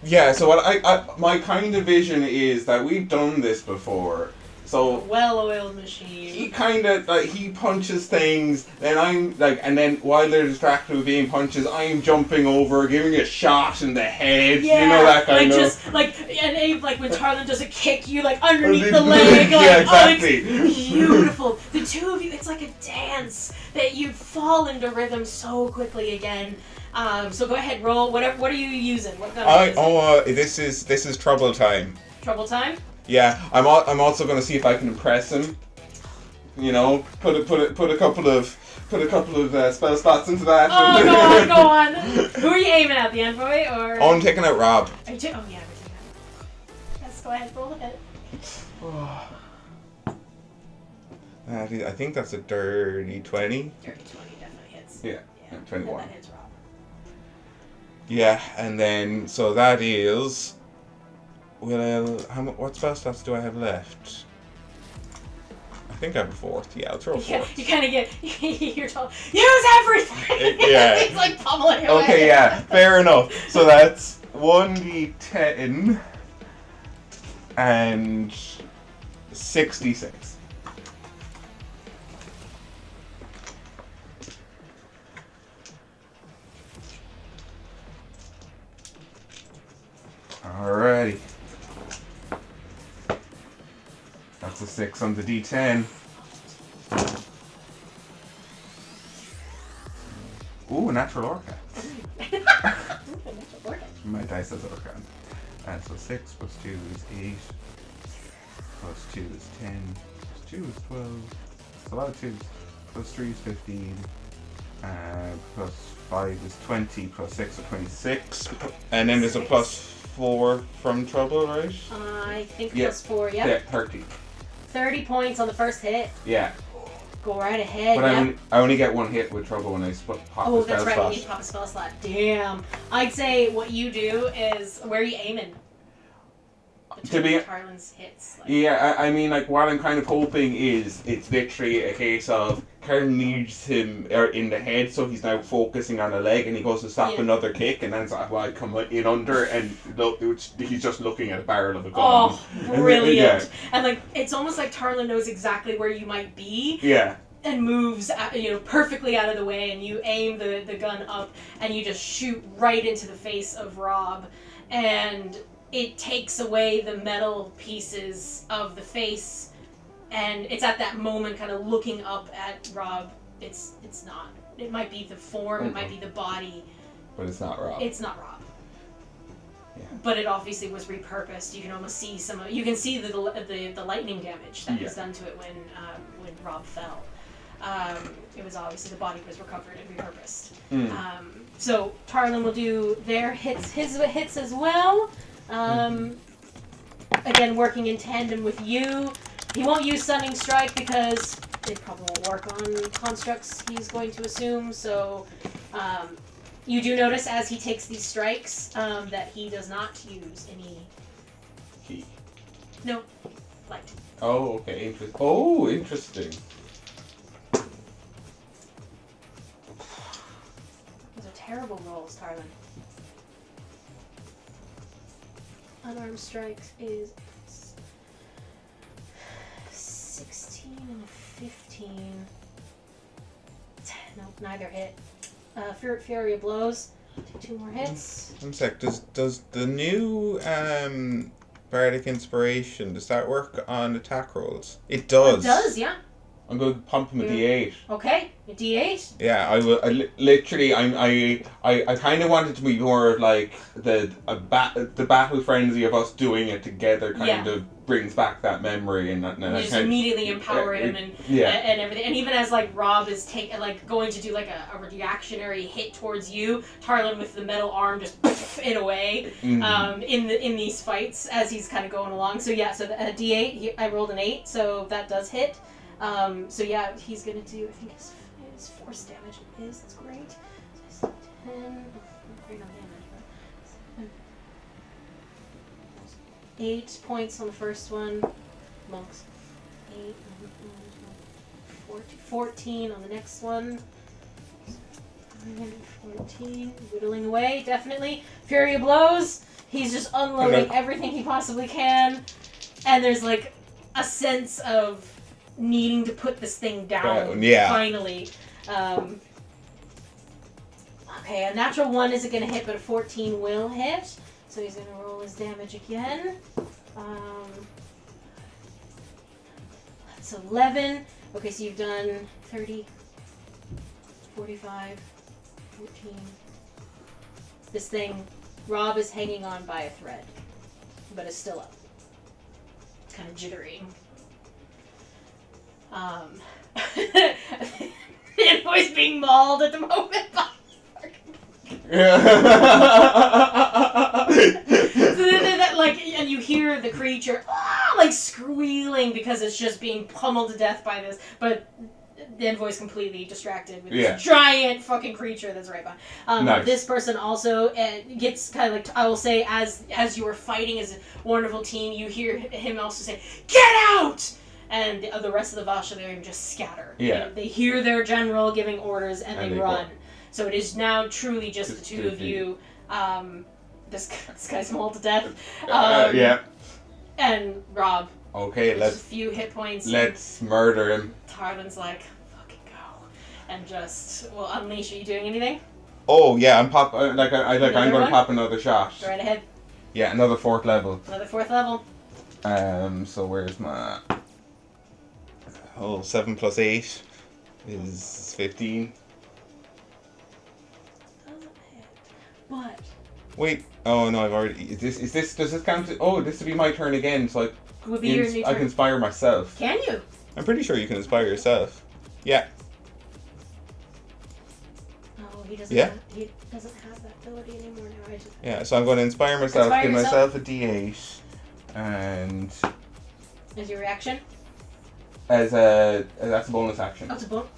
yeah. So what I my kind of vision is that we've done this before. So well-oiled machine. He kind of he punches things, then I'm like, and then while they're distracted with being punches, I'm jumping over, giving a shot in the head. Yeah, you know, that kind like of. Just like and Abe, like when Tarlin does a kick, you like underneath the leg. Like, yeah, exactly. Oh, it's beautiful. The two of you, it's like a dance that you fall into rhythm so quickly again. So go ahead, roll. What are you using? What gun are you using? This is trouble time. Trouble time. Yeah, I'm also going to see if I can impress him. You know, put a couple of spell slots into that. Oh, go on. Who are you aiming at? The envoy or? Oh, I'm taking out Rob. Are you oh yeah, we're taking out. Let's go ahead and roll the hit. I think that's a dirty 20. Dirty 20 definitely hits. Yeah 21. And that hits Rob. Yeah, and then so that is. What spell slots do I have left? I think I have a fourth. Yeah, I'll throw a fourth. You kind of get, you're told, use everything! Yeah. He's like pummeling away. Okay, yeah, fair enough. So that's 1d10 and 66. Alrighty. That's a 6 on the d10. Ooh, natural orca. My dice as Orcan. So 6 plus 2 is 8. Plus 2 is 10. Plus 2 is 12. It's a lot of 2s. Plus 3 is 15. Plus 5 is 20. Plus 6 is 26. And then there's a plus 4 from trouble, right? I think Yeah. plus 4, yeah. Yeah, 30. 30 points on the first hit. Yeah. Go right ahead. But Yep. I only get 1 hit with trouble when I pop Oh, the spell that's right. slot. You need to pop a spell slot. Damn. I'd say what you do is where are you aiming? To be- Harlan's hits. Like, Yeah, I mean, like, what I'm kind of hoping is it's literally a case of Karen needs him in the head, so he's now focusing on the leg, and he goes to stop Yeah. another kick, and then it's like, well, I come in under, and he's just looking at a barrel of a gun. Oh, brilliant. Yeah. And like it's almost like Tarla knows exactly where you might be Yeah. and moves perfectly out of the way, and you aim the gun up and you just shoot right into the face of Rob, and it takes away the metal pieces of the face, and it's at that moment kind of looking up at Rob. It's not. It might be the form, it might be the body. But it's not Rob. It's not Rob. Yeah. But it obviously was repurposed. You can almost see you can see the lightning damage that was done to it when Rob fell. It was obviously the body was recovered and repurposed. So Tarlin will do his hits as well. Again, working in tandem with you. He won't use Stunning Strike because they probably won't work on constructs he's going to assume. So you do notice as he takes these strikes that he does not use any... He. No. Light. Oh, okay. Interesting. Those are terrible rolls, Tarlin. Unarmed strikes is 16 and a 15. Nope, neither hit. Fury of Blows. Take 2 more hits. One sec. Does the new Bardic Inspiration, does that work on attack rolls? It does. It does, yeah. I'm going to pump him a D8. Okay, a D8. Yeah, I will. Literally, I kind of wanted to be more of like the battle frenzy of us doing it together. Kind of brings back that memory, and You just immediately empower him and everything. And even as like Rob is going to do like a reactionary hit towards you, Tarlin with the metal arm just it away in these fights as he's kind of going along. So yeah, so a D8. I rolled an 8, so that does hit. So yeah, he's gonna do, I think his force damage is, that's great. So 10, great on damage, 8 points on the first one, monks, 8, 14 on the next one, 14, whittling away, definitely. Fury of Blows, he's just unloading everything he possibly can, and there's like a sense of needing to put this thing down, finally. Okay, a natural 1 isn't going to hit, but a 14 will hit. So he's going to roll his damage again. That's 11. Okay, so you've done 30, 45, 14. This thing, Rob is hanging on by a thread, but is still up. It's kind of jittery. The voice being mauled at the moment by and you hear the creature squealing because it's just being pummeled to death by this, but the envoy's completely distracted with this giant fucking creature that's right behind. Nice. This person also gets kind of like, I will say, as you are fighting as a wonderful team, you hear him also say, "Get out!" And the rest of the Valshalarim just scatter. Yeah. They hear their general giving orders and they run. So it is now truly just the two of you. This guy's mauled to death. And Rob. Okay, let's just a few hit points. Let's murder him. Tarlin's like, fucking go, and just unleash. Are you doing anything? Oh yeah, I'm I'm going to pop another shot. Go right ahead. Yeah, another 4th level. Another 4th level. So where's my? 7 plus 8 is 15. Doesn't hit, but Wait. Oh no, I've already. Is this? Does this count? Oh, this would be my turn again. So It would be your new I turn. can inspire myself. Can you? I'm pretty sure you can inspire yourself. Yeah. Oh, he doesn't. Yeah. He doesn't have that ability anymore now. I just. Yeah. So I'm going to inspire myself. Inspire Give yourself. myself a D8, and Is your reaction? That's a bonus action. Oh, it's a book.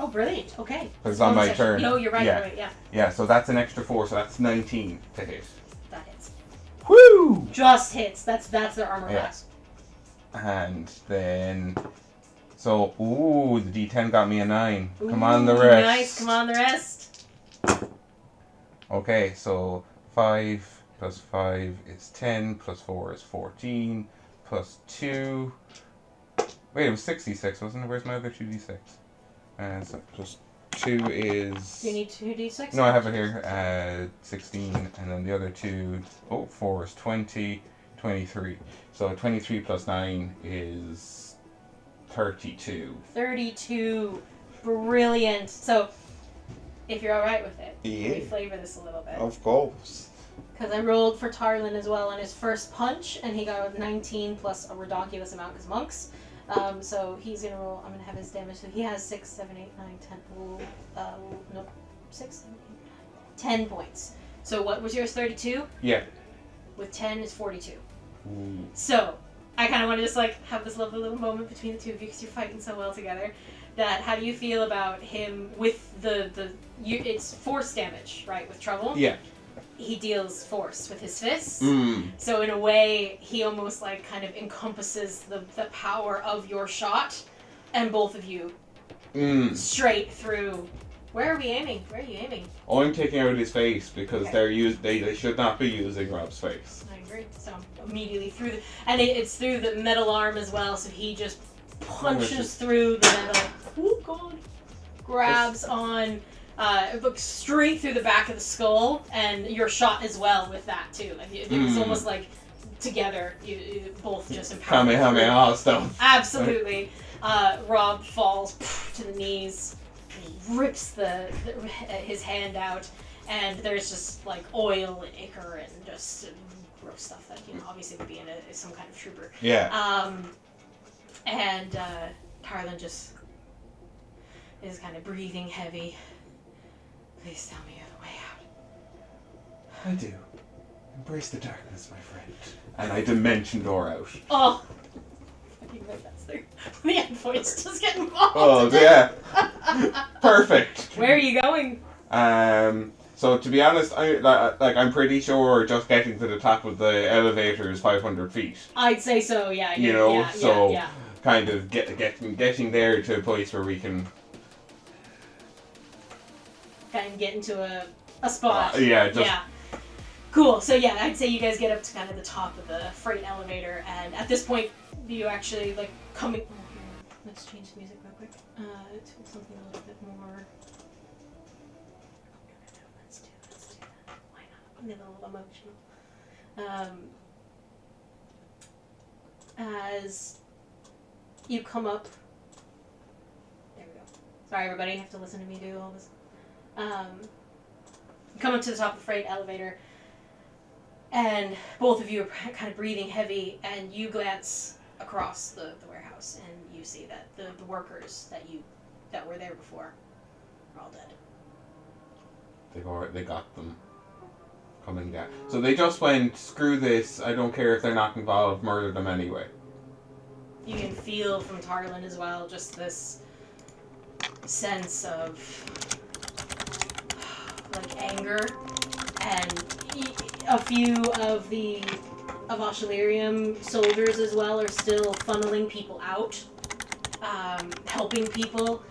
Oh, brilliant. Okay. Because it's on my Bonus action. turn. No, you're right. Yeah. You're right. Yeah, Yeah, so that's an extra 4, so that's 19 to hit. that hits. Woo! Just hits. That's their armor Yeah. class. And then, so, ooh, the D10 got me a 9. Come Ooh, on, the rest. Nice. Come on, the rest. Okay, so 5 plus 5 is 10, plus 4 is 14, plus 2. Wait, it was 66, wasn't it? Where's my other 2d6? So plus 2 is. Do you need 2d6? No, I have it here. 16, and then the other 2. Oh, 4 is 20, 23. So 23 plus 9 is 32. 32. Brilliant. So, if you're alright with it, Yeah. let me flavor this a little bit. of course. Because I rolled for Tarlin as well on his first punch, and he got a 19 plus a ridiculous amount because monks. So he's gonna roll. I'm gonna have his damage. So he has 6, 7, 8, 9, 10. Nope. 6, 7, 8, 9, 10 points. So what was yours? 32? Yeah. With 10 is 42. Ooh. So I kind of want to just like have this lovely little moment between the two of you because you're fighting so well together. That how do you feel about him with it's force damage, right? With trouble. Yeah. He deals force with his fists. Mm. So in a way, he almost like kind of encompasses the power of your shot, and both of you Mm. straight through. Where are we aiming? Where are you aiming? Oh, I'm taking out his face because Okay. they should not be using Rob's face. I agree. So immediately through and it's through the metal arm as well. So he just punches through the metal. Oh God! Grabs on. Looks straight through the back of the skull, and your shot as well with that too. Like it was almost like together, you both just empowered. Kamehameha stuff. Absolutely. Rob falls to the knees, rips his hand out, and there's just like oil and ichor and just gross stuff that obviously would be in some kind of trooper. Yeah. And Tarlin just is kind of breathing heavy. Please tell me you're the way out. I do. Embrace the darkness, my friend. And I dimension door out. Oh! Fucking right, that's the end voice just getting involved. Oh, yeah. Perfect. Where are you going? So to be honest, I'm pretty sure just getting to the top of the elevator is 500 feet. I'd say so, yeah. You know, yeah, so yeah. kind of getting there to a place where we can. Kind of get into a spot. Yeah. Cool. So yeah, I'd say you guys get up to kind of the top of the freight elevator, and at this point, you actually like coming. Let's change the music real quick. To something a little bit more. Let's do that. Why not? A little emotional. As you come up. There we go. Sorry, everybody. You have to listen to me do all this. You come up to the top of the freight elevator, and both of you are kind of breathing heavy, and you glance across the warehouse, and you see that the workers that were there before are all dead. They got them coming down. So they just went, screw this, I don't care if they're not involved, murder them anyway. You can feel from Tarlin as well just this sense of like anger, and a few of the Ashilarium soldiers as well are still funneling people out, helping people.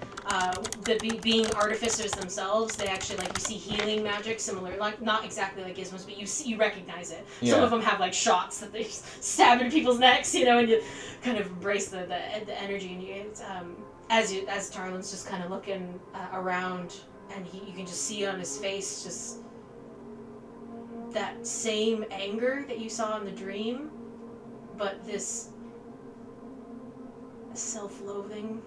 Being artificers themselves, they actually you see healing magic similar, not exactly like Gizmos, but you recognize it. Yeah. Some of them have shots that they just stab into people's necks, and you kind of embrace the energy, and it's, as Tarlin's just kind of looking around, and you can just see on his face just that same anger that you saw in the dream, but this self-loathing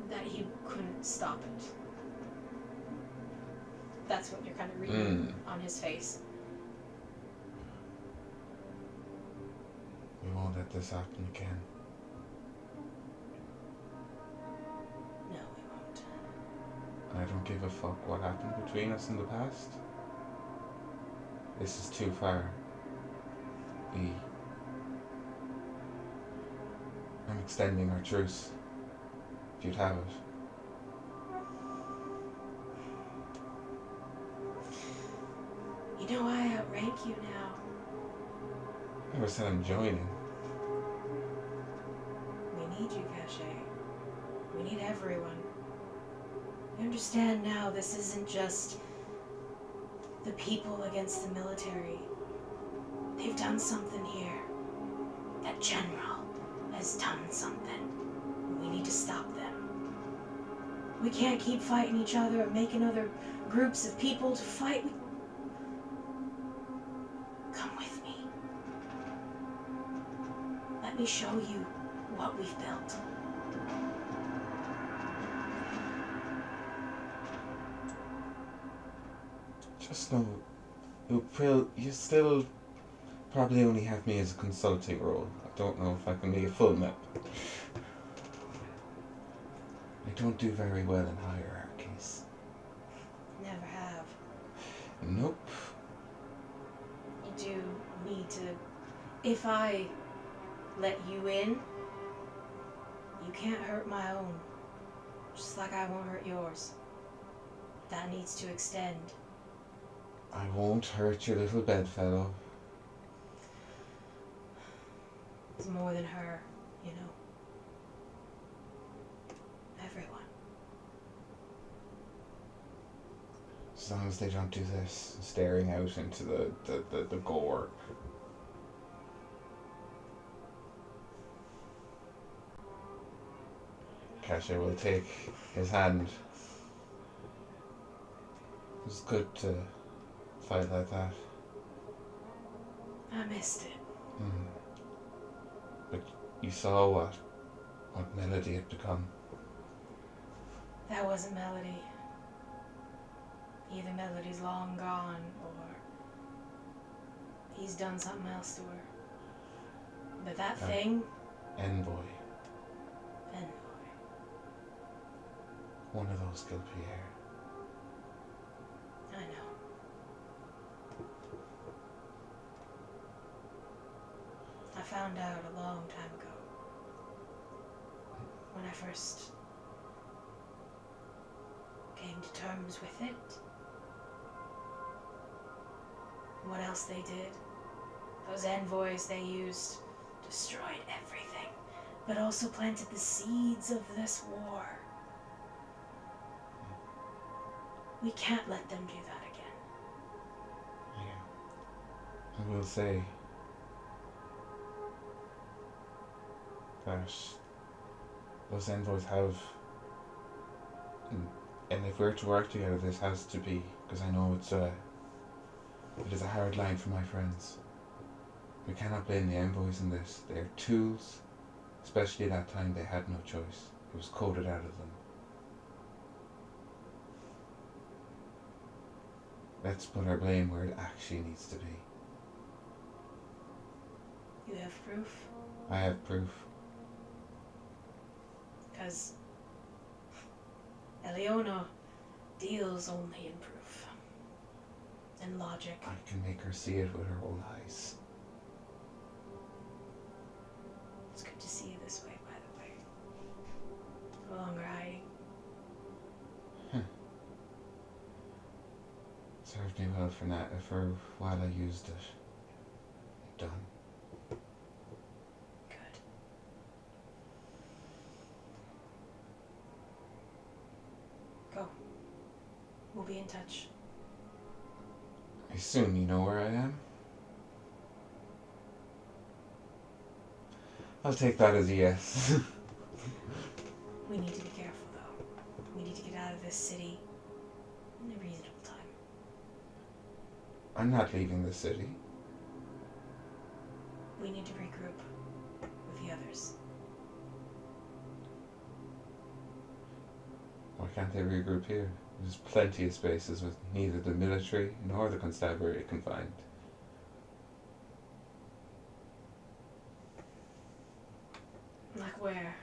that he couldn't stop it. That's what you're kind of reading on his face. We won't let this happen again. No, we won't. I don't give a fuck what happened between us in the past. This is too far. I'm extending our truce. If you'd have it. You know I outrank you now. I never said I'm joining. We need you, Caché. We need everyone. You understand now this isn't just the people against the military. They've done something here. That general has done something. We need to stop them. We can't keep fighting each other and making other groups of people to fight. Come with me. Let me show you what we've built. Just know, you still probably only have me as a consulting role. I don't know if I can be a full map. I don't do very well in hierarchies. Never have. Nope. You do need to. If I let you in, you can't hurt my own. Just like I won't hurt yours. That needs to extend. I won't hurt your little bedfellow. It's more than her, you know. Everyone. As long as they don't do this, staring out into the gore. Caché will take his hand. It was good to fight like that. I missed it. But you saw what Melody had become. That wasn't Melody. Either Melody's long gone or he's done something else to her. But that thing, Envoy. Envoy. One of those killed Pierre. I know. I found out a long time ago. When I first came to terms with it. What else they did. Those envoys they used destroyed everything, but also planted the seeds of this war. We can't let them do that again. Yeah. I will say that those envoys have, and if we're to work together, this has to be, because I know it is a hard line for my friends. We cannot blame the envoys in this. They are tools, especially at that time they had no choice. It was coded out of them. Let's put our blame where it actually needs to be. You have proof? I have proof. Because Eleona deals only in proof and logic. I can make her see it with her own eyes. It's good to see you this way, by the way. No longer hiding. Served me well for while I used it. Done. Good. Go. We'll be in touch. I assume you know where I am? I'll take that as a yes. We need to be careful, though. We need to get out of this city in a reasonable time. I'm not leaving the city. We need to regroup with the others. What can't they regroup here? There's plenty of spaces with neither the military nor the constabulary confined. Like where?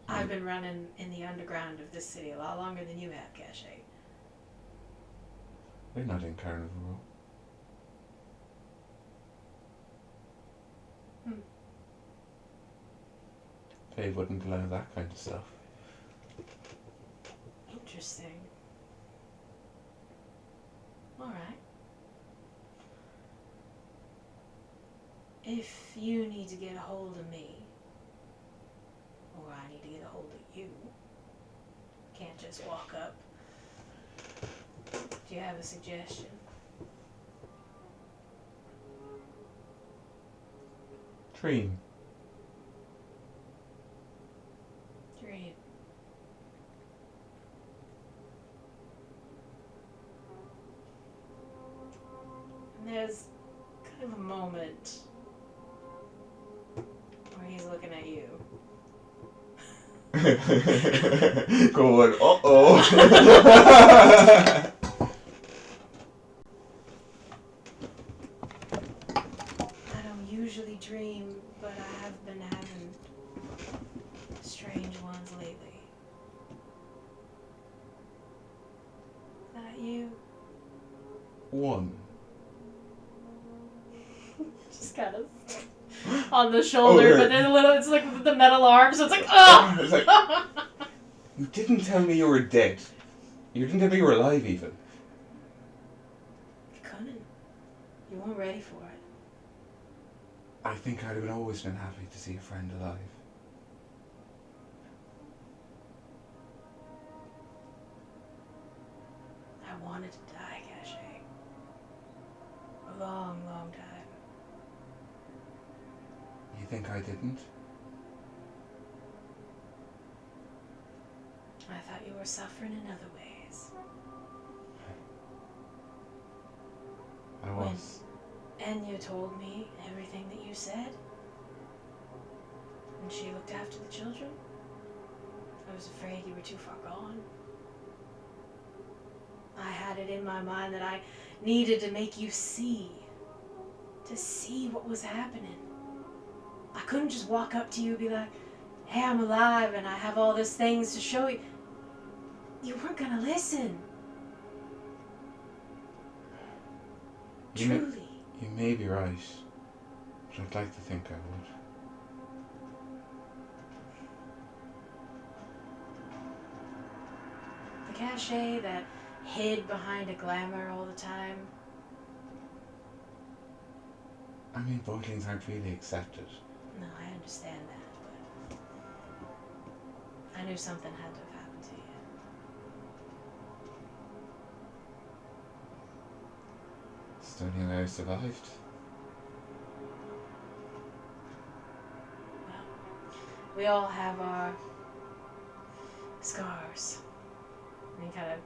I've been running in the underground of this city a lot longer than you have, Caché. We're not in Carnival Row. They wouldn't allow that kind of stuff. Interesting. Alright. If you need to get a hold of me, or I need to get a hold of you, can't just walk up. Do you have a suggestion? Dream. Dream. And there's kind of a moment where he's looking at you. Going, uh-oh. I don't usually dream, but I have been having strange ones lately. Is that you? One. Just kind of on the shoulder, Oh, but then a little, it's like the metal arm, so it's like, oh! It's like, you didn't tell me you were dead. You didn't tell me you were alive, even. You couldn't. You weren't ready for it. I think I'd have always been happy to see a friend alive. I wanted to die, Caché. A long, long time. You think I didn't? I thought you were suffering in other ways. I was. And you told me everything that you said. And she looked after the children. I was afraid you were too far gone. I had it in my mind that I needed to make you see. To see what was happening. I couldn't just walk up to you and be like, hey, I'm alive and I have all these things to show you. You weren't gonna listen. Truly. You may be right, but I'd like to think I would. The Caché that hid behind a glamour all the time. I mean, voidlings aren't really accepted. No, I understand that, but I knew something had to have happened to you. It's the only way I survived. Well, we all have our scars. And he kind of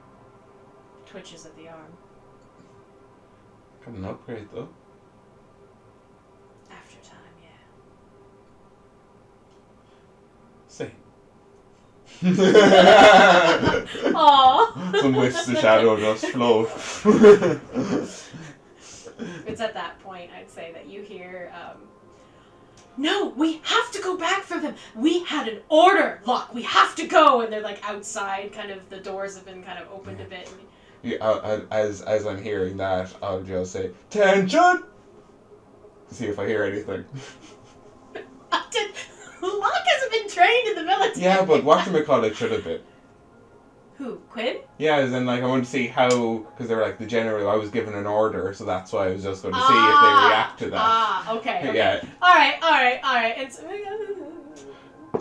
twitches at the arm. Got an upgrade though. After time, yeah. Say. Aww. From which the shadow just float. It's at that point, I'd say, that you hear, no, we have to go back for them. We had an order. Look, we have to go. And they're like outside, kind of, the doors have been kind of opened a bit. Yeah, as I'm hearing that, I'll just say, "Tension!" to see if I hear anything. Locke hasn't been trained in the military. Yeah, but whatchamacallit should have been. Who? Quinn? Yeah, as in, like, I want to see how, because they were like, the general, I was given an order, so that's why I was just going to see if they react to that. Okay. Yeah. Alright. It's...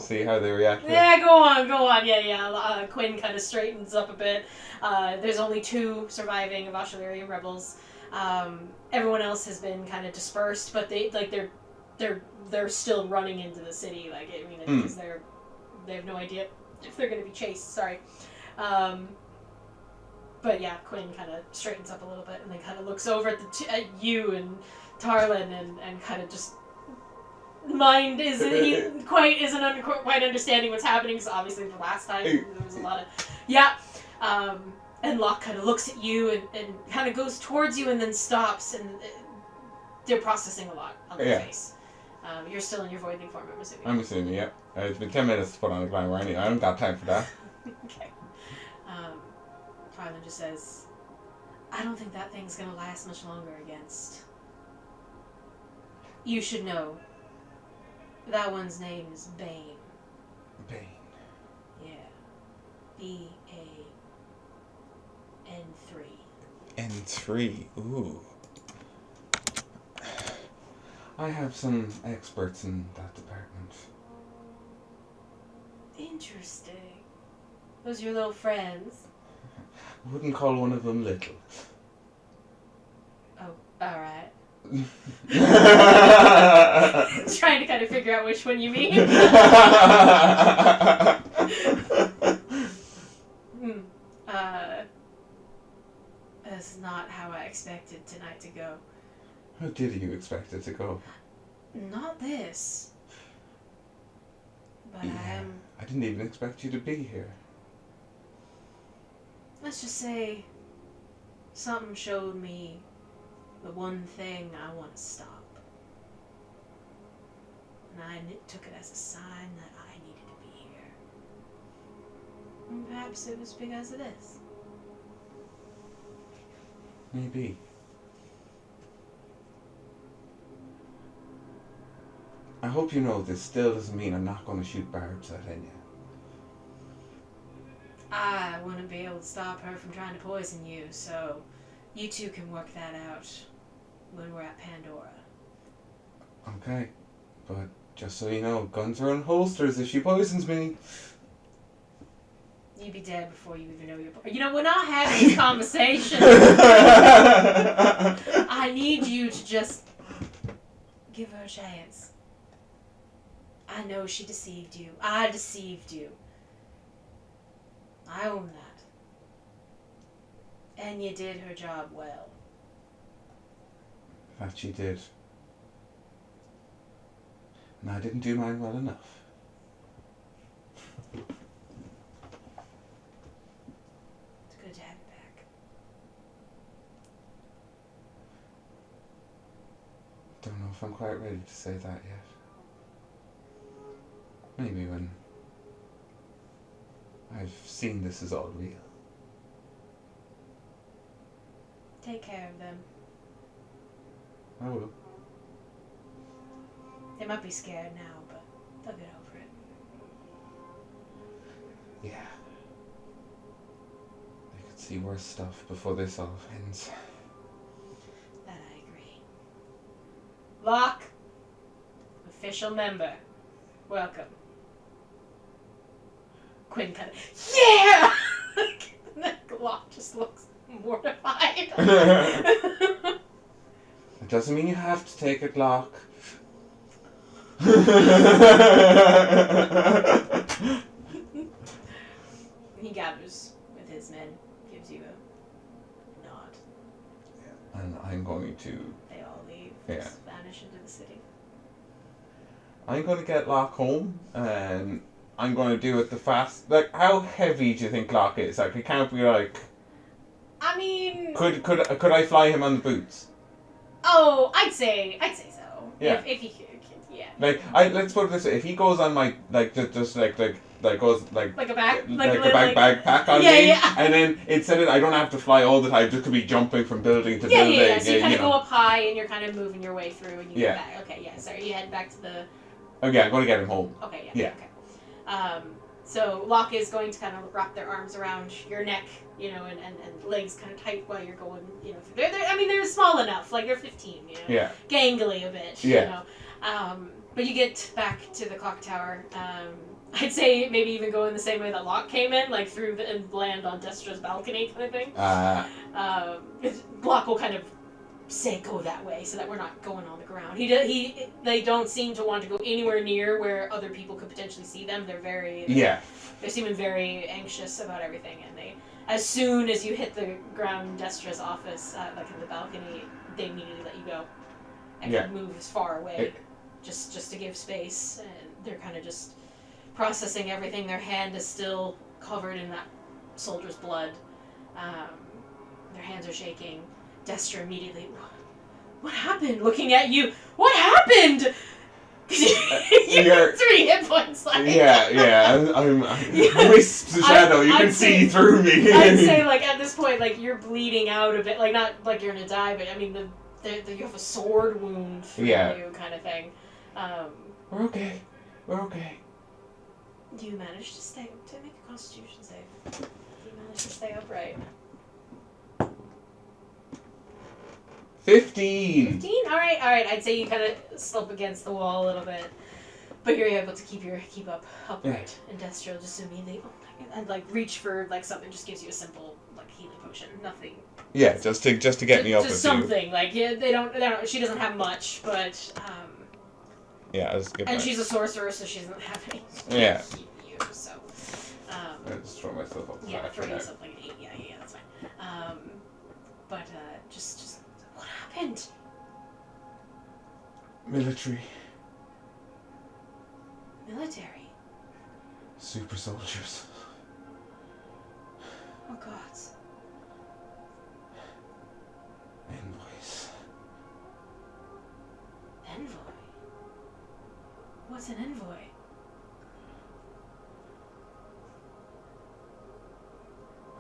See how they react to Yeah, go on. Yeah. Quinn kind of straightens up a bit. There's only 2 surviving of Ashularian rebels. Everyone else has been kind of dispersed, but they're still running into the city. Like, I mean, because they have no idea if they're going to be chased. Sorry. But yeah, Quinn kind of straightens up a little bit and then kind of looks over at you and Tarlin and kind of just mind isn't quite understanding what's happening, because obviously the last time there was a lot of and Locke kind of looks at you and kind of goes towards you and then stops, and they're processing a lot on their face. You're still in your voidling form, I'm assuming. I'm assuming, yeah. It's been 10 minutes to put on a glamour anyway. I haven't got time for that. Okay. Harlan just says, I don't think that thing's gonna last much longer against. You should know. That one's name is Bane. Bane. Yeah. B-A-N-3. N3. Ooh. I have some experts in that department. Interesting. Those your little friends? I wouldn't call one of them little. Oh, alright. Trying to kind of figure out which one you mean. That's not how I expected tonight to go. How did you expect it to go? Not this. But I didn't even expect you to be here. Let's just say something showed me the one thing I want to stop. And I took it as a sign that I needed to be here. And perhaps it was because of this. Maybe. I hope you know this still doesn't mean I'm not going to shoot barbs at Enya. I want to be able to stop her from trying to poison you, so you two can work that out when we're at Pandora. Okay, but just so you know, guns are in holsters if she poisons me. You'd be dead before you even know you're... You know, we're not having this conversation. I need you to just give her a chance. I know she deceived you. I deceived you. I own that. And you did her job well. That she did. And I didn't do mine well enough. It's good to have you back. Don't know if I'm quite ready to say that yet. Maybe when I've seen this is all real. Take care of them. I will. They might be scared now, but they'll get over it. Yeah. They could see worse stuff before this all ends. That I agree. Locke, official member. Welcome. Quinn kind of, yeah! Locke just looks mortified. It doesn't mean you have to take it, Locke. He gathers with his men, gives you a nod. And I'm going to... They all leave, Yeah. vanish into the city. I'm going to get Locke home, and I'm going to do it the fast... Like, how heavy do you think Locke is? Like, it can't be like... I mean... Could I fly him on the boots? Oh, I'd say so. Yeah. If he could, yeah. Like, let's put it this way. If he goes on my, like, just like goes, like... Like a back... Like a backpack on yeah, me, yeah. and then instead of I don't have to fly all the time, just to be jumping from building to building. Yeah. So you kind of know. go up high, and you're kind of moving your way through, and you Yeah. get back. Okay, yeah. Sorry, you head back to the. Oh yeah, I'm going to get him home. Okay, Yeah. Okay. So Locke is going to kind of wrap their arms around your neck, you know, and legs kind of tight while you're going, you know. They're small enough, like they're 15, you know. Yeah. Gangly a bit, Yeah. you know. But you get back to the clock tower. I'd say maybe even go in the same way that Locke came in, like through and land on Destra's balcony kind of thing. Locke will kind of say go that way so that we're not going on the ground. They don't seem to want to go anywhere near where other people could potentially see them. They're they're seeming very anxious about everything, and as soon as you hit the ground in Destra's office, like in the balcony, they immediately let you go and can move as far away. just to give space, and they're kind of just processing everything. Their hand is still covered in that soldier's blood. Their hands are shaking. Destra immediately, what happened? Looking at you, what happened? You got 3 hit points left. I'm wisps of shadow. You can see through me. I'd say, like, at this point, like, you're bleeding out a bit. Like, not like you're gonna die, but I mean, you have a sword wound through you, kind of thing. We're okay. We're okay. Do you manage to make a Constitution save? Do you manage to stay upright? 15. 15? Alright. I'd say you kind of slump against the wall a little bit. But you're able to keep up upright. And Destro just immediately, and like reach for like something, just gives you a simple like healing potion. Nothing. Yeah, just to get me up. Just something. Like, yeah, they don't, she doesn't have much, but yeah, I'll just give and that. she's a sorcerer, so she doesn't have any. Yeah. You, so. I just throw myself up. Yeah, throw yourself like an 8. Yeah, that's fine. But just what happened? Military. Military. Super soldiers. Oh gods. Envoys. Envoy. What's an envoy?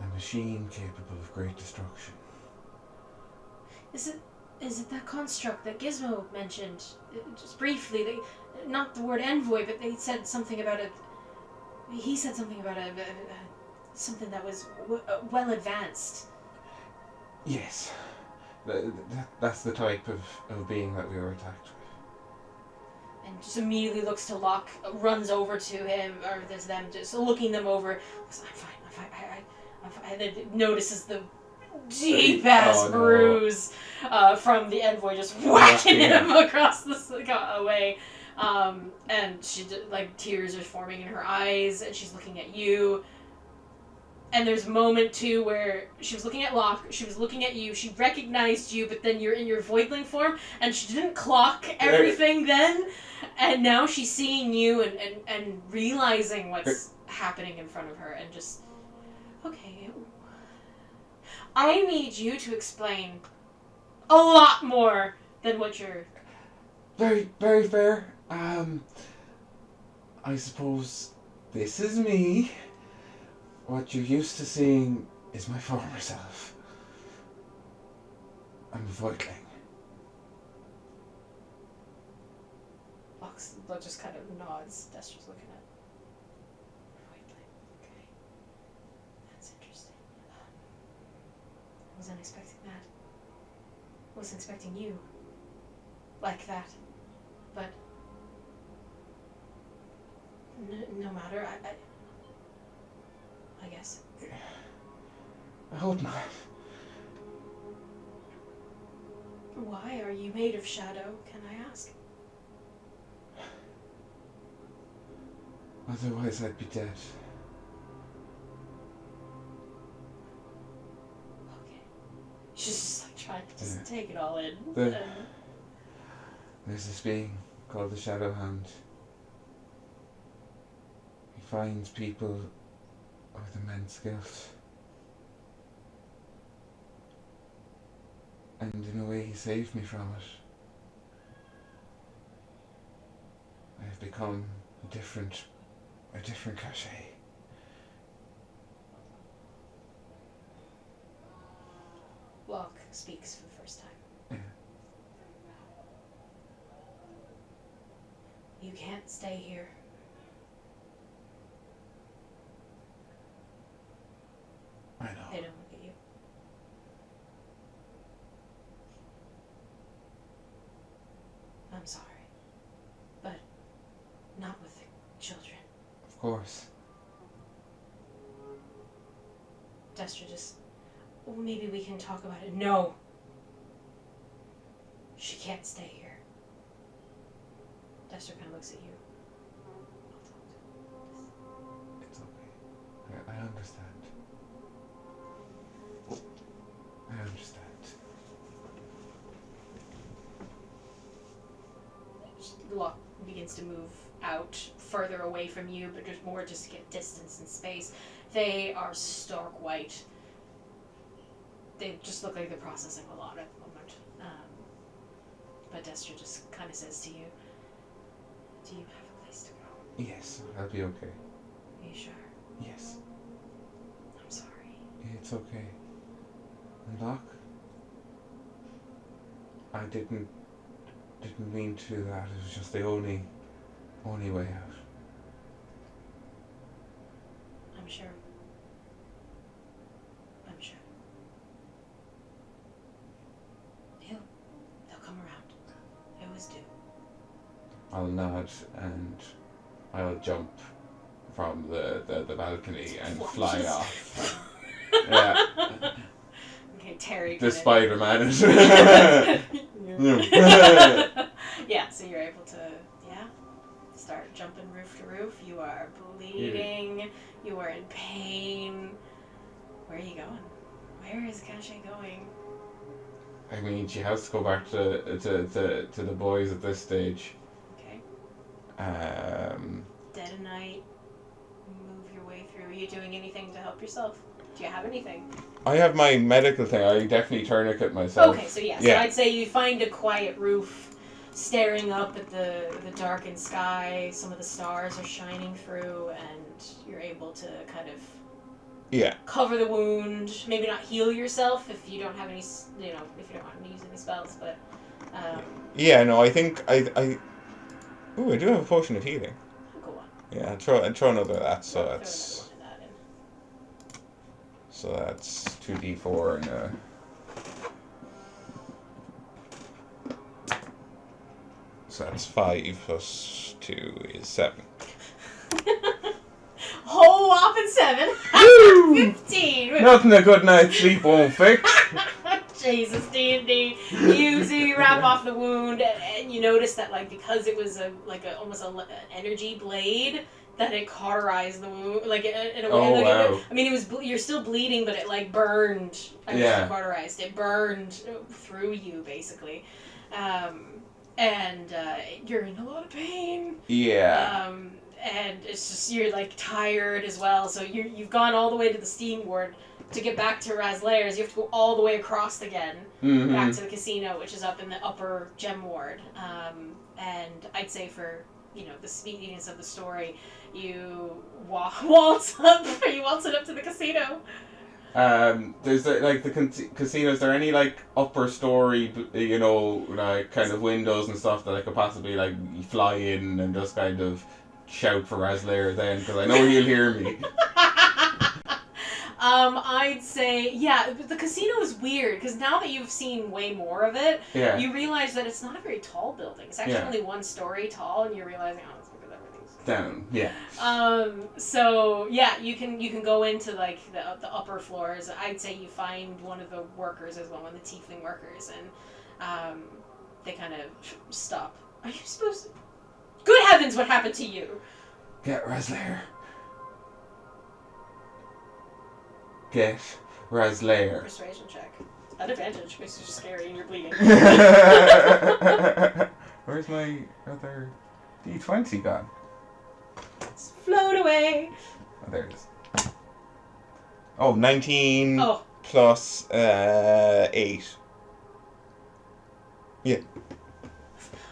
A machine capable of great destruction. Is it that construct that Gizmo mentioned just briefly? Not the word envoy, but they said something about it. He said something about something that was well advanced. Yes. That's the type of being that we were attacked with. And just immediately looks to Locke, runs over to him, or there's them, just looking them over. I'm fine. And then notices the deep-ass bruise from the envoy just whacking him across the way. And she, like, tears are forming in her eyes, and she's looking at you. And there's a moment, too, where she was looking at Locke, she was looking at you, she recognized you, but then you're in your voidling form, and she didn't clock everything then, and now she's seeing you and realizing what's happening in front of her, and just, okay, I need you to explain a lot more than what you're... Very, very fair. I suppose this is me. What you're used to seeing is my former self. I'm a voidling. Locke just kind of nods. Destra's looking at voidling. Okay. That's interesting. I wasn't expecting that. I wasn't expecting you like that. But no matter, I guess. I hope not. Why are you made of shadow, can I ask? Otherwise I'd be dead. Okay. She's just like trying to just take it all in. There's this being called the Shadow Hound. He finds people with immense guilt. And in a way he saved me from it. I have become a different Caché. Locke speaks for the first time. Yeah. You can't stay here. I know. They don't look at you. I'm sorry. But not with the children. Of course. Destra just... Well, maybe we can talk about it. No! She can't stay here. Destra kind of looks at you. I'll talk to her. It's okay. I understand. I understand. block begins to move out further away from you, but just more just to get distance and space. They are stark white. They just look like they're processing a lot at the moment. But Destra just kind of says to you, do you have a place to go? Yes, I'll be okay. Are you sure? Yes. I'm sorry. It's okay. And Locke, I didn't mean to do that. It was just the only way out. I'm sure. I'm sure. They'll come around. They always do. I'll nod and I'll jump from the balcony and fly off. Yeah. Okay, Terry. The Spider-Man. Yeah, so you're able to, start jumping roof to roof. You are bleeding. You are in pain. Where are you going? Where is Caché going? I mean, she has to go back to the boys at this stage. Okay. Dead of night. Move your way through. Are you doing anything to help yourself? Do you have anything? I have my medical thing. I definitely tourniquet myself. Okay, so so I'd say you find a quiet roof, staring up at the darkened sky. Some of the stars are shining through, and you're able to kind of cover the wound. Maybe not heal yourself if you don't have any, if you don't want to use any spells, but. I think I. Ooh, I do have a potion of healing. Go on. Yeah, I'll throw another of that. So that's. Throw another one of that in. So that's 2d4 and so that's 5 plus 2 is 7. Whole whopping 7. 15. Nothing a good night's sleep won't fix. Jesus, D&D. You wrap off the wound, and you notice that because it was almost an energy blade, that it cauterized the wound, in a way. Oh, wow. It was you're still bleeding, but it burned. Cauterized. It burned through you basically, and you're in a lot of pain. Yeah. And it's just you're tired as well. So you've gone all the way to the steam ward. To get back to Razlairs, you have to go all the way across again, back to the casino, which is up in the upper gem ward. And I'd say for the speediness of the story, you waltz up. Are you waltzing up to the casino? There's the casino. Is there any upper story, kind of windows and stuff that I could possibly fly in and just kind of shout for Razlair then, because I know he'll hear me. I'd say, the casino is weird, because now that you've seen way more of it, you realize that it's not a very tall building. It's actually only 1 story tall, and you're realizing, it's because everything's down. Yeah. You can go into, the upper floors. I'd say you find one of the workers as well, one of the tiefling workers, and, they kind of stop. Are you supposed to... Good heavens, what happened to you? Get Razlair. Get Razlair. Persuasion check. At advantage, because you're scary and you're bleeding. Where's my other D20 gone? It's float away. Oh, there it is. Oh, 19 plus 8. Yeah.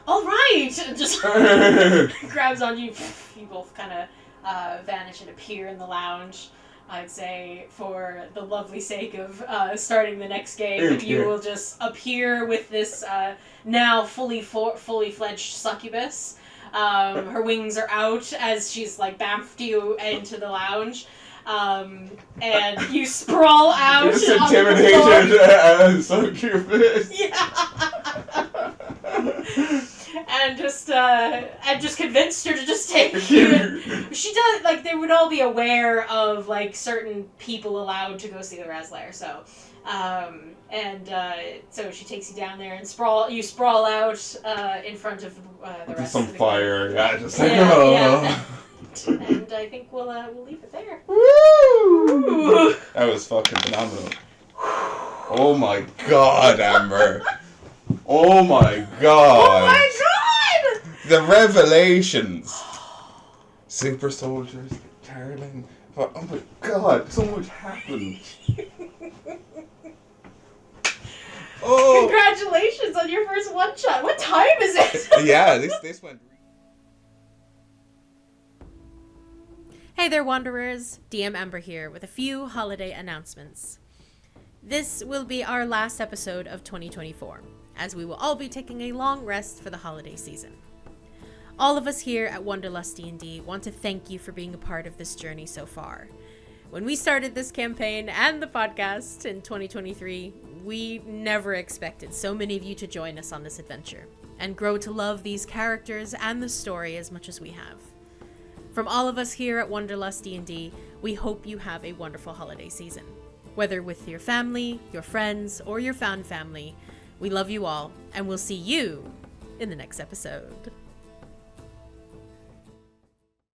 All right! Just grabs on you. You both kind of vanish and appear in the lounge. I'd say for the lovely sake of starting the next game, you will just appear with this now fully fledged succubus. Her wings are out as she's bamfed you into the lounge. And you sprawl out. It's intimidated succubus. Yeah. And just convinced her to just take you. She does, they would all be aware of, certain people allowed to go see the Razlair, so, so she takes you down there and you sprawl out, in front of, the rest of the fire, game. just And I think we'll leave it there. Woo! That was fucking phenomenal. Oh my god, Amber. Oh my god. Oh my god! the revelations. Super soldiers, Carolyn. Oh my god, so much happened. Oh Congratulations on your first one shot. What time is it? yeah, this went. Hey there, Wanderers! DM Ember here with a few holiday announcements. This will be our last episode of 2024, as we will all be taking a long rest for the holiday season. All of us here at Wanderlustdnd want to thank you for being a part of this journey so far. When we started this campaign and the podcast in 2023, we never expected so many of you to join us on this adventure and grow to love these characters and the story as much as we have. From all of us here at Wanderlustdnd, we hope you have a wonderful holiday season. Whether with your family, your friends, or your found family, we love you all, and we'll see you in the next episode.